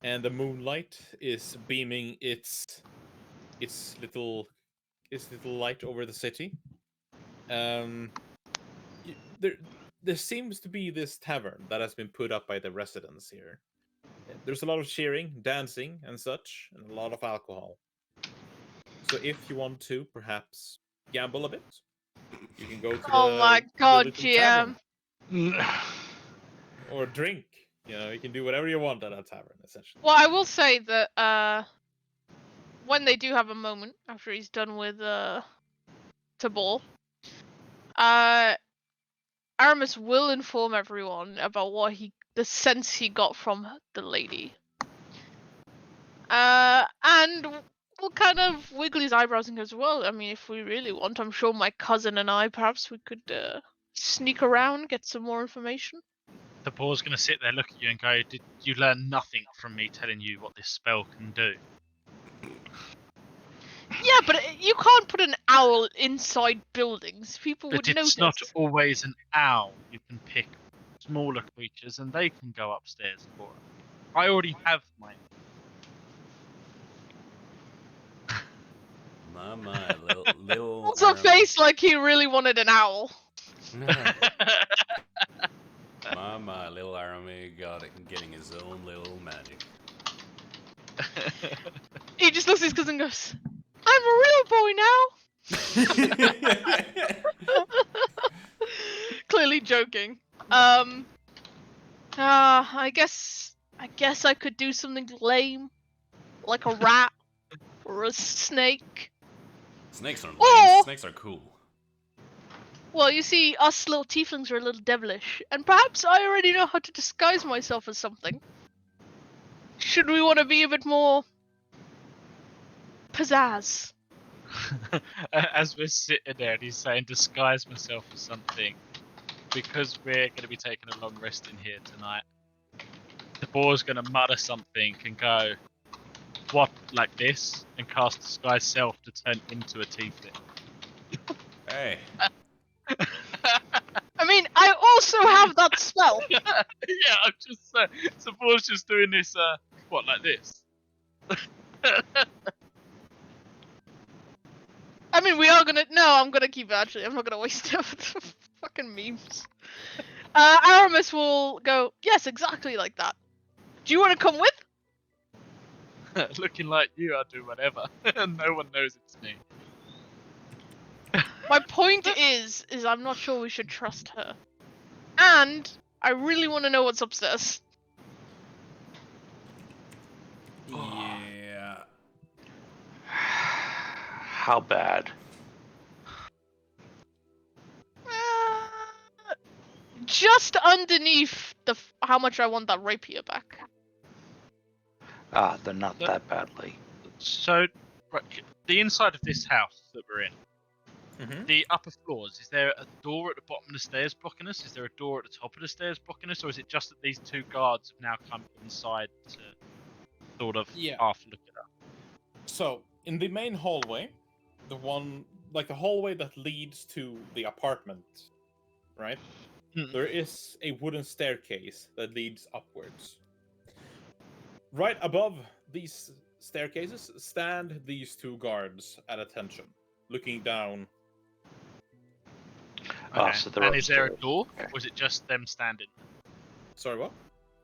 and the moonlight is beaming its little light over the city, there seems to be this tavern that has been put up by the residents here. There's a lot of cheering, dancing, and such, and a lot of alcohol. So if you want to perhaps gamble a bit, you can go to Oh my god, little GM. tavern or drink. You can do whatever you want at a tavern, essentially. Well, I will say that when they do have a moment after he's done with Tabor, Aramis will inform everyone about the sense he got from the lady. And we'll kind of wiggle his eyebrows and goes, "Well, I mean, if we really want, I'm sure my cousin and I, perhaps we could sneak around, get some more information." The boar's going to sit there, look at you, and go, "Did you learn nothing from me telling you what this spell can do?" Yeah, but you can't put an owl inside buildings. People would But notice. it's not always an owl. You can pick smaller creatures, and they can go upstairs for it. I already have mine. My little. What's a face like he really wanted an owl? My little Arame getting his own little magic. He just looks at his cousin and goes, "I'm a real boy now." Clearly joking. I guess I could do something lame, like a rat or a snake. Snakes are lame. Or- Snakes are cool. Well, you see, us little tieflings are a little devilish, and perhaps I already know how to disguise myself as something. Should we want to be a bit more pizzazz? As we're sitting there and he's saying, "Disguise myself as something," because we're going to be taking a long rest in here tonight, the boar's going to mutter something and go, swap like this and cast disguise self to turn into a tiefling. Hey, I mean, I also have that spell. Yeah, I'm just suppose just doing this what like this. I mean, we are gonna. No, I'm gonna keep it. Actually, I'm not gonna waste it for fucking memes. Aramis will go. Yes, exactly like that. Do you want to come with? Looking like you, I'll do whatever. No one knows it's me. My point is I'm not sure we should trust her, and I really want to know what's upstairs. yeah. How bad? Just underneath how much I want that rapier back. Ah, they're not that badly. So, right, the inside of this house that we're in, Mhm. the upper floors, is there a door at the bottom of the stairs blocking us? Is there a door at the top of the stairs blocking us? Or is it just that these two guards have now come inside to sort of Yeah. half look at us? So, in the main hallway, the hallway that leads to the apartment, right? Mm. There is a wooden staircase that leads upwards. Right above these staircases stand these two guards at attention, looking down. Ah, so they're And is there a upstairs. door, Okay. or is it just them standing? Sorry, what?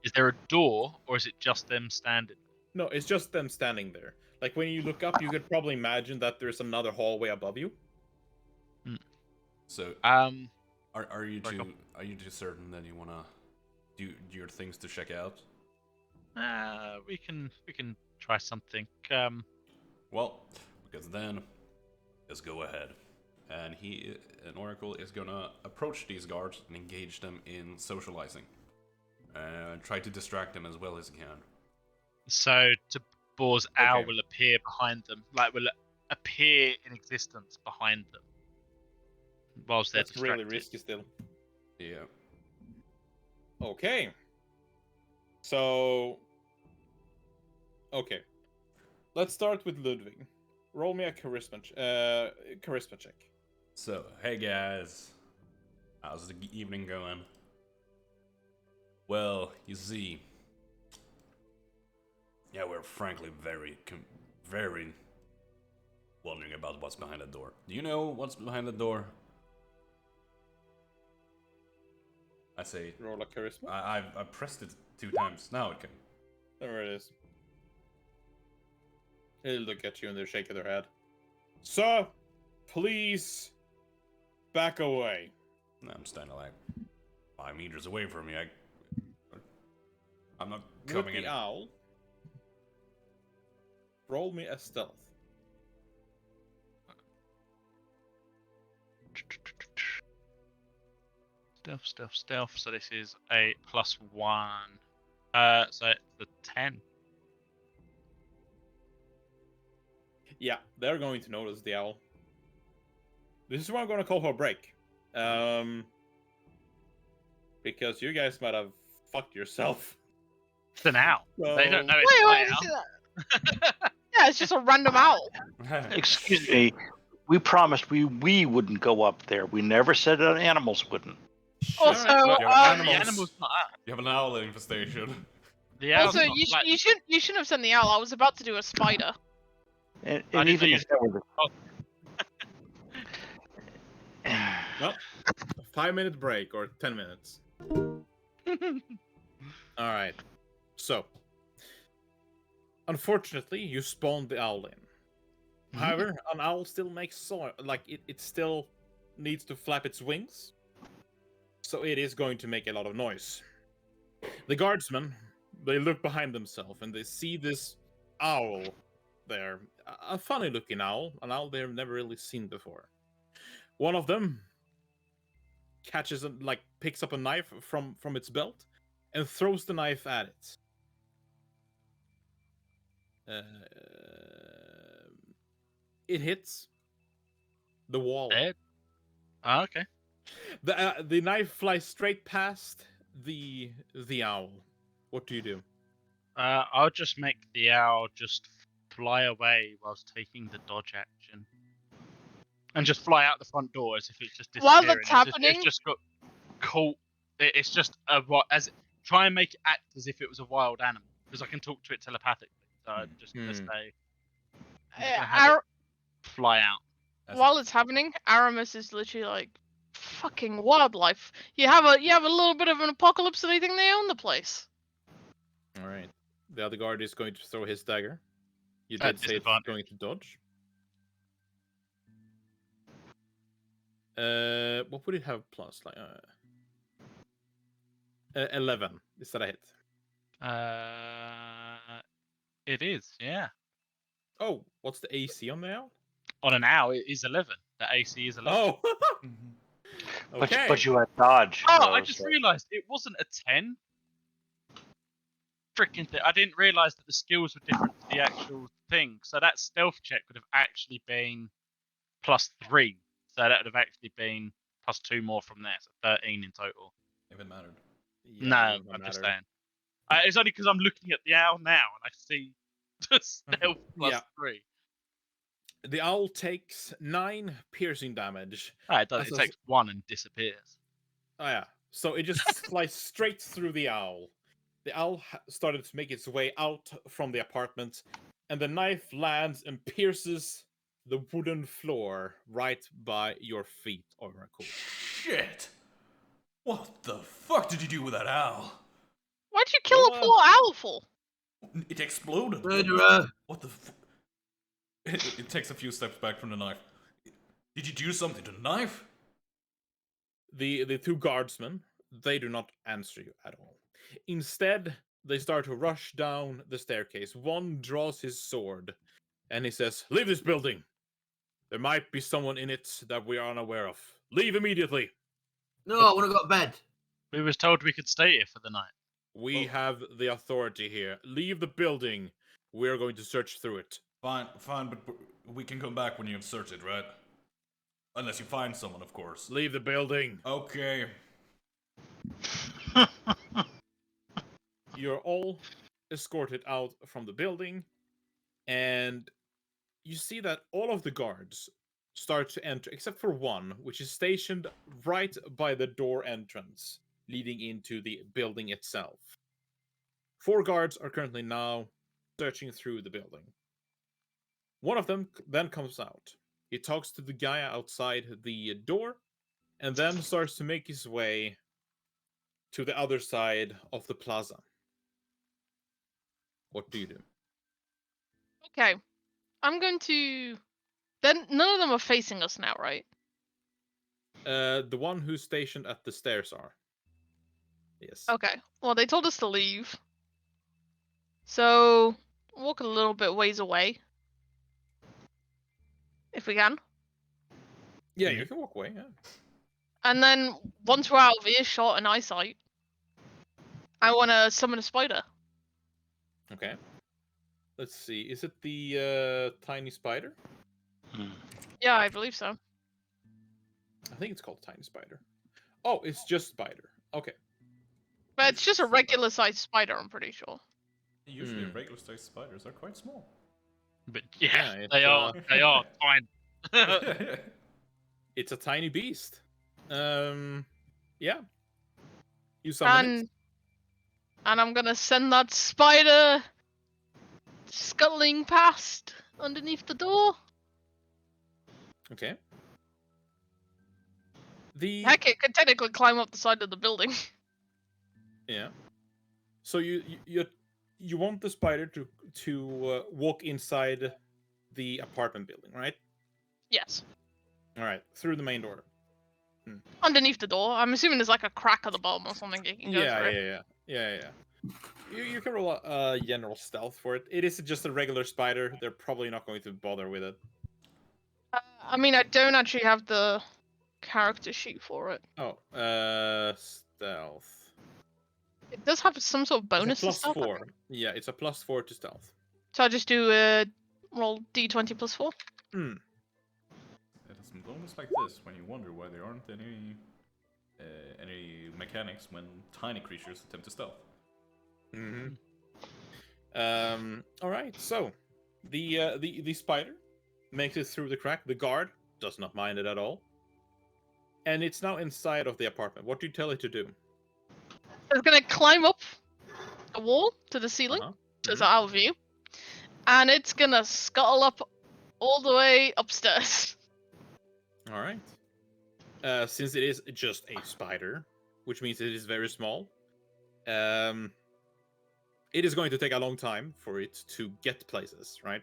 Is there a door, or is it just them standing? No, it's just them standing there. Like when you look up, you could probably imagine that there's another hallway above you. So, Sorry, are you go. too certain that you wanna do your things to check out? We can try something. Well, because then, let's go ahead. And an oracle is gonna approach these guards and engage them in socializing, and try to distract them as well as he can. So Boar's owl Okay. will appear behind them, like will appear in existence behind them, whilst they're That's really distracted. risky still. Yeah. Okay. So. Okay. Let's start with Ludwig. Roll me a charisma check. So, hey guys, how's the evening going? Well, you see, yeah, we're frankly very wondering about what's behind the door. Do you know what's behind the door? I say, Roll a charisma. I pressed it 2 times. Now it can. There it is. They look at you and they're shaking their head. Sir, please back away. I'm standing like 5 meters away from you. I'm not With coming the in. owl, roll me a stealth. Stealth. So this is a +1. So it's the 10. Yeah, they're going to notice the owl. This is what I'm going to call for a break. Because you guys might have fucked yourself. It's an owl. They don't So- know it's my Wait, owl. yeah, it's just a random owl. Excuse me. We promised we wouldn't go up there. We never said that animals wouldn't. Also, Alright, You have the animals. animal's not us. You have an owl infestation. The owl's also, not, you like, shouldn't have sent the owl. I was about to do a spider. And I didn't even know if you- that were Well, a 5-minute break or 10 minutes. Alright. So. Unfortunately, you spawned the owl in. However, an owl still makes sound. Like, it still needs to flap its wings. So it is going to make a lot of noise. The guardsmen, they look behind themselves and they see this owl there. A funny looking owl. An owl they've never really seen before. One of them picks up a knife from its belt and throws the knife at it. It hits the wall. Dead? Oh, okay. The knife flies straight past the owl. What do you do? I'll just make the owl just fly away whilst taking the dodge action. And just fly out the front door as if it's just While disappearing. that's happening- It's just got caught. It's just try and make it act as if it was a wild animal, because I can talk to it telepathically. So I'm just gonna say, I'm just gonna have it fly out. While it's happening, Aramis is literally like, fucking wildlife. You have a little bit of an apocalypse and they think they own the place. All right. The other guard is going to throw his dagger. You At did say it's disadvantage. going to dodge. What would it have plus? Like 11. Is that a hit? It is, yeah. Oh, what's the AC on the owl? On an owl, it is 11. The AC is 11. Oh. But, Okay. but you had dodge. Oh, though, I just so- realised it wasn't a 10. Freaking thing. I didn't realise that the skills were different to the actual thing. So that stealth check would have actually been +3. So that would have actually been +2 more from there. So 13 in total. If it mattered. Yeah, No, it doesn't I'm just matter. saying. It's only because I'm looking at the owl now and I see the stealth Yeah. +3. The owl takes 9 piercing damage. Ah, it does. That's It a- takes 1 and disappears. Oh yeah. So it just flies straight through the owl. The owl started to make its way out from the apartment, and the knife lands and pierces the wooden floor right by your feet, Oracle. Shit! What the fuck did you do with that owl? Why'd you kill a Well, poor owl for? It exploded. Murderer! What the It takes a few steps back from the knife. Did you do something to the knife? The 2 guardsmen, they do not answer you at all. Instead, they start to rush down the staircase. One draws his sword, and he says, "Leave this building! There might be someone in it that we are unaware of. Leave immediately! No, I want to go to bed. We was told we could stay here for the night. We have the authority here. Leave the building. We are going to search through it." Fine, but we can come back when you have searched it, right? Unless you find someone, of course. Leave the building. Okay. You're all escorted out from the building, and you see that all of the guards start to enter, except for one, which is stationed right by the door entrance leading into the building itself. 4 guards are currently now searching through the building. One of them then comes out. He talks to the guy outside the door, and then starts to make his way to the other side of the plaza. What do you do? Okay. I'm going to... Then none of them are facing us now, right? The one who's stationed at the stairs are. Yes. Okay. Well, they told us to leave. So, walk a little bit ways away. If we can. Yeah, you can walk away. Yeah. And then, once we're out of earshot and eyesight, I want to summon a spider. Okay. Let's see. Is it the tiny spider? Yeah, I believe so. I think it's called tiny spider. Oh, it's just spider. Okay. But it's just a regular sized spider, I'm pretty sure. Usually regular sized spiders are quite small. But Yeah, yeah, it's, they are fine. It's a tiny beast. Yeah. You summon it. And I'm gonna send that spider scuttling past underneath the door. Okay. The Heck, it could technically climb up the side of the building. Yeah. So you want the spider to walk inside the apartment building, right? Yes. All right, through the main door. Underneath the door. I'm assuming there's like a crack at the bottom or something you can go through. Yeah. You can roll a general stealth for it. It is just a regular spider. They're probably not going to bother with it. I mean, I don't actually have the character sheet for it. Oh, stealth. It does have some sort of It's a bonus to plus stealth, I 4. think. Yeah, it's a plus 4 to stealth. So I just do roll d20 plus 4. It has some moments like this when you wonder why there aren't any mechanics when tiny creatures attempt to stealth. All right, so The spider makes it through the crack. The guard does not mind it at all, and it's now inside of the apartment. What do you tell it to do? It's gonna climb up a wall to the ceiling, Uh-huh. so it's out of view, and it's gonna scuttle up all the way upstairs. All right. Since it is just a spider, which means it is very small, it is going to take a long time for it to get places, right?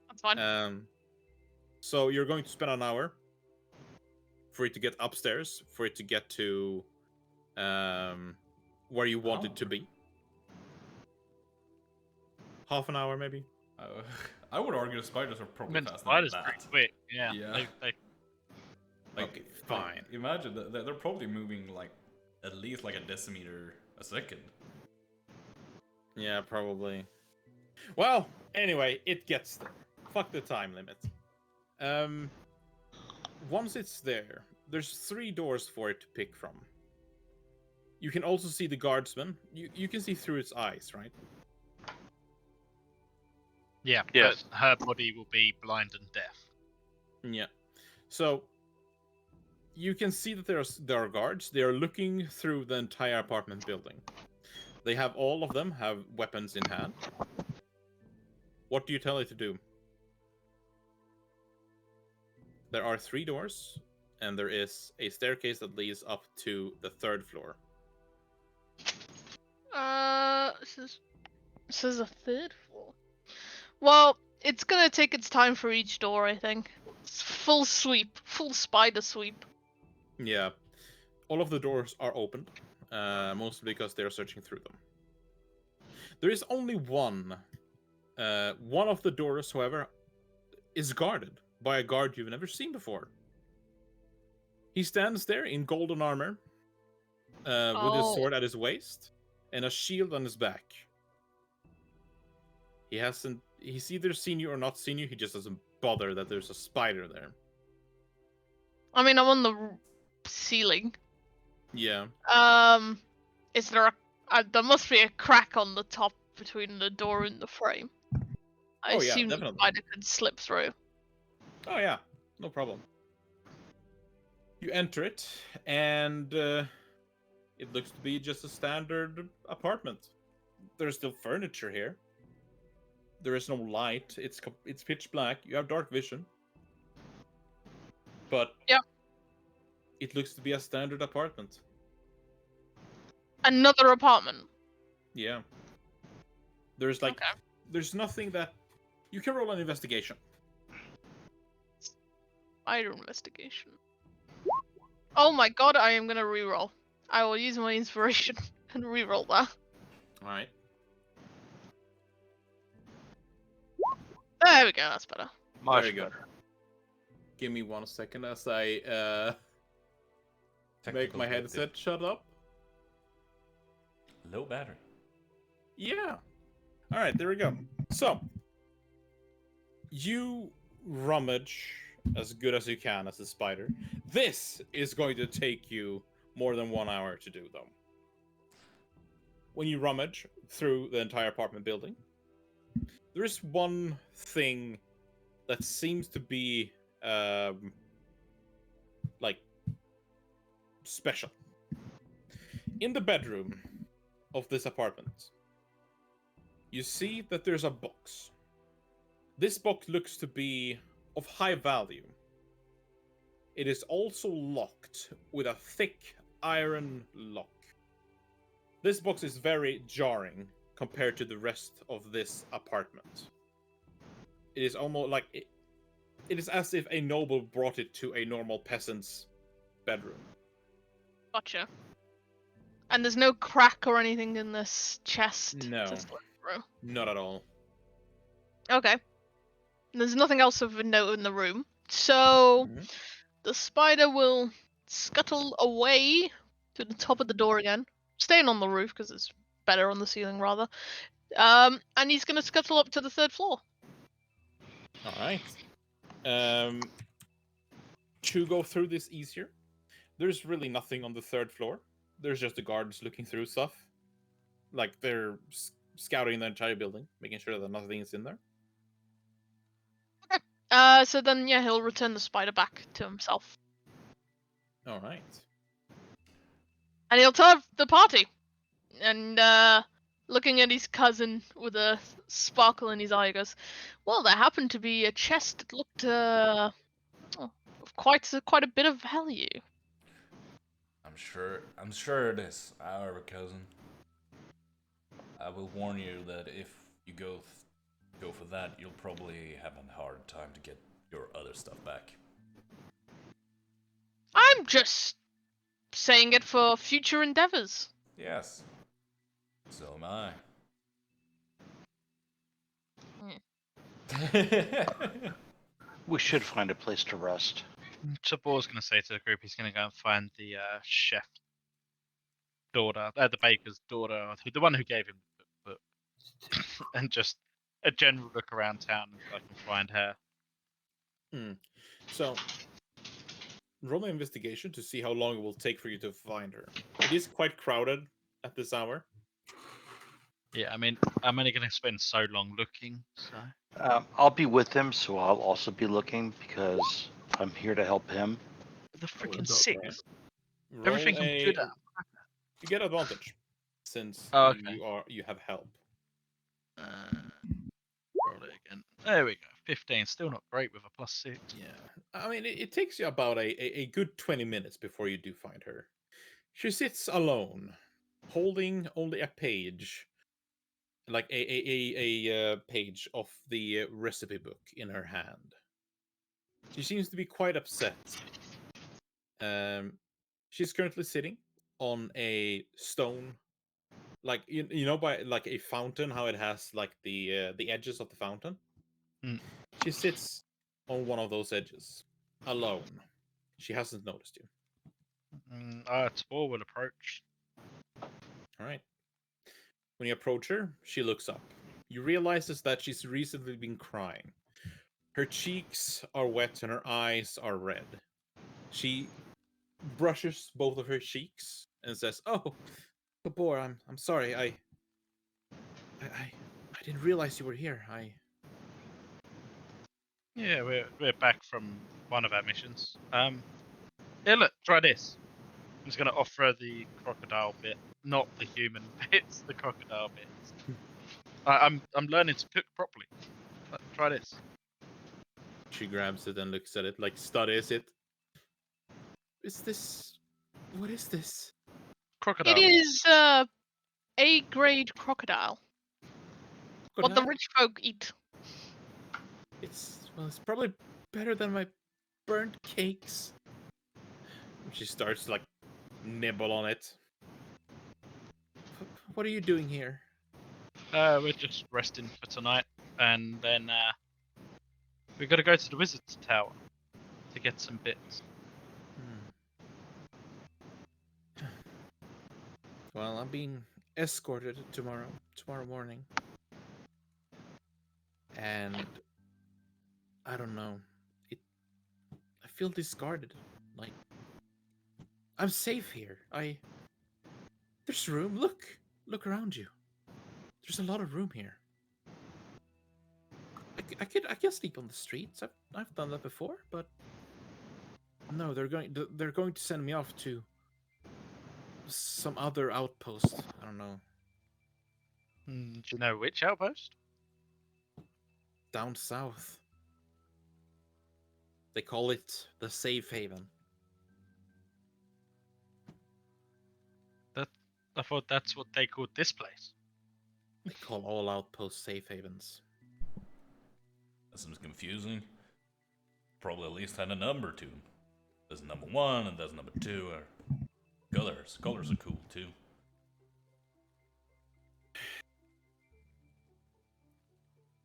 That's fine. So you're going to spend an hour for it to get upstairs, for it to get to where you want it to be. Half an hour, maybe. I would argue the spiders are I probably mean, faster spiders than pretty that. quick. Yeah. Yeah. Okay, fine. Imagine that they're probably moving like at least like a decimeter a second. Yeah, probably. Well, anyway, it gets there. Fuck the time limit. Once it's there, there's 3 doors for it to pick from. You can also see the guardsman. You can see through its eyes, right? Yeah. Yes. But her body will be blind and deaf. Yeah. So you can see that there are guards. They are looking through the entire apartment building. They have all of them have weapons in hand. What do you tell it to do? There are 3 doors, and there is a staircase that leads up to the 3rd floor. This is a 3rd floor. Well, it's gonna take its time for each door, I think. It's full sweep, full spider sweep. Yeah. All of the doors are opened, mostly because they're searching through them. There is only one. One of the doors, however, is guarded by a guard you've never seen before. He stands there in golden armor, with his sword at his waist, and a shield on his back. He's either seen you or not seen you, he just doesn't bother that there's a spider there. I mean, I'm on the ceiling. Yeah. Is there there must be a crack on the top between the door and the frame. I Oh, yeah, assume the definitely. spider could slip through. Oh, yeah. No problem. You enter it, and it looks to be just a standard apartment. There's still furniture here. There is no light. It's pitch black. You have dark vision. But yeah, it looks to be a standard apartment. Another apartment. Yeah. There's there's nothing that you can roll an investigation. Spider investigation. Oh my god, I am gonna reroll. I will use my inspiration and reroll that. Alright. There we go, that's better. Much Very good. better. Give me 1 second as I make Technical my difficulty. headset shut up. Low battery. Yeah. Alright, there we go. So, you rummage as good as you can as a spider. This is going to take you more than 1 hour to do, though. When you rummage through the entire apartment building, there is one thing that seems to be, special. In the bedroom of this apartment, you see that there's a box. This box looks to be of high value. It is also locked with a thick iron lock. This box is very jarring compared to the rest of this apartment. It is almost like it is as if a noble brought it to a normal peasant's bedroom. Gotcha. And there's no crack or anything in this chest No. to slip through. Not at all. Okay. There's nothing else of note in the room. So Mhm. the spider will scuttle away to the top of the door again, staying on the roof because it's better on the ceiling rather. And he's gonna scuttle up to the 3rd floor. All right. To go through this easier, there's really nothing on the 3rd floor. There's just the guards looking through stuff. Like they're scouting the entire building, making sure that nothing is in there. So then, yeah, he'll return the spider back to himself. All right. And he'll tell the party. And, looking at his cousin with a sparkle in his eye, he goes, well, there happened to be a chest that looked, of quite a bit of value. I'm sure it is, our cousin. I will warn you that if you go for that, you'll probably have a hard time to get your other stuff back. I'm just saying it for future endeavors. Yes. So am I. We should find a place to rest. Sabor's going to say to the group he's going to go and find the chef daughter, the baker's daughter, the one who gave him the book, and just a general look around town if I can find her. So, roll an investigation to see how long it will take for you to find her. It is quite crowded at this hour. Yeah, I mean, I'm only going to spend so long looking, so. I'll be with him, so I'll also be looking because I'm here to help him. The freaking it's six. okay. Roll Everything I'm good at. You get advantage since Oh, okay. you have help. Roll it again. There we go. 15. Still not great with a +6. Yeah, I mean it takes you about a good 20 minutes before you do find her. She sits alone, holding only a page, like a page of the recipe book in her hand. She seems to be quite upset. She's currently sitting on a stone, like you know, by like a fountain, how it has like the edges of the fountain. Mm. She sits on one of those edges, alone. She hasn't noticed you. Tabor will approach. All right. When you approach her, she looks up. You realize that she's recently been crying. Her cheeks are wet and her eyes are red. She brushes both of her cheeks and says, "Oh, Gabor, I'm sorry. I didn't realize you were here. Yeah, we're back from one of our missions. Yeah, look, try this. I'm just gonna offer her the crocodile bit, not the human bits, the crocodile bits. I'm learning to cook properly. Try this. She grabs it and looks at it, like studies it. Is this? What is this? Crocodile. It is, A-grade crocodile. What the rich folk eat. It's probably better than my burnt cakes. She starts to like nibble on it. What are you doing here? We're just resting for tonight, and then we got to go to the wizard's tower to get some bits. Well, I'm being escorted tomorrow morning. And I don't know. I feel discarded. Like I'm safe here. There's room. Look around you. There's a lot of room here. I could sleep on the streets. I've done that before, but no, they're going to send me off to some other outpost. I don't know. Do you know which outpost? Down south. They call it the Safe Haven. I thought that's what they called this place. They call all outposts safe havens. That seems confusing. Probably at least had a number to them. There's number 1 and there's number 2. Or colors. Colors are cool too.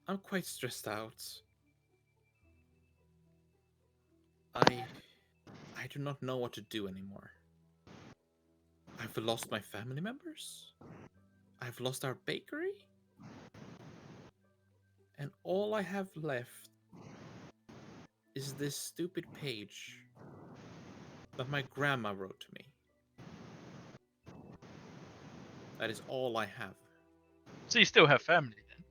I'm quite stressed out. I do not know what to do anymore. I've lost my family members. I've lost our bakery. And all I have left is this stupid page that my grandma wrote to me. That is all I have. So you still have family then?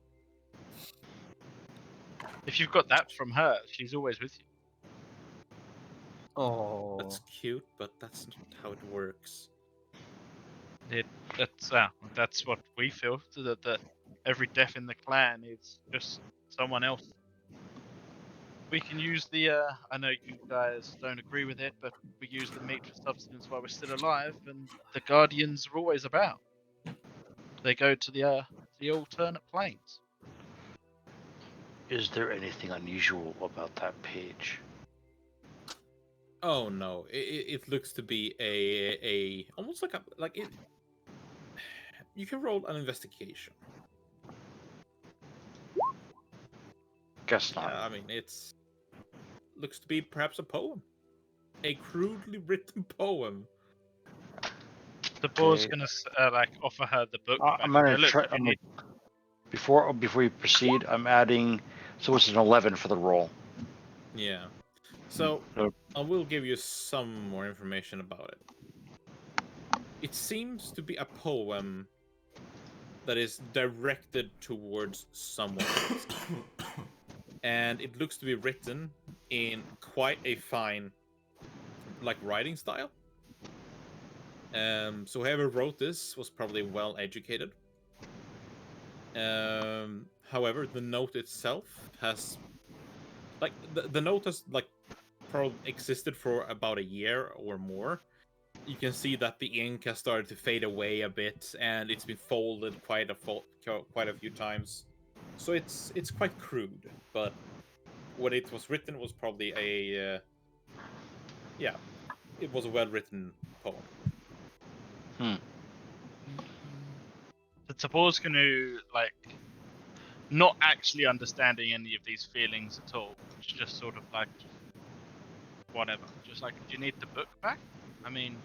If you've got that from her, she's always with you. Oh, That's cute, but that's not how it works. That's what we feel. So that every death in the clan is just someone else. We can use the. I know you guys don't agree with it, but we use the meat for substance while we're still alive, and the guardians are always about. They go to the alternate planes. Is there anything unusual about that page? Oh no, it looks to be a almost like it. You can roll an investigation. Guess not. Yeah, I mean it's looks to be perhaps a poem, a crudely written poem. The board's Okay. gonna offer her the book back. I'm gonna Go, look, try. you need. Before we proceed, I'm adding. So it's an 11 for the roll. Yeah. So So- I will give you some more information about it. It seems to be a poem that is directed towards someone else. And it looks to be written in quite a fine writing style. So whoever wrote this was probably well educated. However, the note itself has the note has probably existed for about a year or more. You can see that the ink has started to fade away a bit, and it's been folded quite a few times. So it's quite crude, but when it was written was probably it was a well written poem. The Tabor's gonna not actually understanding any of these feelings at all. It's just sort of whatever. Just like, do you need the book back? I mean,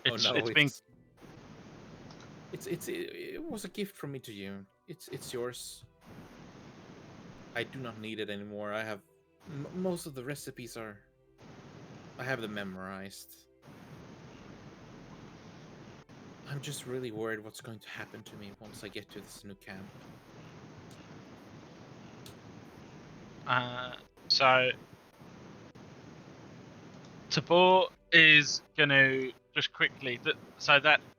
it's Oh no, it's been. it was a gift from me to you. It's yours. I do not need it anymore. I have most of the recipes are. I have them memorized. I'm just really worried what's going to happen to me once I get to this new camp. So Tabor is gonna just quickly the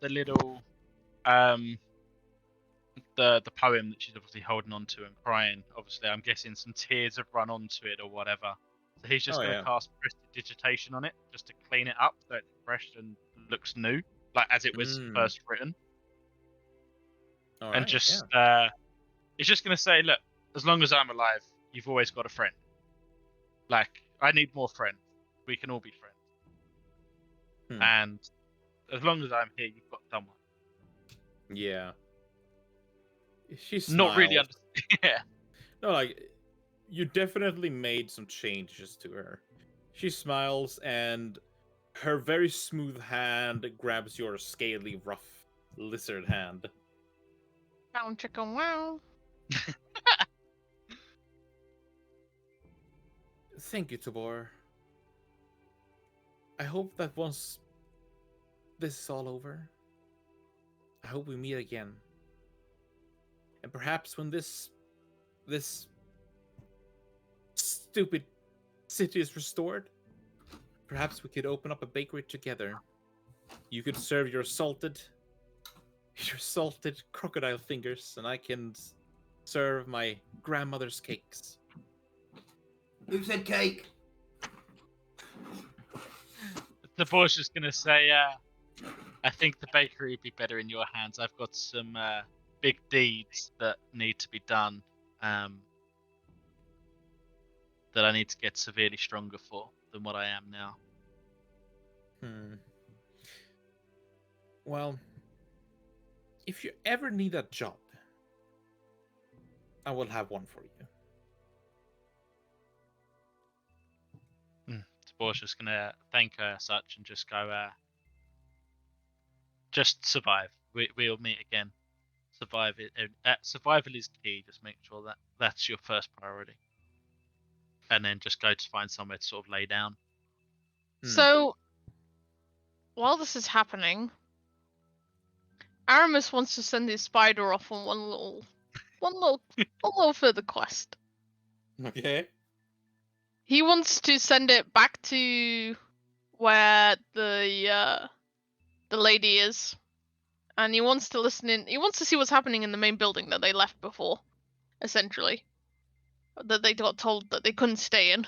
little the poem that she's obviously holding on to and crying. Obviously, I'm guessing some tears have run onto it or whatever. So he's just Oh, going to yeah. cast prestidigitation on it just to clean it up so it's fresh and looks new, like as it was first written. All And right, just yeah. it's just going to say, look, as long as I'm alive, you've always got a friend. Like, I need more friends. We can all be friends. And as long as I'm here, you've got someone. Yeah. She smiles. Not really yeah. No, you definitely made some changes to her. She smiles, and her very smooth hand grabs your scaly, rough lizard hand. Wow, chicken, wow. Thank you, Tabor. I hope that once this is all over, I hope we meet again. And perhaps when this stupid city is restored, perhaps we could open up a bakery together. You could serve your salted crocodile fingers, and I can serve my grandmother's cakes. Who said cake? The boy's just gonna say, I think the bakery would be better in your hands. I've got some big deeds that need to be done, that I need to get severely stronger for than what I am now. Well, if you ever need a job, I will have one for you. The boy's just gonna thank her as such and just go, just survive. We'll meet again. Survive it. Survival is key. Just make sure that that's your first priority, and then just go to find somewhere to sort of lay down. So, while this is happening, Aramis wants to send his spider off on one little further quest. Okay. He wants to send it back to where the lady is, and he wants to listen in. He wants to see what's happening in the main building that they left before, essentially. That they got told that they couldn't stay in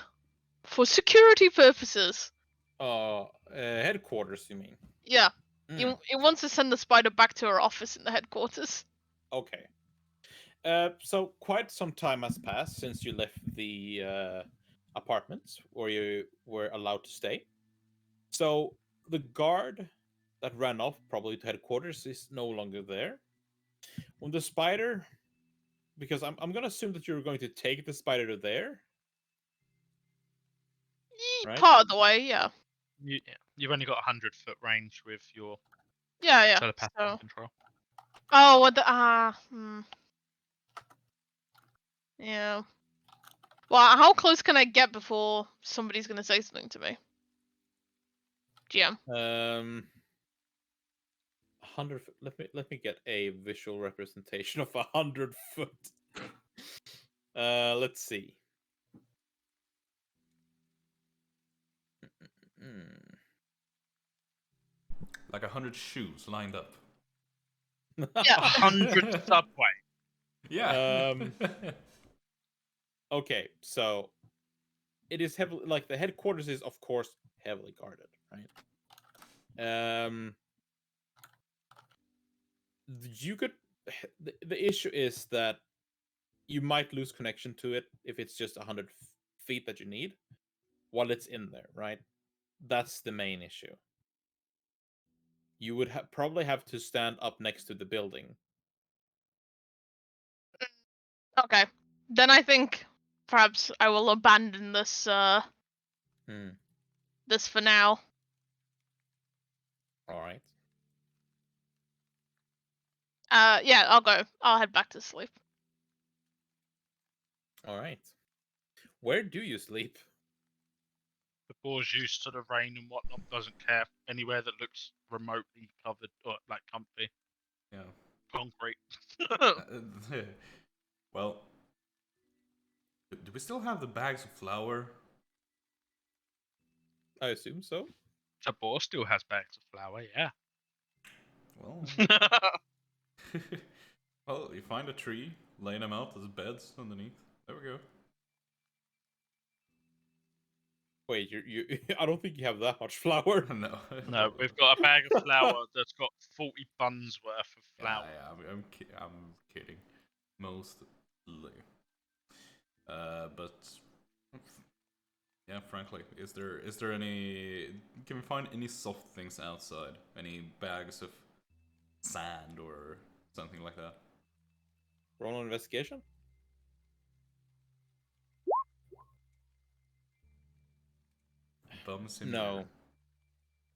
for security purposes. Headquarters, you mean? Yeah. Mm, He wants to send the spider back to her office in the headquarters. okay. So quite some time has passed since you left the apartment where you were allowed to stay. So the guard that ran off probably to headquarters is no longer there. When the spider, because I'm gonna assume that you're going to take the spider to there, right? Part of the way, yeah. You've only got 100-foot range with your Yeah. telepathic So. control. Oh, what the Yeah. Well, how close can I get before somebody's gonna say something to me? GM. 100. Let me get a visual representation of 100 foot. Let's see. Mm. Like 100 shoes lined up. Yeah. 100 subway. Yeah. Okay, so it is heavily, like, the headquarters is of course heavily guarded, right? You could. The issue is that you might lose connection to it if it's just 100 feet that you need while it's in there, right? That's the main issue. You would probably have to stand up next to the building. Okay. Then I think perhaps I will abandon this this for now. All right. Yeah, I'll go. I'll head back to sleep. All right. Where do you sleep? The bourgeois sort of rain and whatnot doesn't care. Anywhere that looks remotely covered or like comfy. Yeah. Concrete. Well, do we still have the bags of flour? I assume so. Tabor still has bags of flour, yeah. Well, well, you find a tree, lay them out as beds underneath. There we go. Wait, you I don't think you have that much flour. No. No, we've got a bag of flour that's got 40 buns worth of flour. Yeah, I'm kidding. Mostly. But yeah, frankly, is there any? Can we find any soft things outside? Any bags of sand or something like that? Roll an investigation. Bums in No.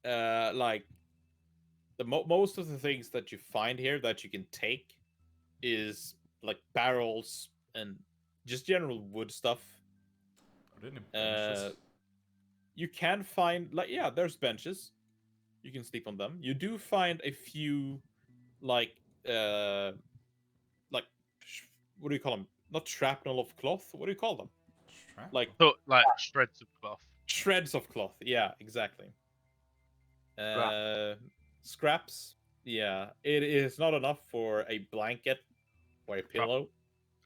here. Like the most of the things that you find here that you can take is like barrels and just general wood stuff. Are there any benches? You can find, like, yeah, there's benches. You can sleep on them. You do find a few like like what do you call them? Not shrapnel of cloth. What do you call them? Shrapnel? Like Like shreds of cloth. shreds of cloth. Yeah, exactly. Scraps. Yeah, it is not enough for a blanket or a pillow.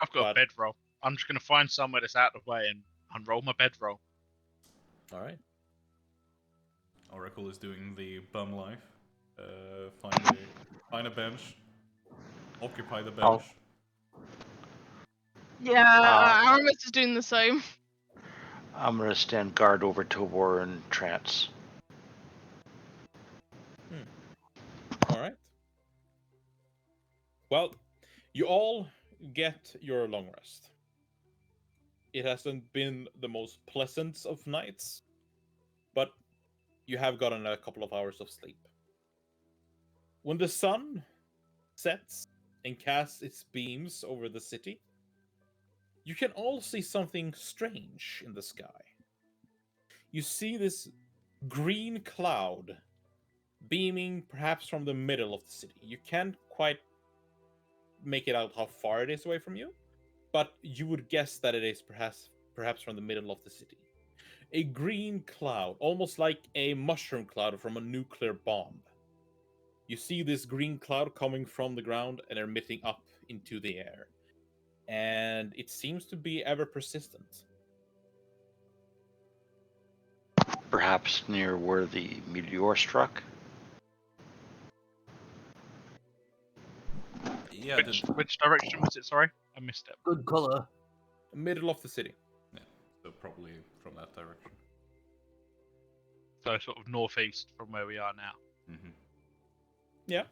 I've got a but- bedroll. I'm just going to find somewhere that's out of the way and unroll my bedroll. All right. Oracle is doing the bum life. Find a bench. Occupy the bench. Yeah, Aramis is doing the same. I'm gonna stand guard over Tobor and Trance. All right. Well, you all get your long rest. It hasn't been the most pleasant of nights, but you have gotten a couple of hours of sleep. When the sun sets and casts its beams over the city, you can all see something strange in the sky. You see this green cloud beaming perhaps from the middle of the city. You can't quite make it out how far it is away from you, but you would guess that it is perhaps from the middle of the city. A green cloud, almost like a mushroom cloud from a nuclear bomb. You see this green cloud coming from the ground and emitting up into the air. And it seems to be ever persistent. Perhaps near where the meteor struck. Yeah, Which direction was it? Sorry, I missed it. Good colour. Middle of the city. so probably from that direction. So sort of northeast from where we are now. Mm-hmm. Yeah.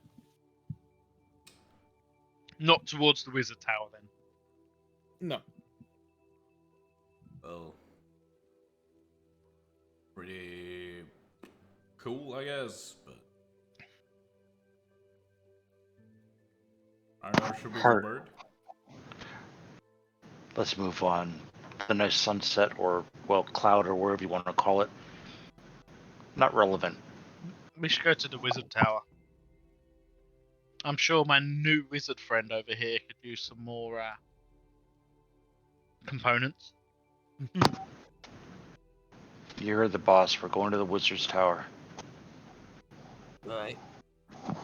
Not towards the wizard tower then. No. Well, pretty cool, I guess, but I don't know, should be the Heart. word. Let's move on. The nice sunset, or well, cloud, or wherever you want to call it. Not relevant. We should go to the wizard tower. I'm sure my new wizard friend over here could use some more components. You heard the boss. We're going to the wizard's tower. Right. Can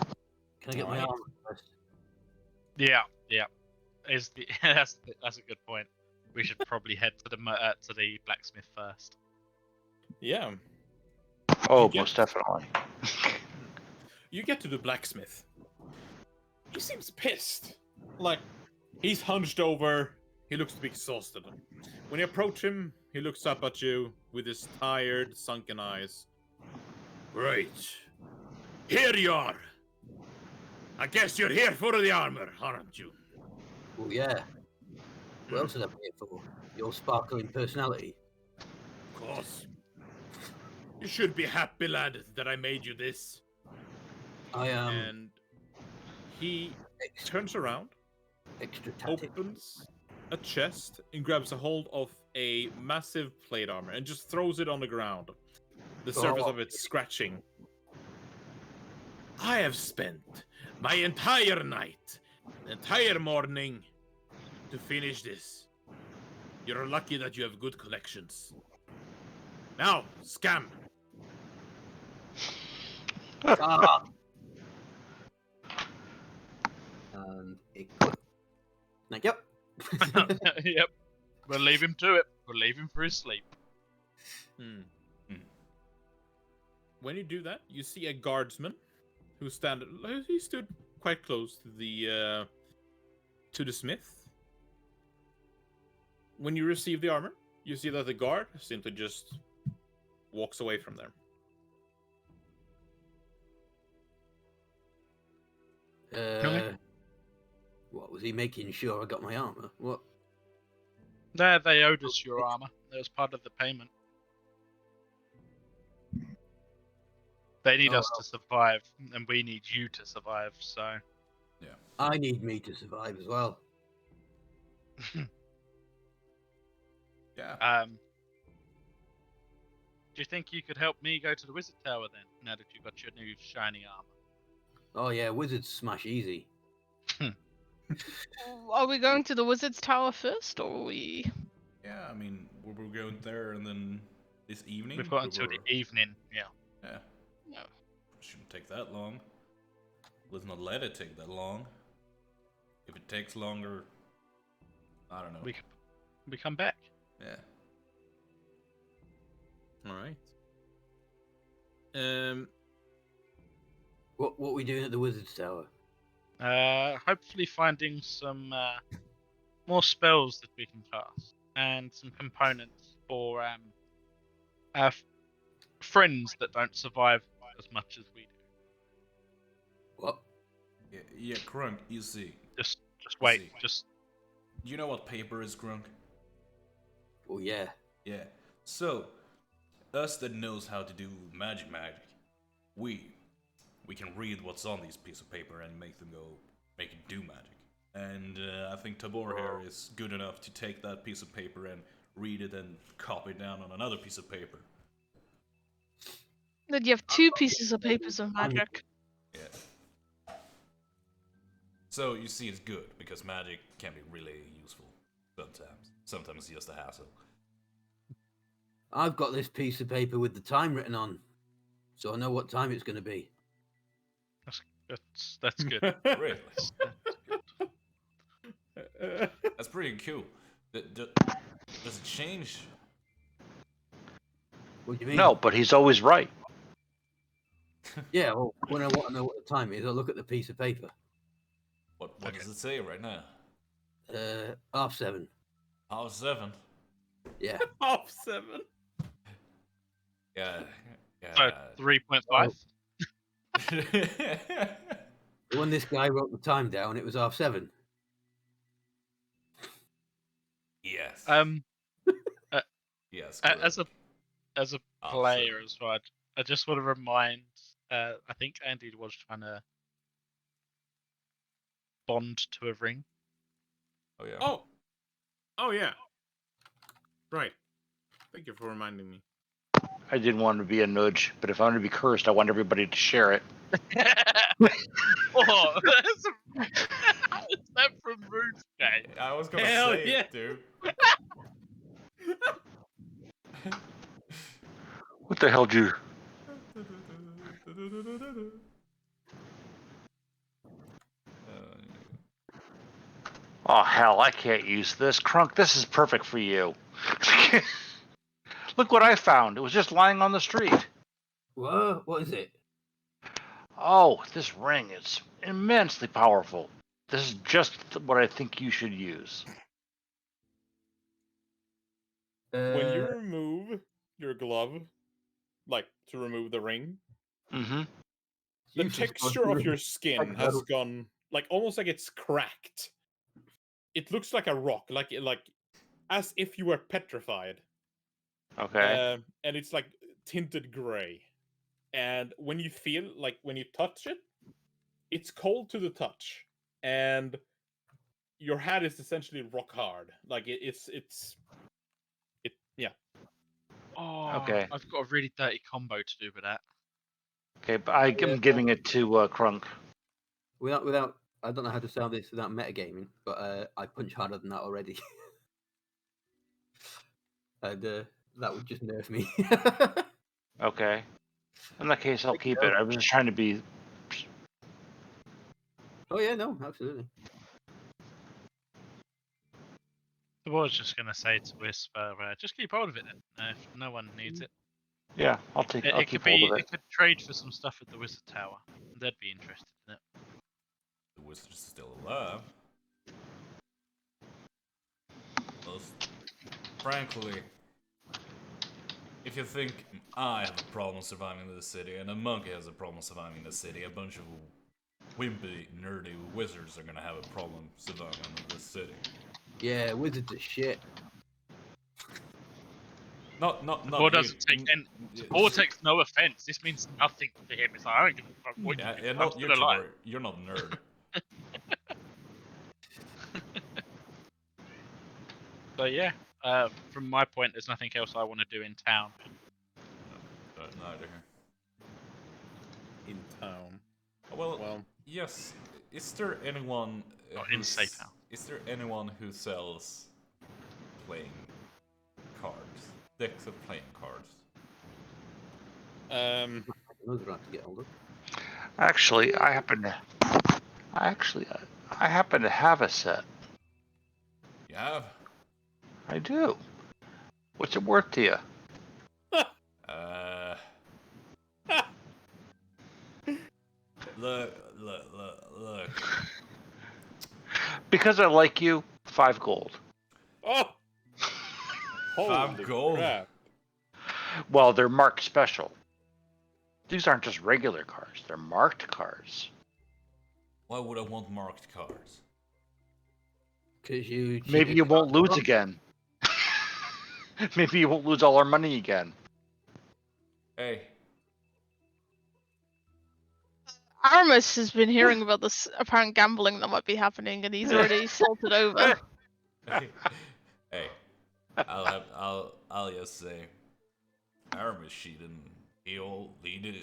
I get my Right. armor first? Yeah. Is the that's a good point. We should probably head to the blacksmith first. Yeah. Oh, You most get- definitely. You get to the blacksmith. He seems pissed. Like, he's hunched over. He looks to be exhausted. When you approach him, he looks up at you with his tired, sunken eyes. Right. Here you are. I guess you're here for the armor, aren't you? Oh, yeah. What else did I pay for? Your sparkling personality. Of course. You should be happy, lad, that I made you this. I am And he turns around, extra tactic. opens a chest, and grabs a hold of a massive plate armor and just throws it on the ground. The surface of it scratching. I have spent my entire night, entire morning, to finish this. You're lucky that you have good collections. Now, scam. Ah! And equip. Like, yep. Yep. We'll leave him to it. We'll leave him for his sleep. When you do that, you see a guardsman who he stood quite close to the smith. When you receive the armor, you see that the guard simply just walks away from there. What was he making sure I got my armor? What? They owed us your armor. That was part of the payment. They need us to survive, and we need you to survive, so... I need me to survive as well. Yeah. Do you think you could help me go to the wizard tower then, now that you've got your new shiny armor? Oh yeah, wizards smash easy. Are we going to the wizard's tower first, or are we? Yeah, I mean, we're going there, and then this evening... We've got until the evening, yeah. Yeah. No. Shouldn't take that long. Let's not let it take that long. If it takes longer, I don't know. We come back. Yeah. All right. What are we doing at the wizard's tower? Hopefully finding some more spells that we can cast, and some components for our friends that don't survive as much as we do. What? Yeah, Crunk, you see. Just wait. See. Just You know what paper is, Crunk? Oh yeah. Yeah. So, us that knows how to do magic, we can read what's on these pieces of paper and make it do magic. And I think Tabor here is good enough to take that piece of paper and read it and copy it down on another piece of paper. Then you have two pieces of papers of magic. Yeah. So you see, it's good because magic can be really useful sometimes. Sometimes it's just a hassle. I've got this piece of paper with the time written on, so I know what time it's going to be. That's good. Really? Uh, That's pretty cool. Does it change? What do you mean? No, but he's always right. Yeah, well, when I want to know what the time is, I look at the piece of paper. What Okay. does it say right now? 7:30. 7:30. Yeah. 7:30. Yeah. So 3.5. When this guy wrote the time down, it was 7:30. Yes. Yes. As correct. a player as well, I just want to remind. I think Andy was trying to bond to a ring. Oh yeah. Oh yeah. Right. Thank you for reminding me. I didn't want to be a nudge, but if I want to be cursed, I want everybody to share it. Oh, is that from RuneScape? I was gonna Hell say yeah. it, dude. What the hell, do? Oh hell, I can't use this. Crunk, this is perfect for you. Look what I found. It was just lying on the street. Whoa, what is it? Oh, this ring is immensely powerful. This is just what I think you should use. When you remove your glove, like to remove the ring, Mm-hmm. the useless texture of ring. your skin Like has metal. gone like almost like it's cracked. It looks like a rock, like as if you were petrified. Okay. And it's like tinted gray. And when you feel like when you touch it, it's cold to the touch, and your hat is essentially rock hard. Like it's yeah. Oh, Okay. I've got a really dirty combo to do with that. Okay, but I'm giving it to Crunk. Without, I don't know how to sound this without metagaming, but I punch harder than that already. And that would just nerf me. Okay. In that case, I'll keep it. I was just trying to be. Oh yeah, no, absolutely. I was just gonna say to Whisper, just keep hold of it then. If no one needs it, Yeah, I'll keep hold of it. It could trade for some stuff at the Wizard Tower. They'd be interested in it. The wizard's still alive. Well, frankly, if you think I have a problem surviving in this city and a monkey has a problem surviving in this city, a bunch of wimpy, nerdy wizards are gonna have a problem surviving in this city. Yeah, wizards are shit. Not Boar you. doesn't take Boar takes no offense. This means nothing to him. It's like, I don't give a fuck what Yeah, you do. yeah, I'm not still you, alive. Trevor. You're not a nerd. So yeah, from my point, there's nothing else I want to do in town. Neither. In town. Well, yes. Is there anyone? In safe house. Is there anyone who sells playing cards? Decks of playing cards. Those are hard to get hold of. Actually, I happen to have a set. You have? I do. What's it worth to you? Look. Because I like you, 5 gold. Oh, holy 5 gold. crap. Well, they're marked special. These aren't just regular cards, they're marked cards. Why would I want marked cards? Because you. Maybe you won't lose again. Maybe you won't lose all our money again. Hey. Aramis has been hearing about this apparent gambling that might be happening, and he's already salted over. Hey. I'll just say, Aramis cheated. He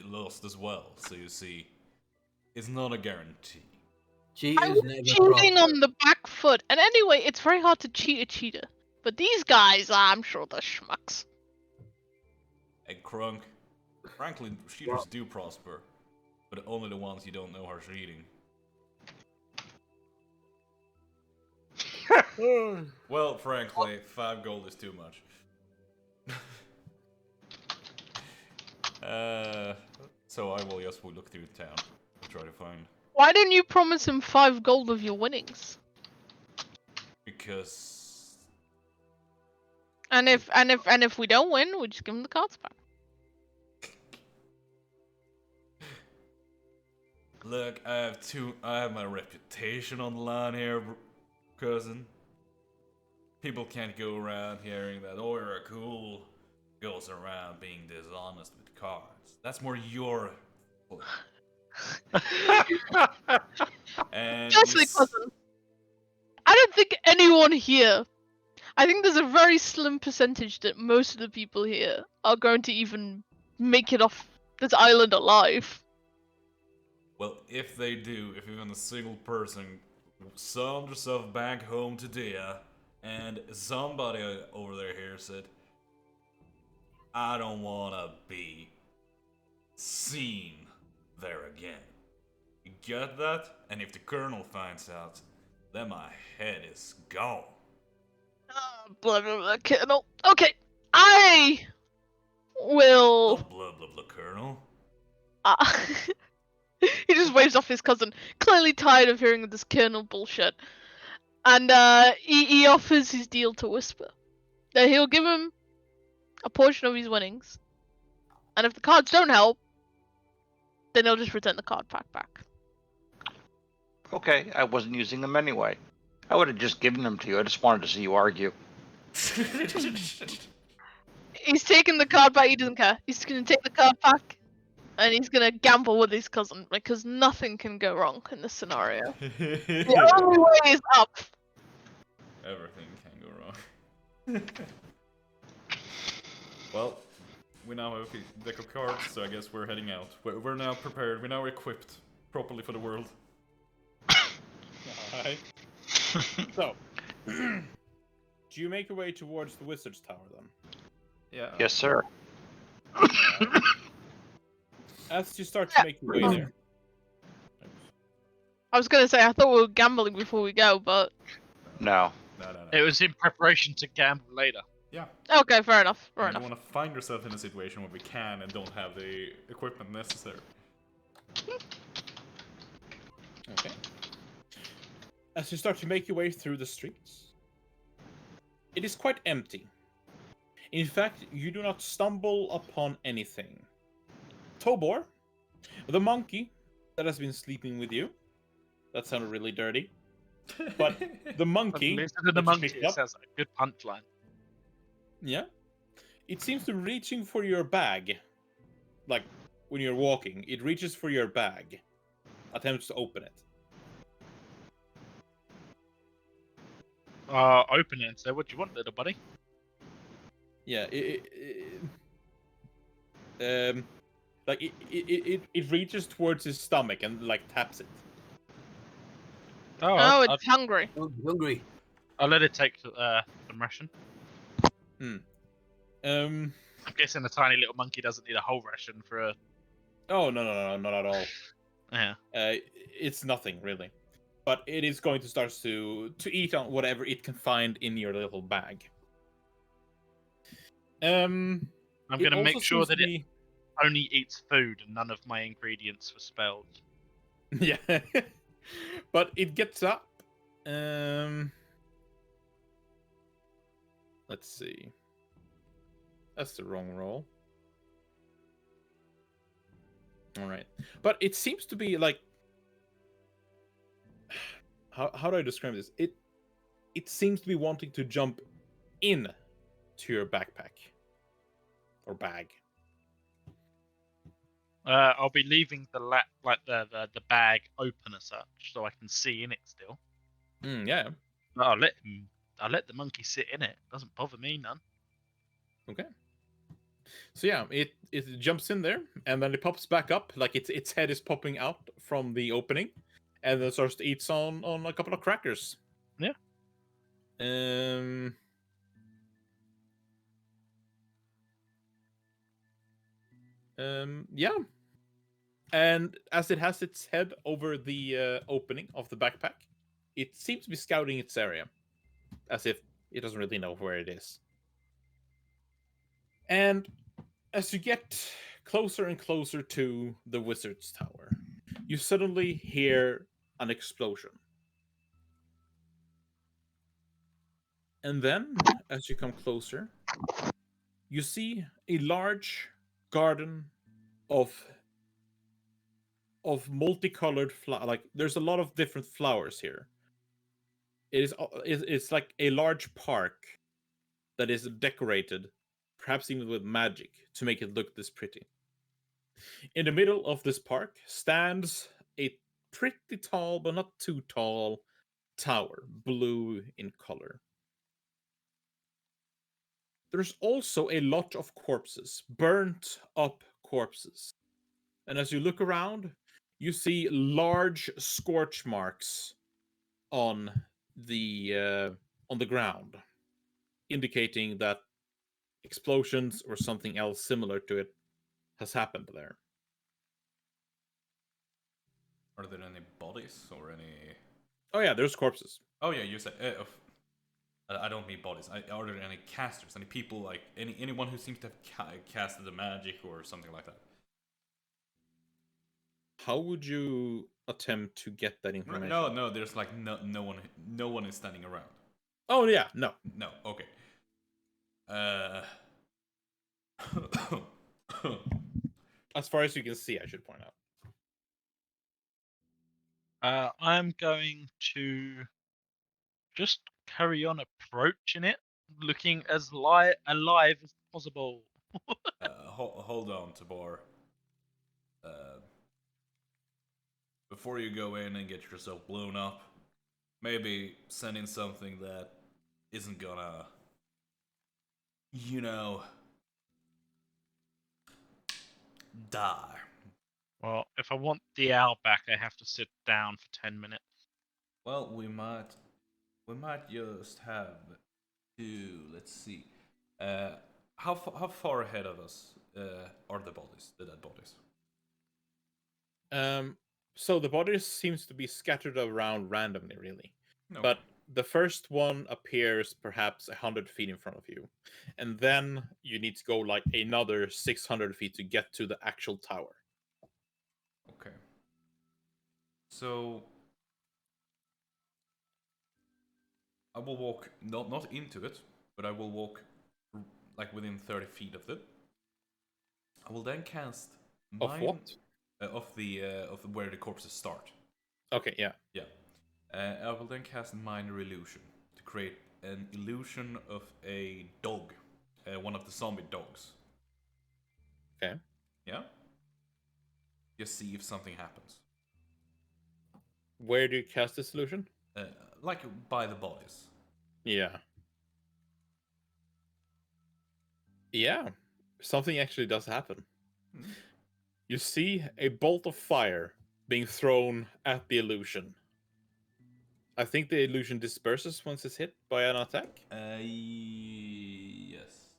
lost as well. So you see, it's not a guarantee. I Cheaters was never cheating prosper. on the back foot, and anyway, it's very hard to cheat a cheater. But these guys, I'm sure they're schmucks. Hey, Crunk. Frankly, cheaters do prosper, but only the ones you don't know are cheating. Well, frankly, 5 gold is too much. So I will just look through town and try to find. Why didn't you promise him 5 gold of your winnings? Because And if we don't win, we just give him the cards back. look, I have my reputation on the line here, cousin. People can't go around hearing that, oh, you're cool, goes around being dishonest with cards. That's more your and Honestly, cousin, I don't think anyone here. I think there's a very slim percentage that most of the people here are going to even make it off this island alive. well, if they do, if even a single person sauntered herself back home to Dia, and somebody over there here said, I don't wanna be seen there again. You get that? And if the colonel finds out, then my head is gone. Blah blah blah, Colonel. Okay, I will. Don't blah blah blah, colonel. Uh, he just waves off his cousin, clearly tired of hearing this Colonel bullshit. And he offers his deal to Whisper. That he'll give him a portion of his winnings. And if the cards don't help, then he'll just return the card pack back. Okay, I wasn't using them anyway. I would have just given them to you. I just wanted to see you argue. He's taking the card back, he doesn't care. He's gonna take the card back, and he's gonna gamble with his cousin, because nothing can go wrong in this scenario. The only way is up. Everything can go wrong. Well, we now have a deck of cards, so I guess we're heading out. We're now prepared, we're now equipped properly for the world. Alright. So, do you make your way towards the wizard's tower then? Yeah. Yes, sir. As you start to make your way there. I was gonna say, I thought we were gambling before we go, but... No. No. It was in preparation to gamble later. Yeah. Okay, fair enough, fair You enough. don't want to find yourself in a situation where we can and don't have the equipment necessary. Okay. As you start to make your way through the streets, it is quite empty. In fact, you do not stumble upon anything. Tobor, the monkey that has been sleeping with you. That sounded really dirty. But the monkey Listen to the that you monkey. picked It up, sounds like a good punchline. yeah, it seems to be reaching for your bag. Like, when you're walking, it reaches for your bag. Attempts to open it. Open it and say, "What do you want, little buddy?" Yeah, like it reaches towards his stomach and like taps it. Oh, Oh, it's hungry. Oh, hungry. I'll let it take some ration. Um. I'm guessing a tiny little monkey doesn't need a whole ration for a. Oh no, not at all. Yeah. It's nothing really, but it is going to start to eat on whatever it can find in your little bag. I'm it gonna make also sure seems that to it be- only eats food and none of my ingredients were spelled. Yeah, but it gets up. Let's see. That's the wrong roll. All right, but it seems to be like how do I describe this? It seems to be wanting to jump in to your backpack or bag. I'll be leaving the the bag open as such, so I can see in it still. Yeah. But I'll let the monkey sit in it. Doesn't bother me none. Okay. So yeah, it jumps in there and then it pops back up, like its head is popping out from the opening, and then starts to eat on a couple of crackers. Yeah. Let Yeah. And as it has its head over the opening of the backpack, it seems to be scouting its area, as if it doesn't really know where it is. And as you get closer and closer to the wizard's tower, you suddenly hear an explosion. And then, as you come closer, you see a large garden of multicolored like there's a lot of different flowers here. It's like a large park that is decorated, perhaps even with magic, to make it look this pretty. In the middle of this park stands a pretty tall, but not too tall, tower, blue in color. There's also a lot of corpses, burnt up corpses. And as you look around, you see large scorch marks on the ground, indicating that explosions or something else similar to it has happened there. Are there any bodies or any? Oh yeah, there's corpses. Oh yeah, you said. I don't mean bodies. Are there any casters? Any people like anyone who seems to have casted the magic or something like that? How would you attempt to get that information? No. There's like no one is standing around. Oh yeah, no. No. Okay. As far as you can see, I should point out. I'm going to just carry on approaching it, looking as alive as possible. Hold on, Tabar. Before you go in and get yourself blown up, maybe send in something that isn't gonna, die. Well, if I want the owl back, I have to sit down for 10 minutes. Well, we might just have to. Let's see. How far ahead of us are the dead bodies? So the bodies seems to be scattered around randomly, really. No. But the first one appears perhaps 100 feet in front of you, and then you need to go like another 600 feet to get to the actual tower. Okay. So I will walk not into it, but I will walk like within 30 feet of it. I will then cast Of what? Of where the corpses start. Okay, yeah. Yeah. I will then cast minor illusion to create an illusion of a dog, one of the zombie dogs. Okay. Yeah. Just see if something happens. Where do you cast this illusion? Like by the bodies. Yeah. Yeah. Something actually does happen. Hmm. You see a bolt of fire being thrown at the illusion. I think the illusion disperses once it's hit by an attack. Yes.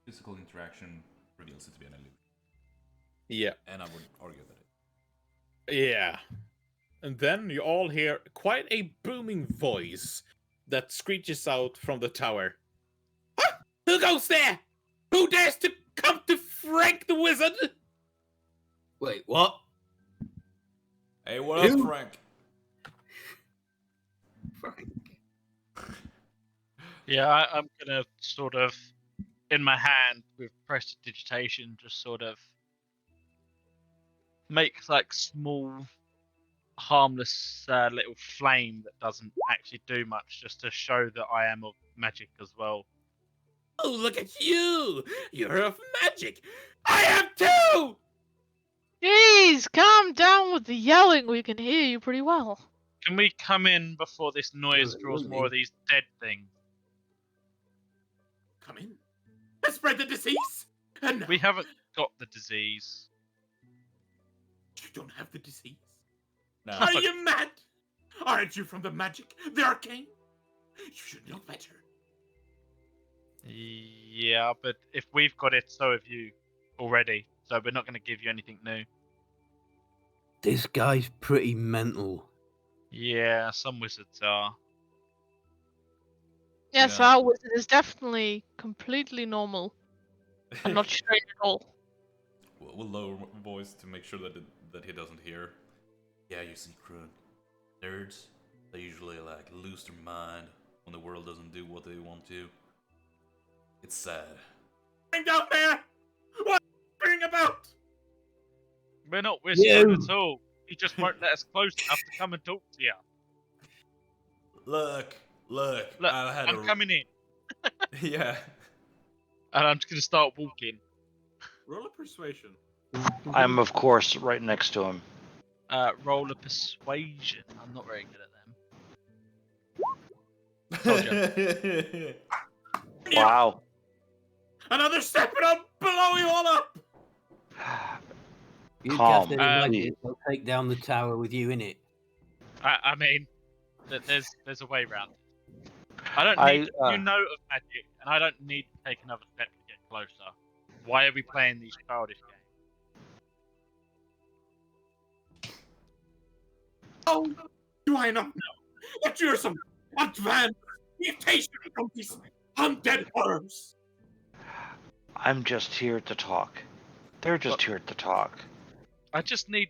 Physical interaction reveals it to be an illusion. Yeah. And I would argue that Yeah. And then you all hear quite a booming voice that screeches out from the tower. Ah! Who goes there? Who dares to come to Frank the Wizard? Wait, what? Hey, what up, Who? Frank? Frank. Yeah, I'm gonna sort of, in my hand with prestidigitation, just sort of make like small, harmless little flame that doesn't actually do much, just to show that I am of magic as well. Oh, look at you! You're of magic! I am too! Jeez, calm down with the yelling. We can hear you pretty well. Can we come in before this noise draws more of these dead things? Come in. And spread the disease? And We haven't got the disease. you don't have the disease? No. Are you mad? Aren't you from the magic, the arcane? You should know better. Yeah, but if we've got it, so have you already. so we're not going to give you anything new. This guy's pretty mental. Yeah, some wizards are. Yes, Yeah. our wizard is definitely completely normal and not strange at all. We'll lower voice to make sure that he doesn't hear. Yeah, you see, Krug. Nerds, they usually like lose their mind when the world doesn't do what they want to. It's sad. Bring down there! What bring about? We're not whispering You! at all. He just won't let us close enough to come and talk to you. Look, Look, I had I'm coming in, Yeah. and I'm just going to start walking. Roll a persuasion. I'm, of course, right next to him. Roll a persuasion. I'm not very good at them. Told you. Wow. Another step and I'll blow you all up! You Calm, cast any magic, please. they'll take down the tower with you in it. I mean, there's a way around it. I don't I, need you know of magic, and I don't need to take another step to get closer. Why are we playing these childish games? Oh, do I not know that you're some advanced mutation from these undead horrors? I'm just here to talk. They're just here to talk. I just need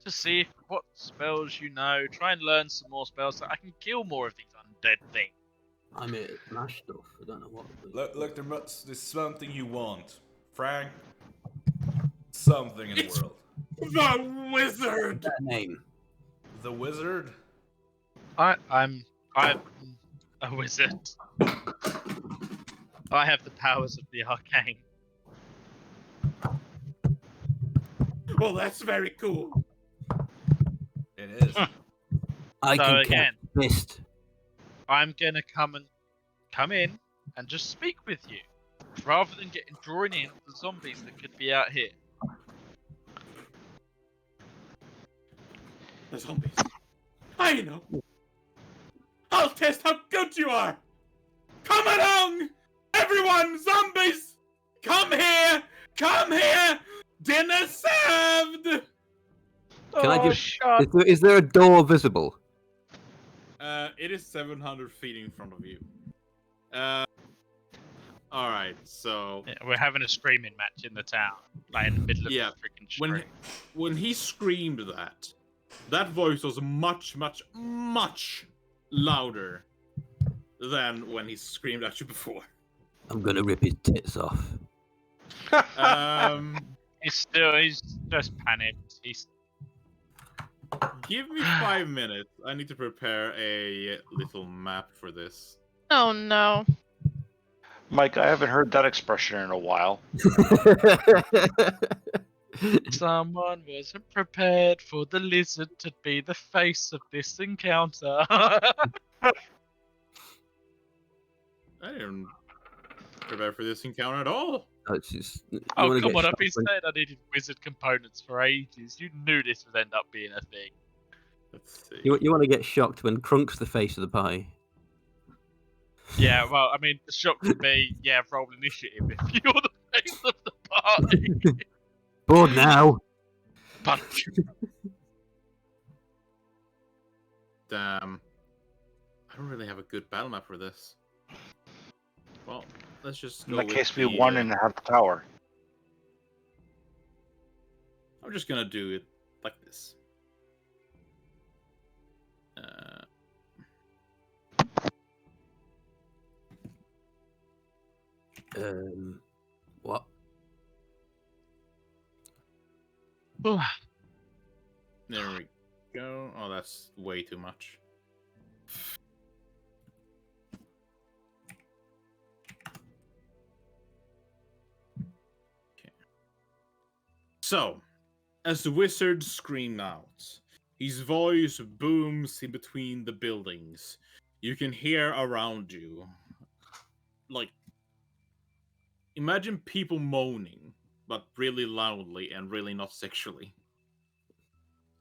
to see what spells you know. Try and learn some more spells so I can kill more of these undead things. I'm here to smash stuff. I don't know what. Look, there's something you want, Frank. Something in the It's- world. The wizard! That name. The wizard. I'm a wizard. I have the powers of the arcane. Well, that's very cool. It is. I So can again- cast mist. I'm gonna come in and just speak with you, rather than getting drawn in the zombies that could be out here. The zombies. I know. I'll test how good you are. Come along, everyone, zombies. Come here. Come here. Dinner served. Can I just- shut Is there a door visible? It is 700 feet in front of you. All right. So Yeah, we're having a screaming match in the town, like in the middle of Yeah, the freaking street. when he screamed that voice was much, much, much louder than when he screamed at you before. I'm gonna rip his tits off. He's just panicked. Give me 5 minutes. I need to prepare a little map for this. Oh no. Mike, I haven't heard that expression in a while. Someone wasn't prepared for the lizard to be the face of this encounter. I didn't prepare for this encounter at all. It's just, you Oh, wanna come get on, I've been shot when- saying I needed wizard components for ages. You knew this would end up being a thing. Let's see. You want to get shocked when Crunk's the face of the pie. Yeah, well, I mean, the shock would be, yeah, roll initiative if you're the face of the party. Bored now. Punch. Damn. I don't really have a good battle map for this. Well, let's just In go that with case, we the, won and have the tower. I'm just gonna do it like this. What? There we go. Oh, that's way too much. Okay. So, as the wizard screams out, his voice booms in between the buildings. You can hear around you, like, imagine people moaning, but really loudly and really not sexually.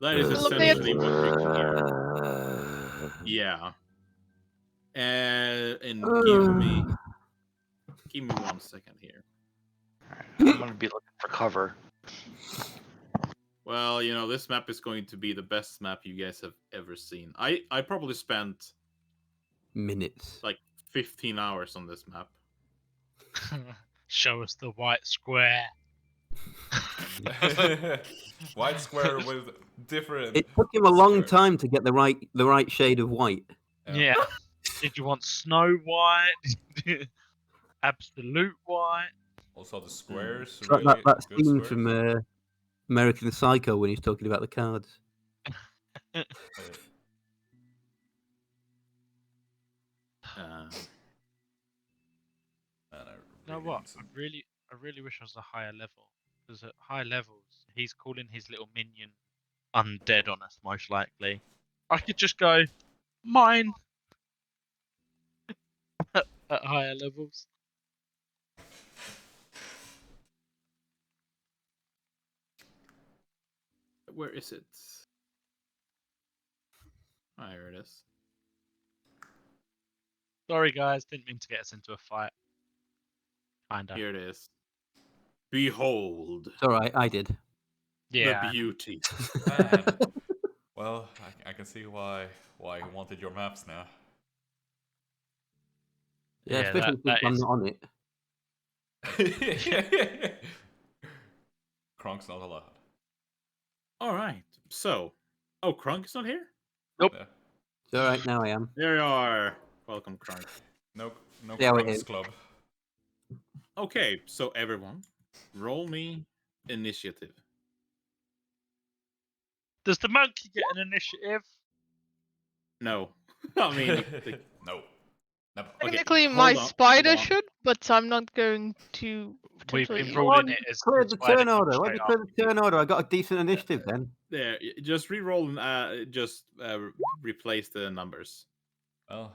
That is essentially what you can hear. Yeah. And give me 1 second here. I'm gonna be looking for cover. Well, you know, this map is going to be the best map you guys have ever seen. I probably spent Minutes. like 15 hours on this map. Show us the white square. White square with different. It took him a long stripes. time to get the right shade of white. Yeah. Did you want Snow White? Absolute White? Also, the squares, It's like really that good scene squares. from American Psycho when he's talking about the cards. Man, I You know really what? need some- I really wish I was a higher level. Because at high levels, he's calling his little minion undead on us, most likely. I could just go, mine! At higher levels. Where is it? Ah, here it is. Sorry, guys. Didn't mean to get us into a fight. Kinda. Here it is. Behold It's all right, I did. Yeah. the beauty. Man. Well, I can see why you wanted your maps now. Yeah, Yeah, especially that since I'm is- not on it. Kronk's not allowed. All right. So, oh, Krunk is not here? Nope. Yeah. It's all right, now I am. There you are. Welcome, Krunk. No Yeah, we Kronk's did. club. Okay, so everyone, roll me initiative. Does the monkey get an initiative? No. I mean, No. Never. Okay, Technically, hold my on, spider hold on. should, but I'm not going to. We've potentially- been Why ruling did it you as clear the spider turn comes order? Why did straight you clear after the you. turn order? I got a decent initiative then. There, just re-roll and just replace the numbers. Well.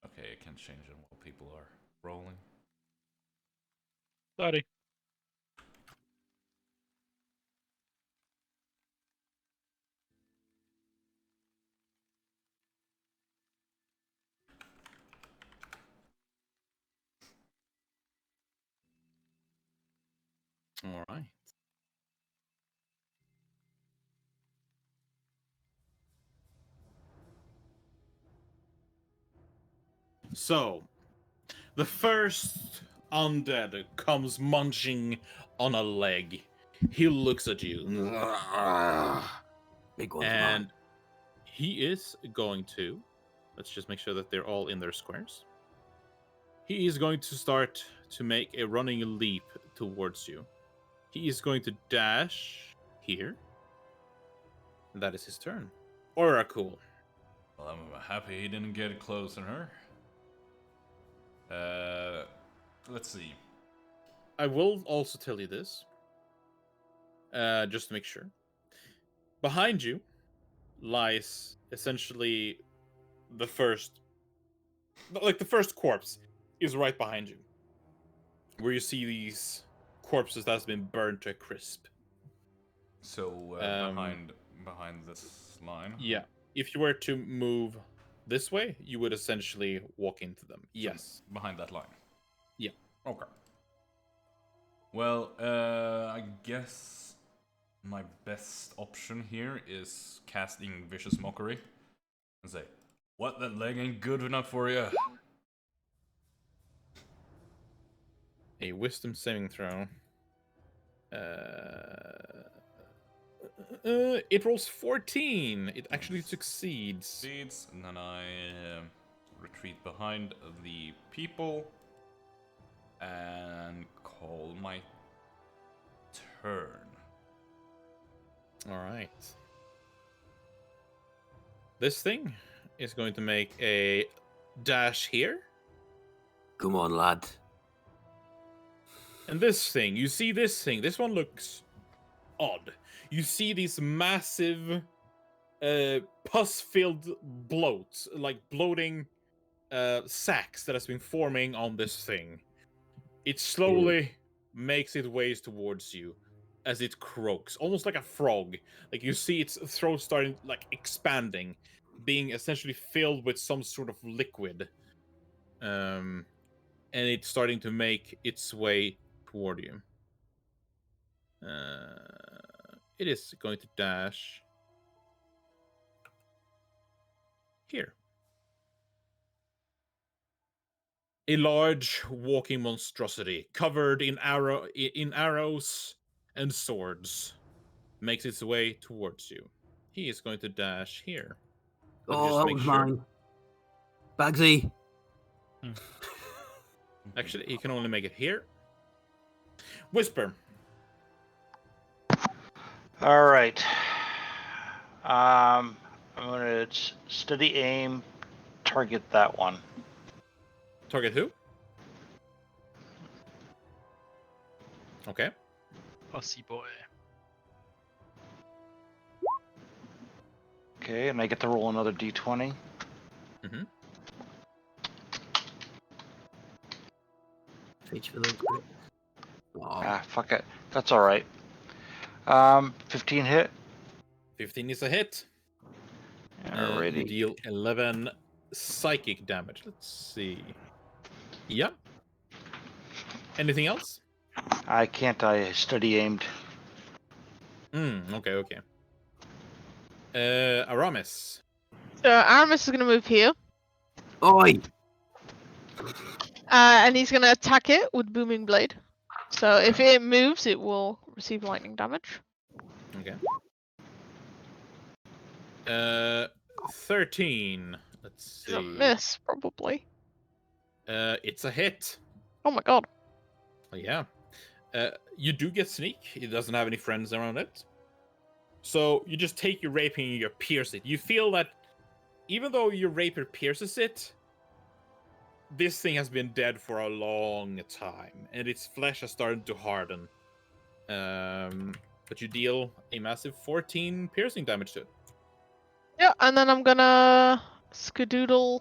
Okay, I can change it while people are rolling. Sorry. All right. So, the first undead comes munching on a leg. He looks at you. Big one's And mine. he is going to, let's just make sure that they're all in their squares. He is going to start to make a running leap towards you. He is going to dash here. And that is his turn. Oracle. Well, I'm happy he didn't get close on her. Let's see. I will also tell you this. Just to make sure. Behind you lies essentially the first corpse is right behind you. Where you see these corpses that's been burned to a crisp. So behind this line. Yeah. If you were to move this way, you would essentially walk into them. Yes. Behind that line. Yeah. Okay. Well, I guess my best option here is casting Vicious Mockery and say, "What, that leg ain't good enough for you?" A wisdom saving throw. It rolls 14. It actually succeeds. Succeeds, and then I retreat behind the people and call my turn. All right. This thing is going to make a dash here. Come on, lad. And this thing, you see this thing. This one looks odd. You see these massive pus-filled bloats, like bloating sacs that has been forming on this thing. It slowly makes its ways towards you as it croaks, almost like a frog. Like you see its throat starting like expanding, being essentially filled with some sort of liquid. And it's starting to make its way toward you. It is going to dash here. A large walking monstrosity covered in arrows and swords makes its way towards you. He is going to dash here. Let me Oh, just that make was sure. mine. Bagsy. Actually, he can only make it here. Whisper. All right. I'm gonna steady aim, target that one. Target who? Okay. Pussy boy. Okay, and I get to roll another d20. Mm-hmm. Reach for those crits. Oh, Ah, fuck it. That's all right. 15 hit. 15 is a hit. You Alrighty. deal 11 psychic damage. Let's see. Yeah. Anything else? I can't. I steady aimed. Okay. Aramis. So Aramis is going to move here, Oi! and he's going to attack it with Booming Blade. So if it moves, it will receive lightning damage. Okay. 13. Let's It's a see. miss, probably. It's a hit. Oh my god. Oh, yeah. You do get sneak. It doesn't have any friends around it. So you just take your rapier and you pierce it. You feel that even though your rapier pierces it, this thing has been dead for a long time, and its flesh has started to harden. But you deal a massive 14 piercing damage to it. Yeah, and then I'm gonna skadoodle.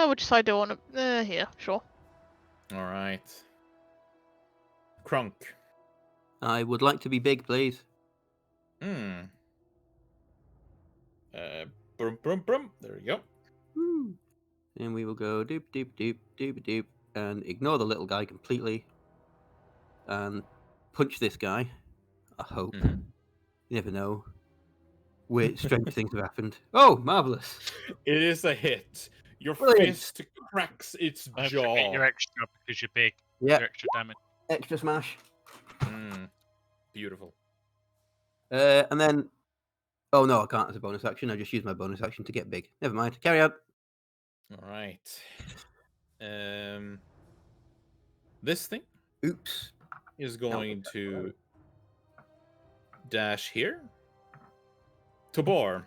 Which side do I want to? Here, sure. All right. Crunk. I would like to be big, please. Brum, brum, brum. There we go. Woo. And we will go doop, doop, doop, doop, doop, and ignore the little guy completely. And punch this guy. I hope. Mhm. You never know. Weird, strange things have happened. Oh, marvelous! It is a hit. Your Brilliant. fist cracks its Don't jaw. forget your extra because you're big. Yeah, Your extra damage. extra smash. Beautiful. And then, oh no, I can't as a bonus action. I just use my bonus action to get big. Never mind. Carry on. All right. This thing Oops. is going to dash here. Tabor.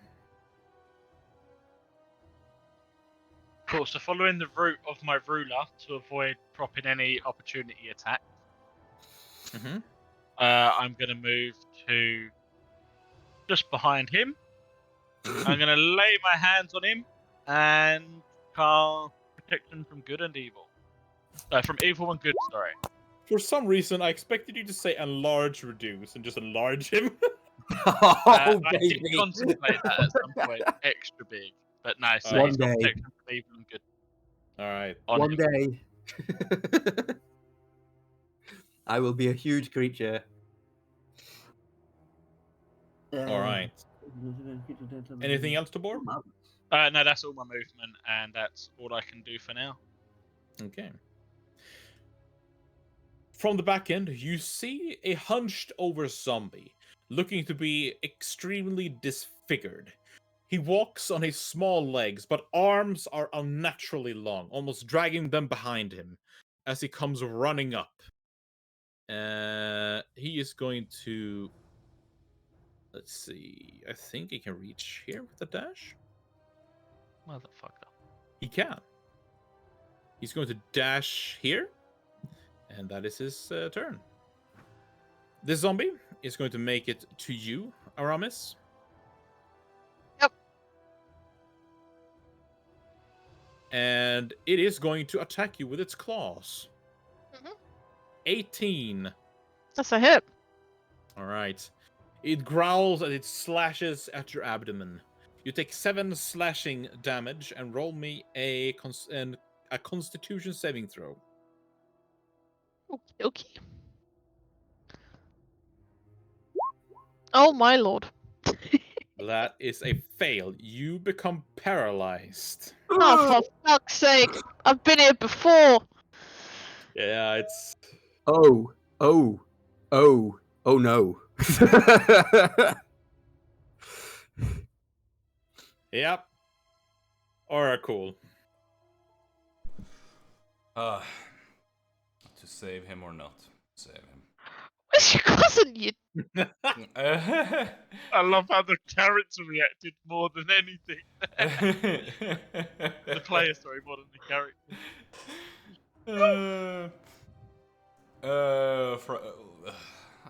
Cool. So following the route of my ruler to avoid propping any opportunity attack, Mm-hmm. I'm going to move to just behind him. I'm going to lay my hands on him and cast protection from good and evil. From evil and good, sorry. For some reason, I expected you to say enlarge, reduce, and just enlarge him. Oh, I did baby. contemplate that at some point, extra big. But no, so One he's got day. protection from evil and good All right. on One him. day, I will be a huge creature. All right. Anything else, Tabor? No, that's all my movement, and that's all I can do for now. Okay. From the back end, you see a hunched over zombie, looking to be extremely disfigured. He walks on his small legs, but arms are unnaturally long, almost dragging them behind him as he comes running up. He is going to... Let's see. I think he can reach here with a dash. Motherfucker. He can. He's going to dash here. And that is his turn. This zombie is going to make it to you, Aramis. Yep. And it is going to attack you with its claws. Mhm. 18. That's a hit. All right. It growls and it slashes at your abdomen. You take 7 slashing damage and roll me a Constitution saving throw. Okay. Oh my lord. That is a fail. You become paralyzed. Oh, for fuck's sake! I've been here before. Yeah, it's Oh no. yep. Oracle. To save him or not save him? Where's your cousin, you? I love how the character reacted more than anything. The player, sorry, more than the character.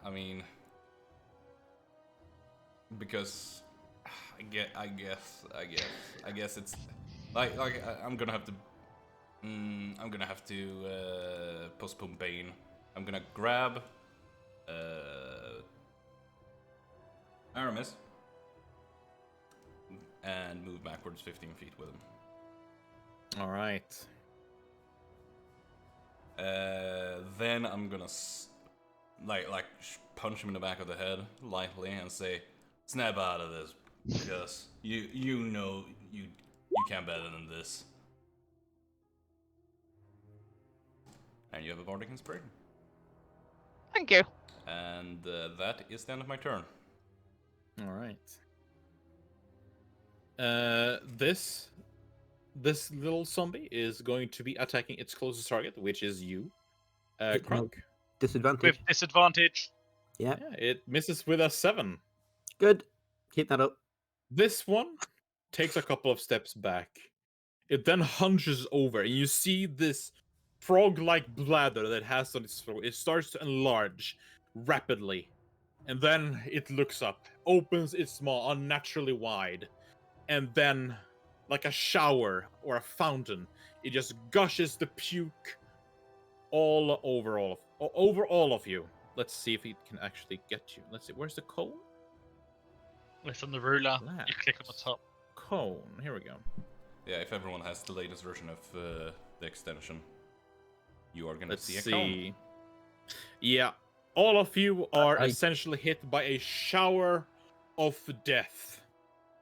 I mean, because I guess it's like I'm gonna have to. I'm gonna have to postpone Bane. I'm gonna grab Aramis and move backwards 15 feet with him. All right. Then I'm gonna punch him in the back of the head lightly and say, "Snap out of this, because you know you can't better than this." And you have a bardic inspiration. Thank you. And that is the end of my turn. All right. This little zombie is going to be attacking its closest target, which is you, It has Crunk. disadvantage. With disadvantage. Yeah. Yeah, it misses with a 7. Good. Keep that up. This one takes a couple of steps back. It then hunches over, and you see this frog-like bladder that it has on its throat. It starts to enlarge rapidly, and then it looks up, opens its maw unnaturally wide, and then, like a shower or a fountain, it just gushes the puke all over all of you. Let's see if it can actually get you. Let's see, where's the cone? It's on the ruler. You click on the top. Cone. Here we go. Yeah, if everyone has the latest version of the extension, you are gonna Let's see a see. cone. Yeah, all of you are I- essentially hit by a shower of death.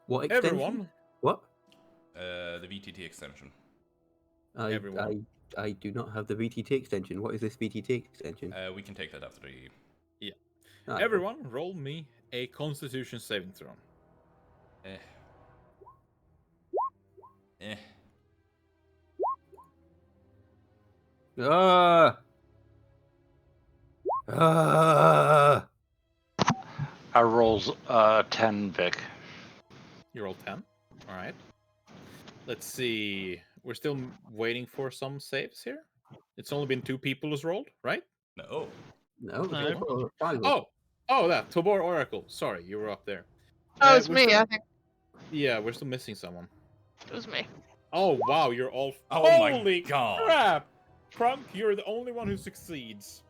What extension? Everyone, What? The VTT extension. Everyone. I do not have the VTT extension. What is this VTT extension? We can take that after the. Ah, everyone, roll me a Constitution saving throw. Eh. Ah! Ah! I rolls 10, Vic. You roll 10. All right. Let's see. We're still waiting for some saves here. It's only been 2 people who's rolled, right? No. No, No. it's all five. Oh, that Tobor Oracle. Sorry, you were up there. Oh, it's we're me. still- I think Yeah, we're still missing someone. it was me. Oh wow, you're all. Oh my Holy God. crap! Crunk, you're the only one who succeeds.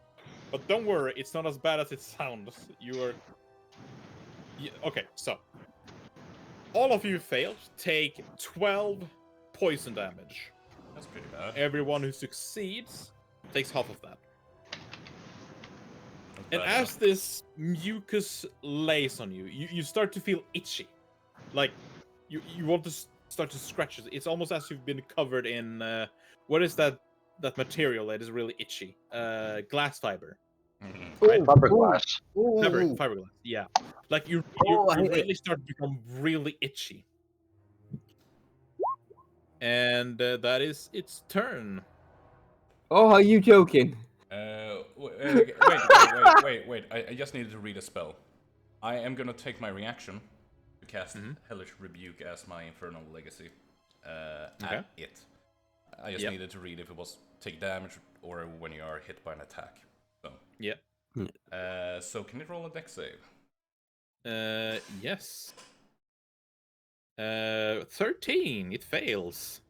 But don't worry, it's not as bad as it sounds. You are. Okay, so all of you failed. Take 12 poison damage. That's pretty bad. Everyone who succeeds takes half of that. Not And bad as enough. this mucus lays on you, you start to feel itchy. Like, you want to start to scratch it. It's almost as you've been covered in, what is that material that is really itchy? Glass fiber. Mhm. Right? Fiberglass. Fiberglass, yeah. Like, you Oh, I hate it. really start to become really itchy. And that is its turn. Oh, are you joking? Wait. I just needed to read a spell. I am gonna take my reaction to cast Hellish Rebuke as my Infernal Legacy at it. I just needed to read if it was take damage or when you are hit by an attack. So, Yeah. so can it roll a dex save? Yes. 13. It fails.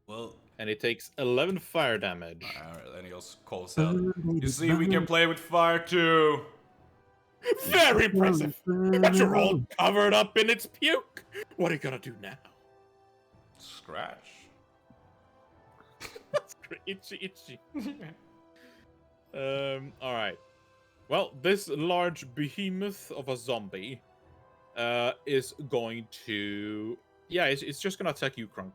Well, And it takes 11 fire damage. then he also calls out. You see, we can play with fire too. Very impressive. But you're all covered up in its puke. What are you gonna do now? Scratch. Itchy. All right. Well, this large behemoth of a zombie is going to... Yeah, it's just going to attack you, Crunk.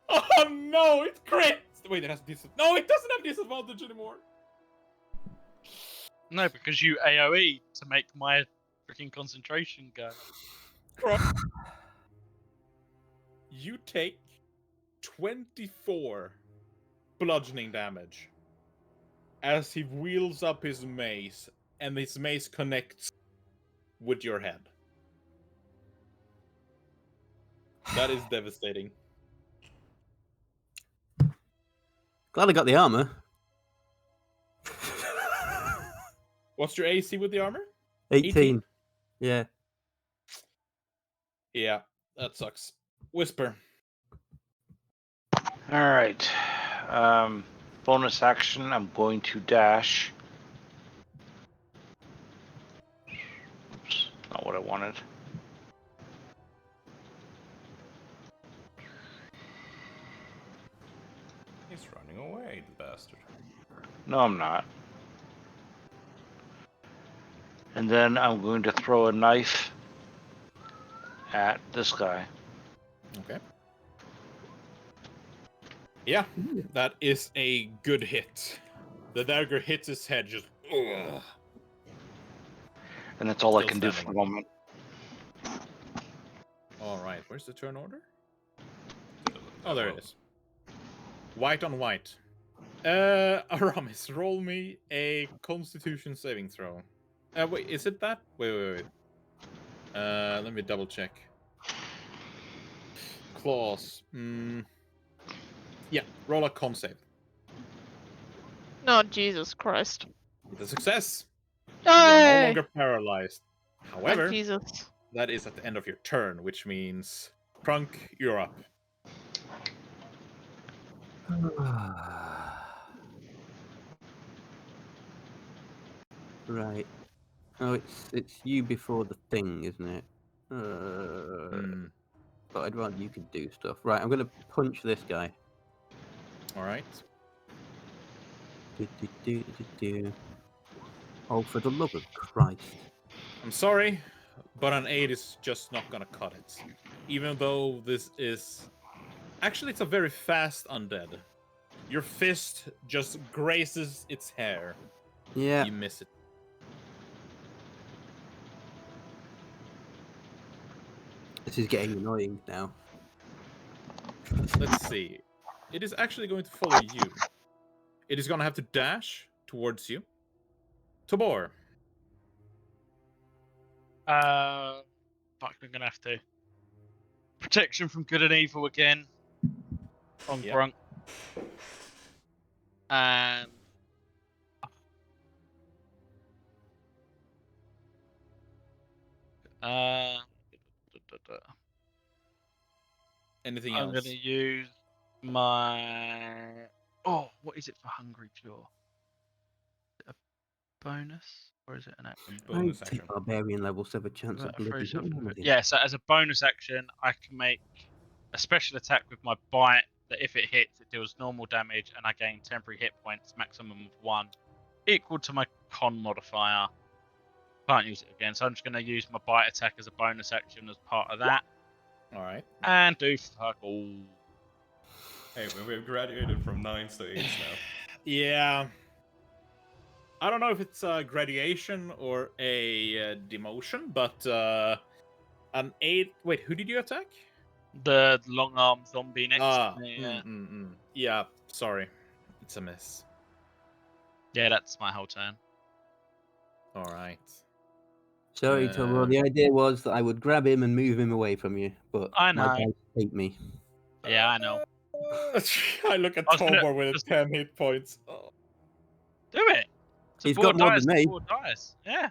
Oh, no! It crits! Wait, it has No, it doesn't have disadvantage anymore! No, because you AoE to make my freaking concentration go. Crunk. You take 24 bludgeoning damage as he wheels up his mace, and his mace connects with your head. That is devastating. Glad I got the armor. What's your AC with the armor? 18. Yeah. Yeah, that sucks. Whisper. All right. Bonus action. I'm going to dash. Oops, not what I wanted. He's running away, the bastard. No, I'm not. And then I'm going to throw a knife at this guy. Okay. Yeah, that is a good hit. The dagger hits his head, just... Ugh. And that's all I Still can do for standing. the moment. Alright, where's the turn order? Oh, there it is. White on white. Aramis, roll me a Constitution saving throw. Wait, is it that? Wait. Let me double check. Claws. Yeah, roll a con save. Oh, Jesus Christ. With a success, you are no Hey! longer paralyzed. Thank However, Jesus. that is at the end of your turn, which means, Crunk, you're up. Right. Oh, it's you before the thing, isn't it? But I'd rather you could do stuff. Right, I'm gonna punch this guy. Alright. Oh, for the love of Christ. I'm sorry, but an 8 is just not gonna cut it. Even though this is... Actually, it's a very fast undead. Your fist just grazes its hair. Yeah. You miss it. This is getting annoying now. Let's see. It is actually going to follow you. It is gonna have to dash towards you. Tabor. Fuck, I'm gonna have to. Protection from good and evil again. On Yep. Grunk. And Anything I'm else? gonna use my... Oh, what is it for Hungry Cure? Is it a bonus? Or is it an action? Bonus I action. take barbarian levels have a chance of bloody hitting him again. Yeah, so as a bonus action, I can make a special attack with my bite that if it hits, it deals normal damage and I gain temporary hit points, maximum of 1, equal to my con modifier. Can't use it again, so I'm just going to use my bite attack as a bonus action as part of that. Alright. And do fuck all. Hey, we've graduated from 9s to 8s now. Yeah. I don't know if it's a graduation or a demotion, but an 8... Wait, who did you attack? The long arm zombie next to me. Yeah, sorry. It's a miss. Yeah, that's my whole turn. Alright. Sorry, Tomo. The idea was that I would grab him and move him away from you, but I my know. guys hate me. Yeah, I know. I look at I was gonna Tobor with just- 10 hit points. Oh. Do it. It's He's a got more dice, than me. 4 dice. Yeah.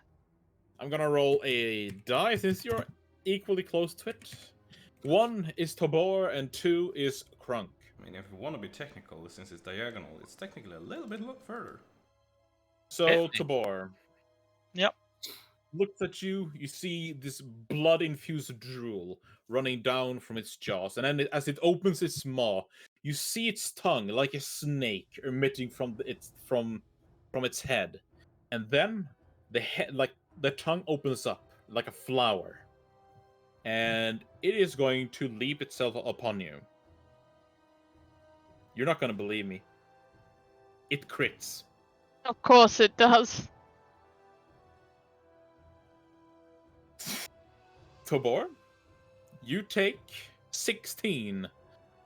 I'm gonna roll a die since you're equally close to it. 1 is Tobor and 2 is Crunk. I mean, if we want to be technical, since it's diagonal, it's technically a little bit further. So, Hit me. Tabor. Yep. Looks at you, you see this blood-infused drool running down from its jaws, and then as it opens its maw, You see its tongue like a snake emitting from its head, and then the tongue opens up like a flower, and it is going to leap itself upon you. You're not gonna believe me. It crits. Of course it does. Tobor, you take 16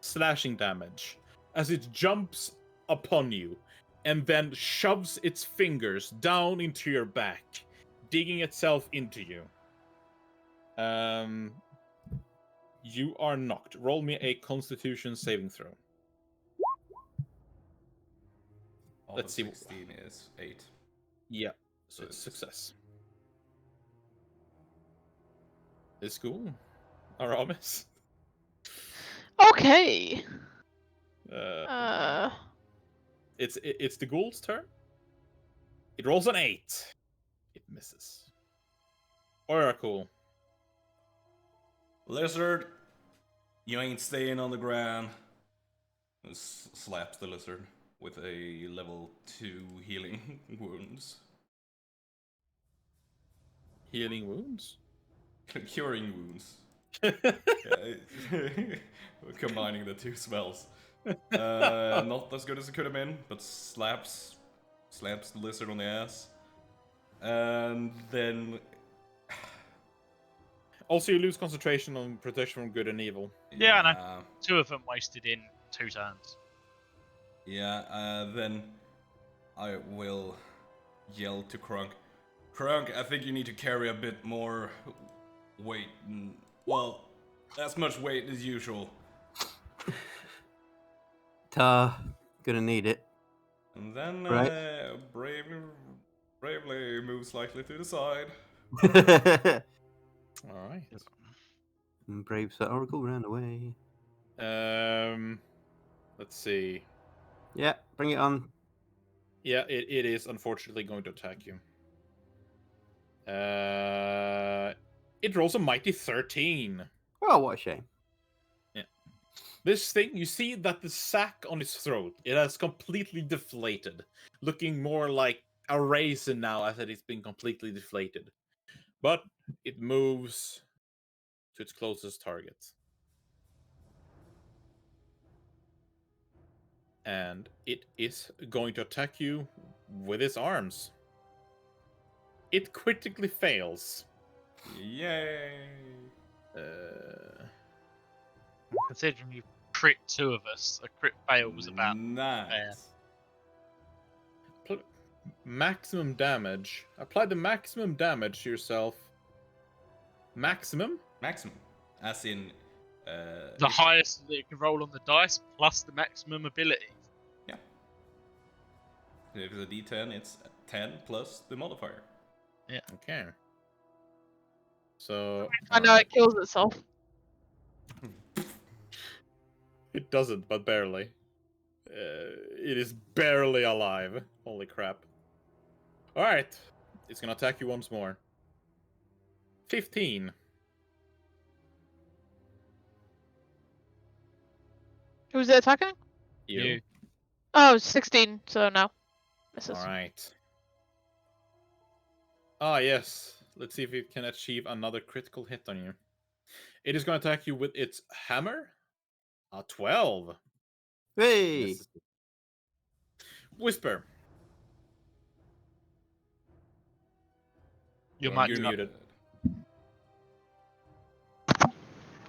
slashing damage as it jumps upon you and then shoves its fingers down into your back, digging itself into you. You are knocked. Roll me a Constitution saving throw. Let's see. 16 is 8. Yeah, so it's success. It's cool. Aramis. Okay. It's the ghoul's turn. It rolls an 8. It misses. Oracle. Lizard, you ain't staying on the ground. Slaps the lizard with a level 2 healing wounds. Healing wounds? Curing wounds. We're combining the two spells. Not as good as it could have been, but slaps the lizard on the ass. And then... Also, you lose concentration on protection from good and evil. Yeah, I know. 2 of them wasted in 2 turns. Yeah, then I will yell to Krunk. Krunk, I think you need to carry a bit more weight. Well, as much weight as usual. Gonna need it. And then Right. bravely move slightly to the side. All right. And Brave Sir Oracle ran away. Let's see. Yeah, bring it on. Yeah, it is unfortunately going to attack you. It rolls a mighty 13. Oh, what a shame. This thing, you see that the sack on its throat, it has completely deflated, looking more like a raisin now as it has been completely deflated. But it moves to its closest target. And it is going to attack you with its arms. It critically fails. Yay! Considering you crit 2 of us, a crit fail was about nice. Maximum damage. Apply the maximum damage to yourself. Maximum? Maximum. As in... the highest that it can roll on the dice plus the maximum ability. Yeah. If it's a d10, it's 10 plus the modifier. Yeah. Okay. So... I know it kills itself. It doesn't, but barely. It is barely alive. Holy crap. Alright. It's gonna attack you once more. 15. Who's it attacking? You. Oh, 16, so no. Misses. Alright. Ah, yes. Let's see if it can achieve another critical hit on you. It is going to attack you with its hammer. 12. Hey! Misses. Whisper. You're muted.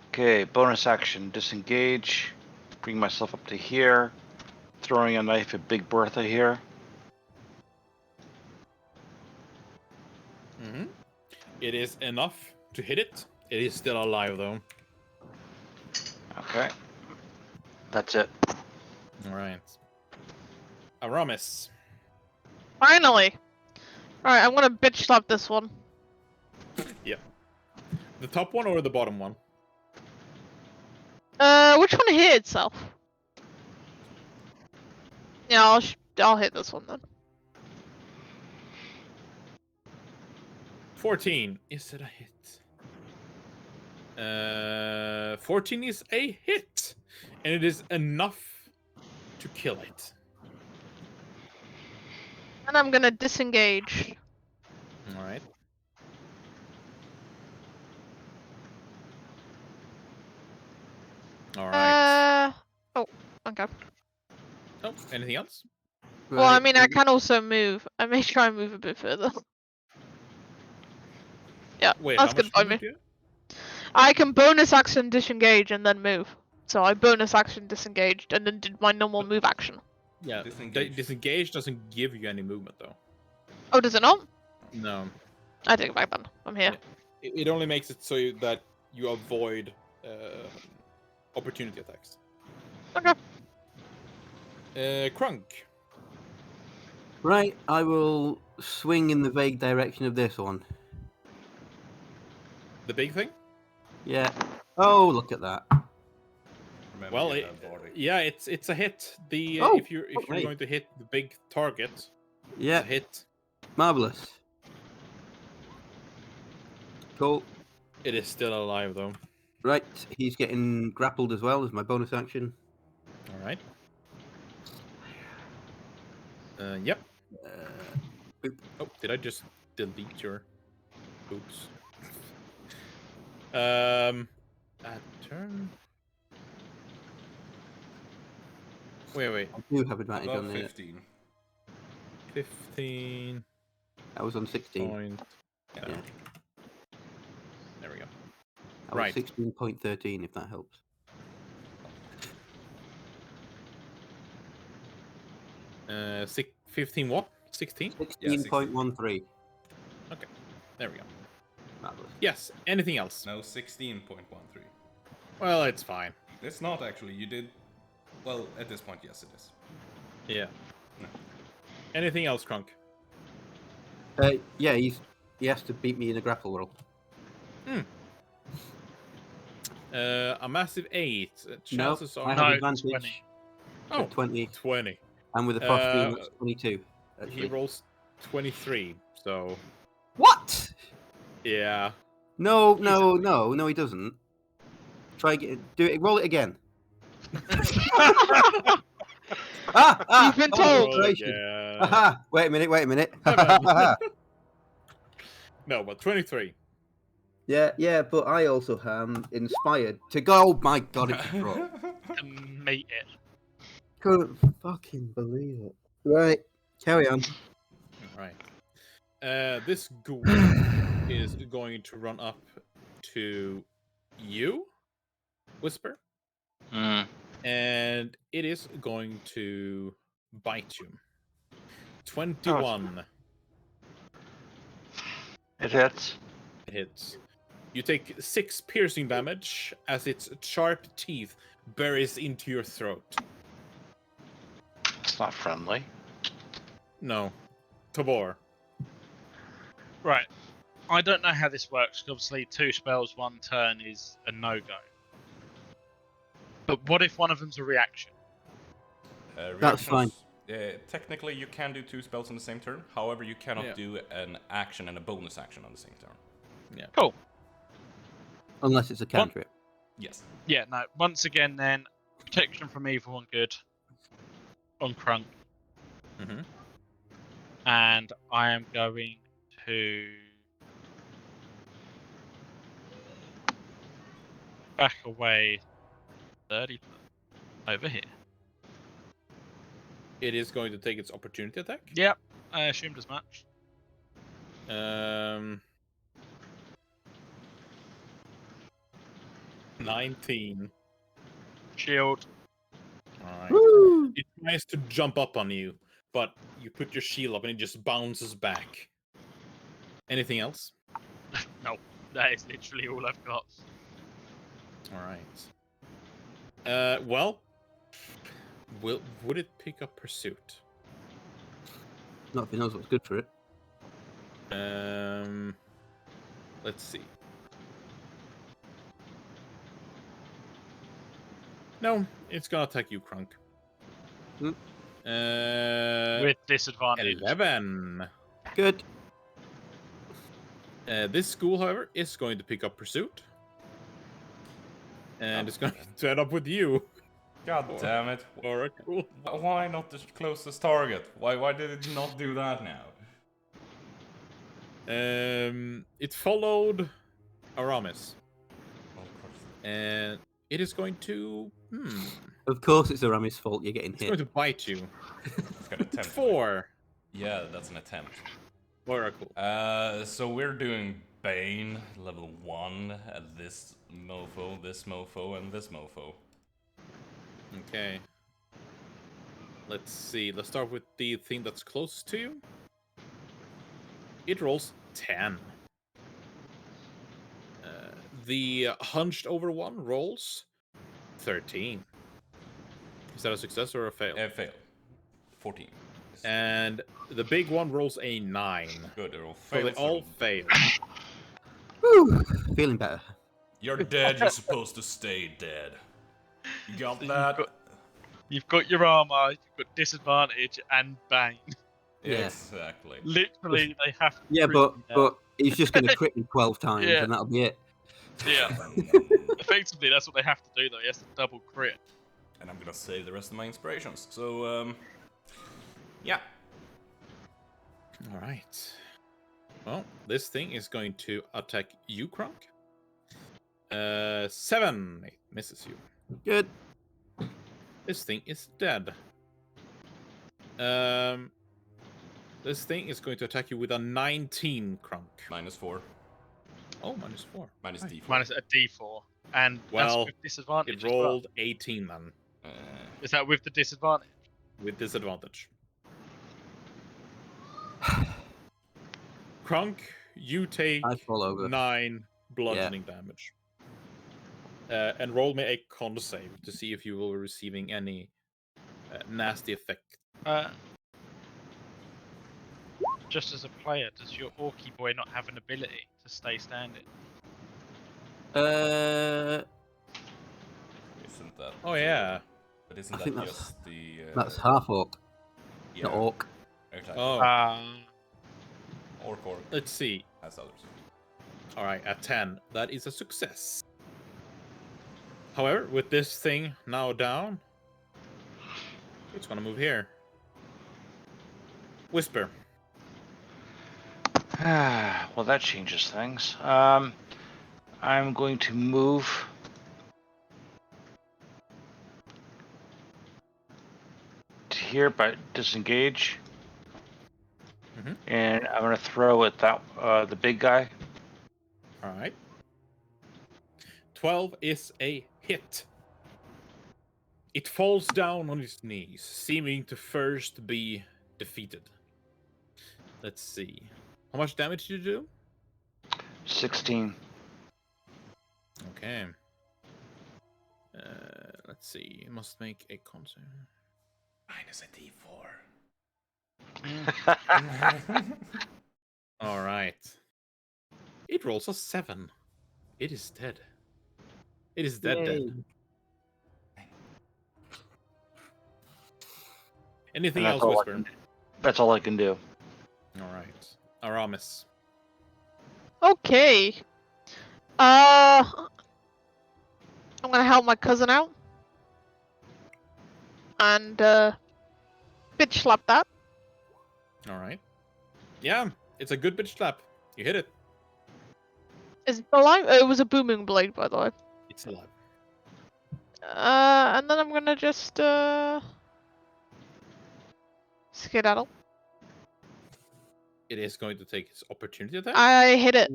Okay, bonus action, disengage. Bring myself up to here. Throwing a knife at Big Bertha here. Mm-hmm. It is enough to hit it. It is still alive, though. Okay. That's it. Alright. Aramis. Finally! Alright, I'm gonna bitch slap this one. Yeah. The top one or the bottom one? Which one hit itself? Yeah, I'll hit this one then. 14. Is it a hit? 14 is a hit! And it is enough to kill it. And I'm gonna disengage. All right. All right. Oh, okay. Oh, anything else? Well, I Right, mean, I can also move. I may try and move a bit further. Yeah, Wait, that's how good much by me. movement do you I can bonus action disengage and then move. So I bonus action disengaged and then did my normal move action. Yeah, Disengage. disengage doesn't give you any movement though. Oh, does it not? No, I take it back then. I'm here. Yeah. It only makes it so that you avoid opportunity attacks. Okay. Krunk. right. I will swing in the vague direction of this one. The big thing? Yeah. Oh, look at that. Remember, Well, you have Bardic. yeah, it's a hit. The Oh, if you're okay. going to hit the big target, it's Yeah, a hit. marvelous. Cool. It is still alive though. Right, he's getting grappled as well as my bonus action. All right. Yep. Oh, did I just delete your? Oops. Turn. Wait. I do have advantage Above on the. 15. 15 I was on 16. point. Yeah. Yeah. There we go. I was Right. 16.13 if that helps. 15 what? 16? 16.13. There we go. Marvelous. Yes. Anything else? No, 16.13. Well, it's fine. It's not actually. You did. Well, at this point, yes, it is. Yeah. No. Anything else, Krunk? Yeah, he has to beat me in a grapple roll. A massive 8. No, Chances I are. have No, advantage 20. Oh, at 20, 20. and with a frost beam, Uh, that's 22. He Actually. rolls 23. So, What? yeah. No, he doesn't. Try do it. Roll it again. You've been told. Roll Inspiration. again. Aha! Wait a minute. No, but 23. yeah, but I also am inspired to go. Oh my god, it's a draw. Mate it. Couldn't fucking believe it. Right, carry on. Right. This ghoul is going to run up to you, Whisper, Mm. and it is going to bite you. 21 It hits. hits. You take 6 piercing damage as its sharp teeth buries into your throat. It's not friendly. No. Tabor. Right. I don't know how this works, 'cause obviously 2 spells, 1 turn is a no-go. But what if one of them's a reaction? That's fine. Technically, you can do 2 spells on the same turn. However, you cannot Yeah. do an action and a bonus action on the same turn. Cool. Unless it's a cantrip. Yes. Yeah, no. Once again, then, protection from evil and good on Crunk. Mm-hmm. And I am going to back away 30 over here. It is going to take its opportunity attack. Yep, I assumed as much. 19. Shield. Alright. Woo! It tries to jump up on you, but you put your shield up and it just bounces back. Anything else? No, that is literally all I've got. Alright. Well, would it pick up pursuit? Not if he knows what's good for it. Let's see. No, it's gonna attack you, Krunk. With disadvantage. 11. Good. This school, however, is going to pick up pursuit. And it's going to end up with you. God damn it. Oracle. Why not the closest target? Why did it not do that now? It followed Aramis, Oh, Christ. and it is going to. Of course, it's Aramis' fault you're getting It's going hit. to bite you. It's gonna attempt. 4 Yeah, that's an attempt. Oracle. So we're doing Bane level 1 at this mofo, and this mofo. Okay. Let's see. Let's start with the thing that's closest to you. It rolls 10. The hunched over one rolls 13. Is that a success or a fail? Fail. 14. And the big one rolls a 9. Good, they're all So they fails. all fail. Whew, feeling better. You're dead, you're supposed to stay dead. You got So that? You've got your armor, you've got disadvantage and bane. Yeah. Exactly. Literally, they have to. Yeah, crit but you now. but he's just going to crit me 12 times, Yeah. and that'll be it. Yeah, effectively, that's what they have to do, though. He has to double crit. And I'm gonna save the rest of my inspirations. So, yeah. All right. Well, this thing is going to attack you, Kronk. 7. It misses you. Good. This thing is dead. This thing is going to attack you with a 19, Kronk. -4. Oh, -4. Minus Right. D4. Minus a d4. And Well, that's with disadvantage. It as well. rolled 18 then, Is that with the disadvantage? with disadvantage. Kronk, you take I fall over. 9 bludgeoning damage. And roll me a con save to see if you will be receiving any nasty effect. Just as a player, does your Orky boy not have an ability to stay standing? Uh, Isn't that... Oh yeah. But isn't I that think that's- just the... that's half orc, yeah, not orc. exactly. Oh, Orc let's see. has others. All right, at 10, that is a success. However, with this thing now down, it's gonna move here. Whisper. Well, that changes things. I'm going to move to here, but disengage, Mhm. and I'm gonna throw at that the big guy. All right. 12 is a hit. It falls down on its knees, seeming to first be defeated. Let's see. How much damage did you do? 16. Okay. Let's see. You must make a con save. Minus a D4. All right. It rolls a 7. It is dead. It is dead. Anything And else, that's all I Whisper? can- That's all I can do. All right. Aramis. Okay. I'm gonna help my cousin out. And, bitch slap that. All right. Yeah, it's a good bitch slap. You hit it. Is it alive? It was a booming blade, by the way. It's alive. And then I'm gonna just, skedaddle. It is going to take its opportunity attack. I hit it.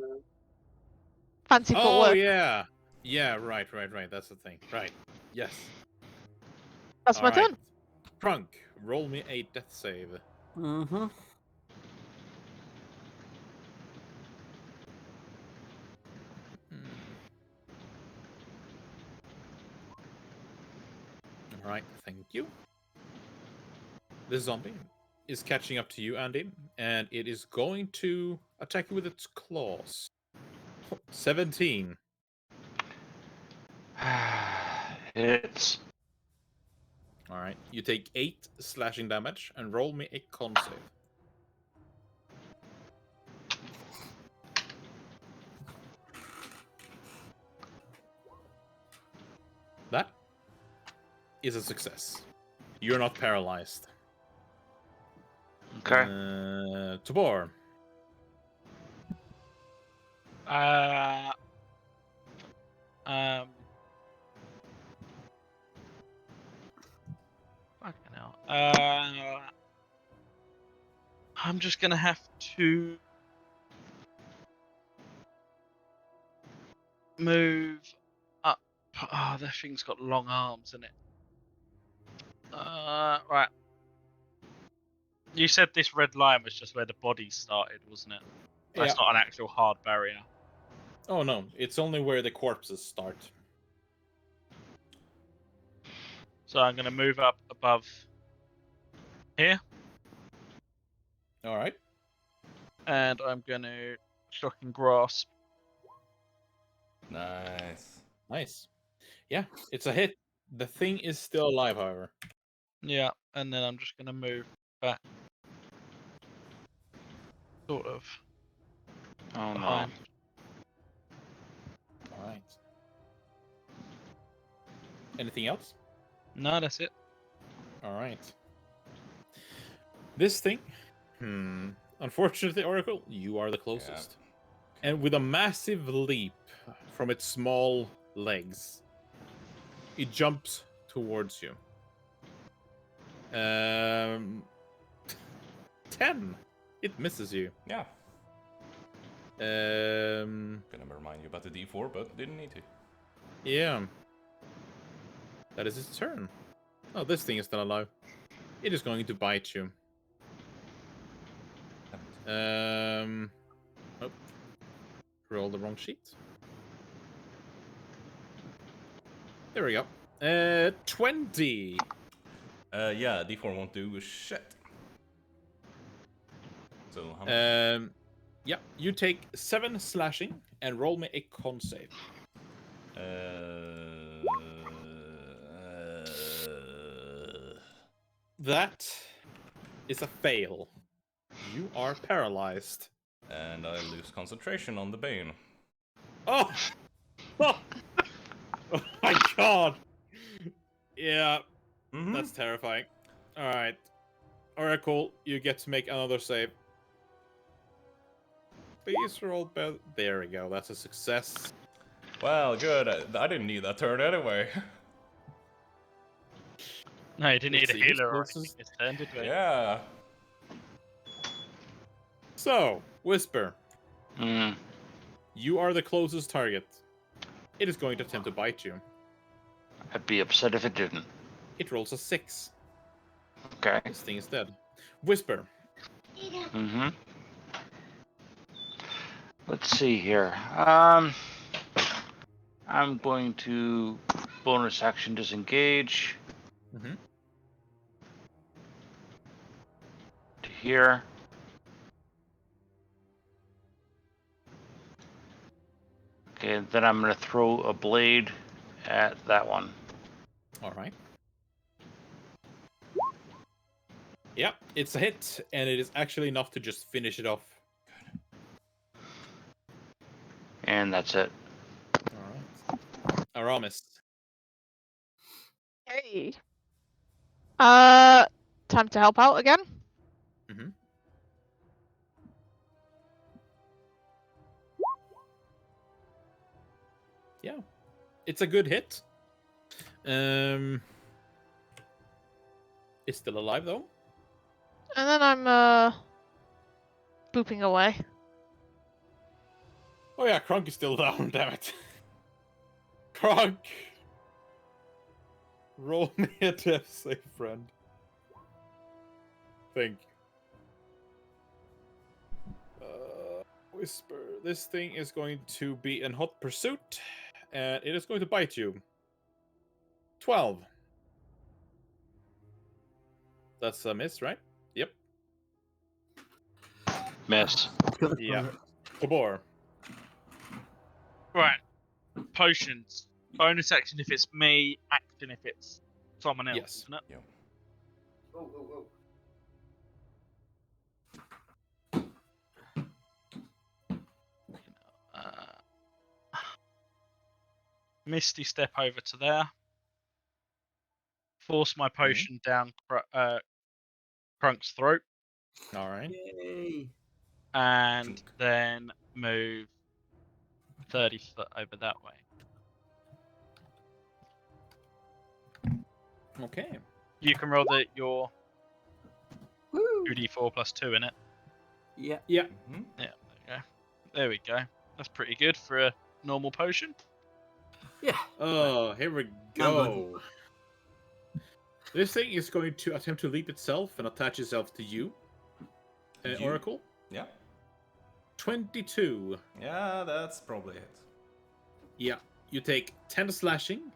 Fancy Oh, footwork. yeah. Yeah, right. That's the thing. Right. Yes. That's my turn. Krunk, roll me a death save. Mm-hmm. All right, thank you. The zombie is catching up to you, Andy, and it is going to attack you with its claws. 17. Hits. All right, you take 8 slashing damage and roll me a con save. That is a success. You're not paralyzed. Okay. Tabor. Fucking hell. I'm just gonna have to move up. Oh, that thing's got long arms in it. Right. You said this red line was just where the body started, wasn't it? That's Yeah. not an actual hard barrier. Oh no, it's only where the corpses start. So I'm gonna move up above here, All right. and I'm gonna shocking grasp. Nice. Nice. Yeah, it's a hit. The thing is still alive, however. Yeah, and then I'm just gonna move back, sort of Oh no. behind. All right. Anything else? No, that's it. All right. This thing. Unfortunately, Oracle, you are the closest. And with a massive leap from its small legs, it jumps towards you. 10. It misses you. Yeah. Gonna remind you about the D4, but didn't need to. Yeah. That is its turn. Oh, this thing is still alive. It is going to bite you. Oh. Roll the wrong sheet. There we go. 20. Yeah, D4 won't do shit. So how much? Yeah, you take 7 slashing and roll me a con save. That is a fail. You are paralyzed. And I lose concentration on the Bane. Oh! Oh, oh my god! Yeah, that's terrifying. Alright. Oracle, you get to make another save. Please roll better. There we go, that's a success. Well, good. I didn't need that turn anyway. No, you didn't need Let's a see, who's healer or closest? anything this turn, did we? Yeah. So, Whisper, Mm. you are the closest target. It is going to attempt to bite you. I'd be upset if it didn't. It rolls a 6. Okay. This thing is dead. Whisper. Mm-hmm. Let's see here. I'm going to bonus action disengage Mm-hmm. to here. Okay, then I'm going to throw a blade at that one. All right. Yeah, it's a hit, and it is actually enough to just finish it off. And that's it. All right. Aramis. Hey. Time to help out again. Mm-hmm. Yeah, it's a good hit. It's still alive though. And then I'm booping away. Oh yeah, Krunk is still down. Damn it. Krunk. Roll me a death save, friend. Thank you. Whisper. This thing is going to be in hot pursuit, and it is going to bite you. 12. That's a miss, right? Yep. Miss. Yeah. Tabor. Right. Potions. Bonus action if it's me, action if it's someone else, Yes. isn't it? Yeah. Misty step over to there. force my potion down Crunk's throat, All right. Yay! and then move 30 foot over that way. Okay. You can roll your Woo! 2d4 plus 2 in it. Yeah. Yeah. Mhm. Yeah, there we go. That's pretty good for a normal potion. Yeah. Oh, here we I'm go. This thing is going to attempt to leap itself and attach itself to you, You? Oracle. Yeah. 22. Yeah, that's probably it. Yeah. You take 10 slashing,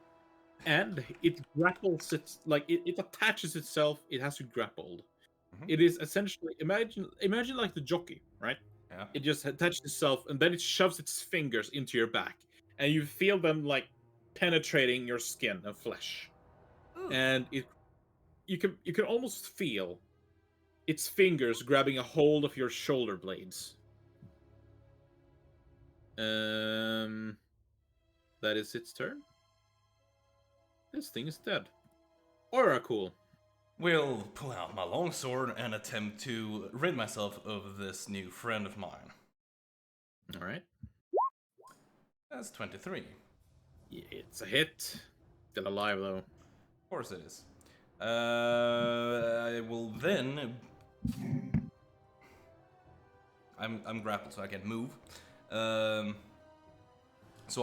and it grapples it attaches itself. It has to grappled. Mhm. It is essentially imagine like the jockey, right? Yeah. It just attaches itself, and then it shoves its fingers into your back, and you feel them like penetrating your skin and flesh, and you can almost feel its fingers grabbing a hold of your shoulder blades. That is its turn. This thing is dead. Oracle. Will pull out my longsword and attempt to rid myself of this new friend of mine. All right. That's 23. Yeah, it's a hit. Still alive though. Of course it is. I will then. I'm grappled, so I can't move. So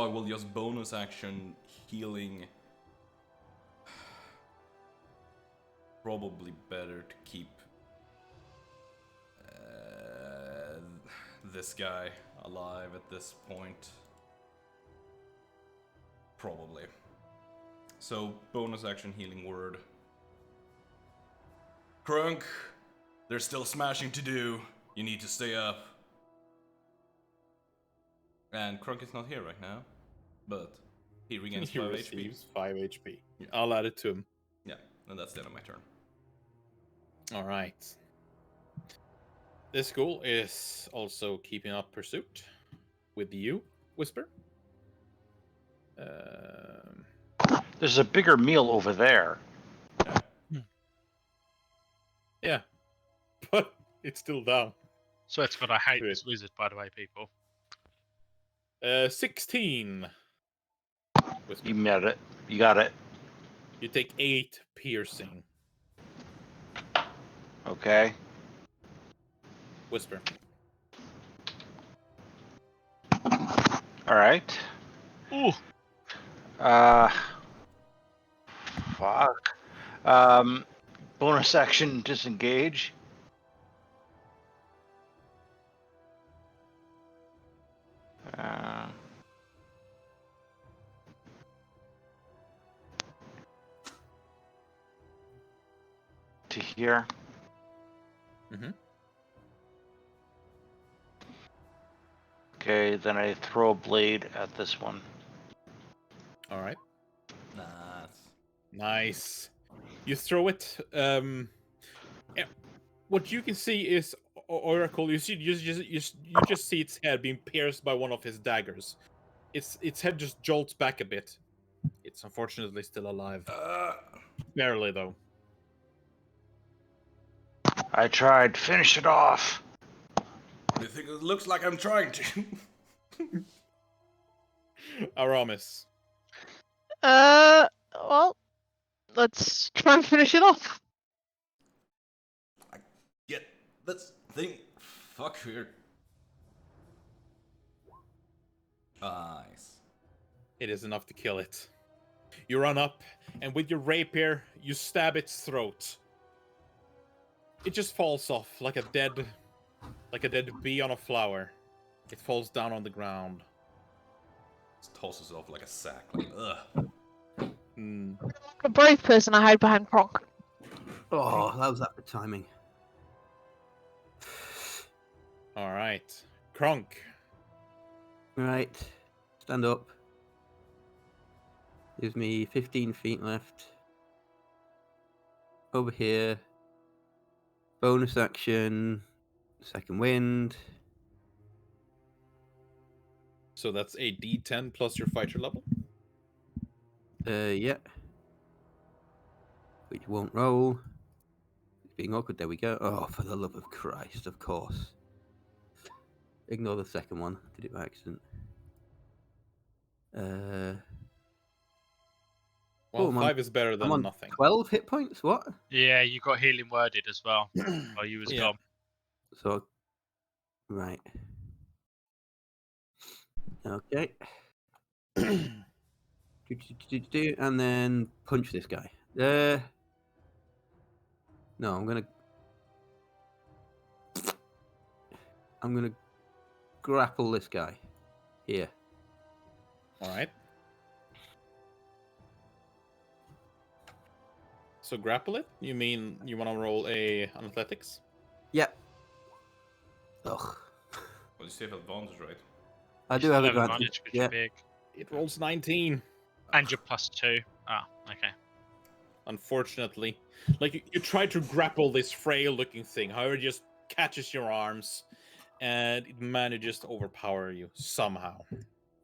I will just bonus action healing. Probably better to keep this guy alive at this point. Probably. So bonus action healing word. Crunk, there's still smashing to do. You need to stay up. And Crunk is not here right now, but he regains He 5 HP. receives 5 HP. I'll add it to him. Yeah, and that's the end of my turn. All right. This ghoul is also keeping up pursuit with you, Whisper. There's a bigger meal over there. Yeah, but it's still down. So it's got I hate Good. this wizard, by the way, people. 16. Whisper. You met it. You got it. You take 8 piercing. Okay. Whisper. All right. Ooh. Fuck. Bonus action disengage. To here. Mm-hmm. Okay, then I throw a blade at this one. All right. Nice. Nice. You throw it. What you can see is Oracle. You just see its head being pierced by one of his daggers. Its head just jolts back a bit. It's unfortunately still alive. Barely though. I tried. Finish it off. You think it looks like I'm trying to? Aramis. Well, let's try and finish it off. Get this thing fuck here. Nice. It is enough to kill it. You run up, and with your rapier, you stab its throat. It just falls off like a dead bee on a flower. It falls down on the ground. Just tosses it off like a sack. Like, ugh. A brave person, I hide behind Kronk. Oh, that was that for timing. All right, Kronk. Right. Stand up. Gives me 15 feet left. Over here. Bonus action. Second wind. So that's a D10 plus your fighter level. Yeah. which won't roll. It's being awkward. There we go. Oh, for the love of Christ, of course. Ignore the second one. Did it by accident. Well, I'm on- 5 is better I'm than on nothing. 12 hit points. What? Yeah, you got healing worded as well while you was Yeah. gone. So, right. Okay. And then punch this guy. No, I'm gonna grapple this guy. Here. All right. So grapple it? You mean you want to roll an athletics? Yep. Ugh. Well, you still have advantage, right? I You do still have have advantage. because Yeah. you're big. It rolls 19. And you're +2. Ah, okay. Unfortunately, like you try to grapple this frail-looking thing, however, it just catches your arms, and it manages to overpower you somehow.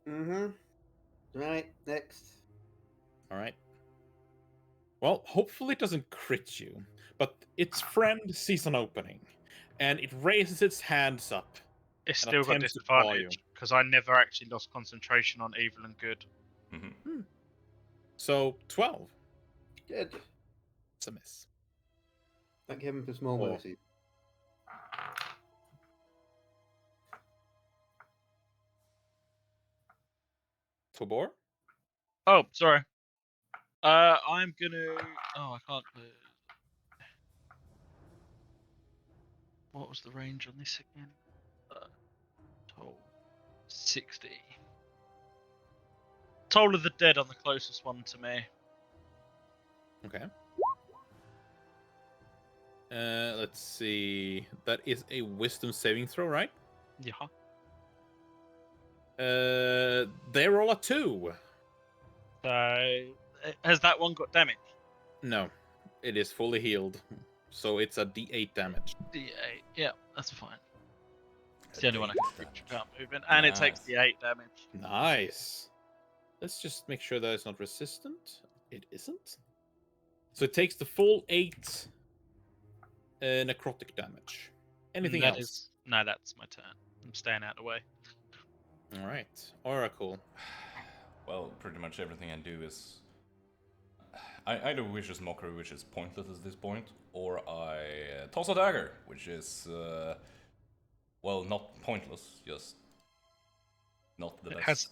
Mm-hmm. Right. Next. All right. Well, hopefully it doesn't crit you, but its friend sees an opening, and it raises its hands up. It's And still got attempts to claw disadvantage because I never actually lost concentration on evil and good. Mm-hmm. So 12. Good. It's a miss. Thank heaven for small Oh. mercy. Tobor? Oh, sorry. I'm gonna. Oh, I can't. What was the range on this again? 60. Toll of the Dead on the closest one to me. Okay. Let's see. That is a wisdom saving throw, right? Yeah. They roll a 2. So, has that one got damage? No, it is fully healed. So it's a D8 damage. D8. Yeah, that's fine. It's the only one I can reach without moving. And it takes Nice. the 8 damage. Nice. Let's just make sure that it's not resistant. It isn't. So it takes the full 8 necrotic damage. Anything else? No, that's my turn. I'm staying out of the way. All right. Oracle. Well, pretty much everything I do is... I either Vicious Mockery, which is pointless at this point, or I toss a dagger, which is, well, not pointless, just not the best.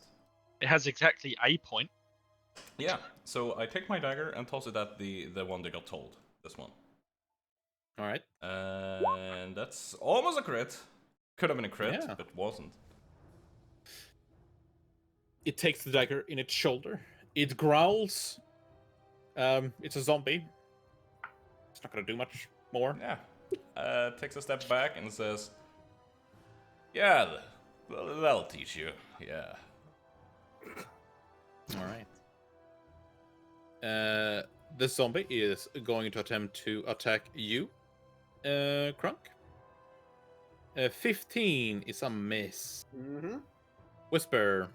It has exactly a point. Yeah, so I take my dagger and toss it at the one that got told. This one. All right. And that's almost a crit. Could have been a crit, Yeah. but wasn't. It takes the dagger in its shoulder. It growls. It's a zombie. It's not gonna do much more. Yeah. Takes a step back and says, "Yeah, that'll teach you. Yeah." All right. The zombie is going to attempt to attack you, Crunk. 15 is a miss. Mm-hmm. Whisper.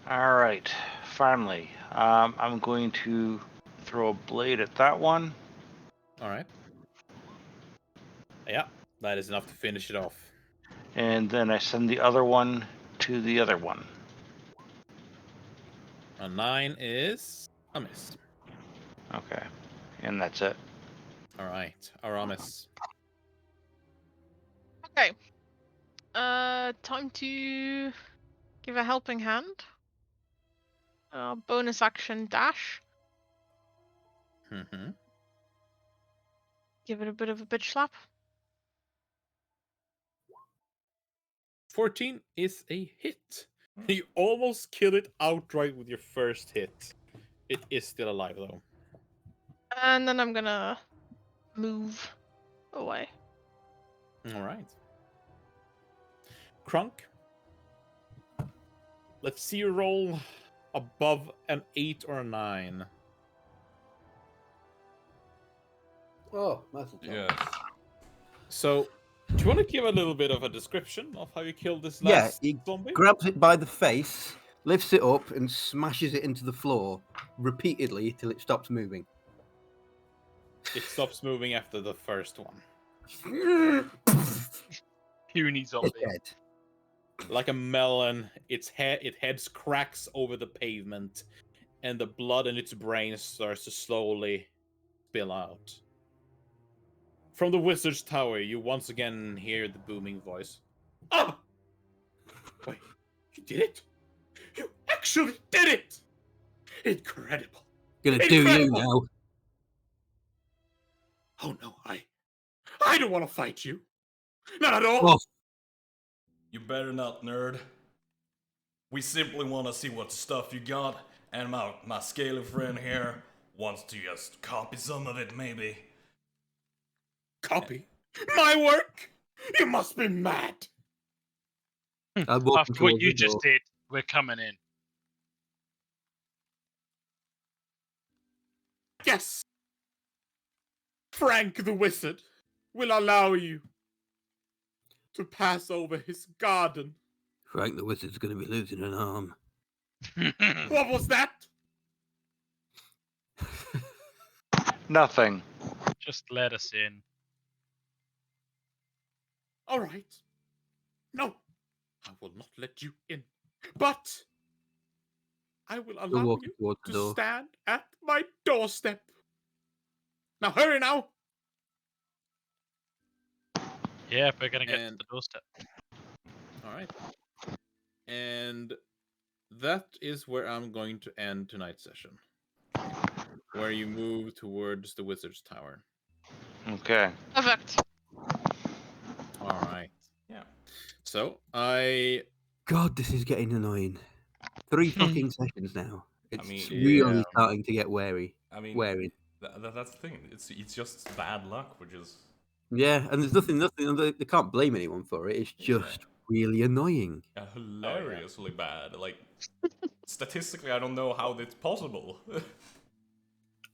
All right, finally, I'm going to throw a blade at that one. All right. Yeah, that is enough to finish it off. And then I send the other one to the other one. A 9 is a miss. Okay, and that's it. All right, Aramis. Okay. Time to give a helping hand. Bonus action dash. Mm-hmm. Give it a bit of a bitch slap. 14 is a hit. You almost kill it outright with your first hit. It is still alive though. And then I'm gonna move away. All right. Crunk. Let's see you roll above an 8 or a 9. Oh, that's a Yes. So, do you want to give a little bit of a description of how you killed this Yeah, last he zombie? grabs it by the face, lifts it up, and smashes it into the floor repeatedly till it stops moving. It stops moving after the first one. Puny It's zombie. dead. Like a melon, it heads cracks over the pavement, and the blood in its brain starts to slowly spill out. From the wizard's tower, you once again hear the booming voice. Ah! Wait, you did it? You actually did it! Incredible! Gonna do you Incredible! now. Oh no, I don't want to fight you. Not at all. Oh, You better not, nerd. We simply want to see what stuff you got, and my scaly friend here wants to just copy some of it, maybe. Copy? My work? You must be mad. I'm walking After what towards you the just door. did, we're coming in. Yes. Frank the wizard will allow you to pass over his garden. Frank the wizard's gonna be losing an arm. What was that? Nothing. Just let us in. All right. No, I will not let you in. But I will Still allow walking you towards the to door. stand at my doorstep. Now hurry now. Yeah, we're gonna get to And- the doorstep. All right. And that is where I'm going to end tonight's session. Where you move towards the wizard's tower. Okay. Perfect. All right. Yeah. So God, this is getting annoying. 3 fucking sessions now. It's mean- really Yeah. starting to get wearing. I mean, that's the thing. It's just bad luck, which is Yeah, and there's nothing. They can't blame anyone for it. It's just really annoying. hilariously bad. Like, statistically, I don't know how it's possible.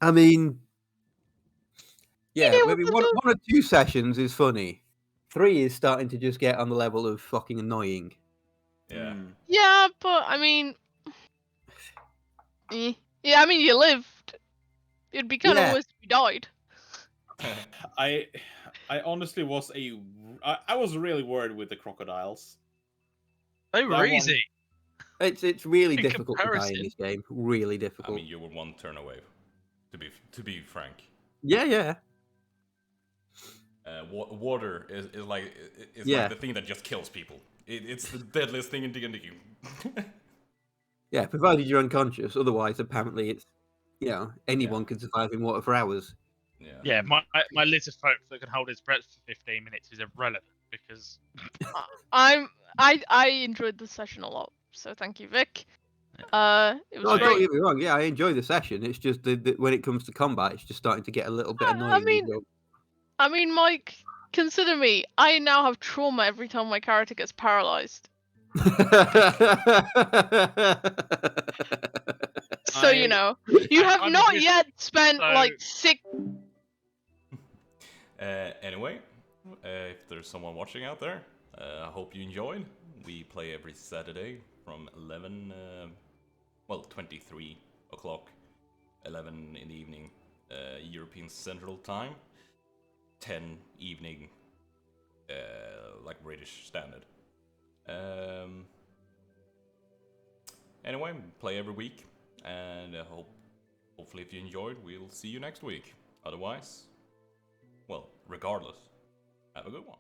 I mean, yeah, know maybe what one or 2 sessions is funny. 3 is starting to just get on the level of fucking annoying. Yeah. Yeah, but I mean, yeah, I mean, you lived. It'd be kind of Yeah. worse if you died. I honestly was I was really worried with the crocodiles. They That were one- easy. It's really In difficult to die in comparison. this game. Really I difficult. mean, you were one turn away. To be frank, Yeah. water is like Yeah. like the thing that just kills people. It's the deadliest thing in D&D. Yeah, provided you're unconscious. Otherwise, apparently, it's anyone can survive in water for hours. Yeah, my lizard folk that can hold his breath for 15 minutes is irrelevant because I enjoyed the session a lot, so thank you, Vic. It was No, don't great. get me wrong. Yeah, I enjoy the session. It's just that when it comes to combat, it's just starting to get a little bit annoying. I mean, Mike, consider me. I now have trauma every time my character gets paralyzed. So you know, you have I'm not with yet you, spent so- like 6. Anyway, if there's someone watching out there, I hope you enjoyed. We play every Saturday from 23 o'clock, 11 in the evening, European Central Time, 10 evening, like British Standard. Anyway, play every week, and hopefully if you enjoyed, we'll see you next week. Otherwise, well, regardless, have a good one.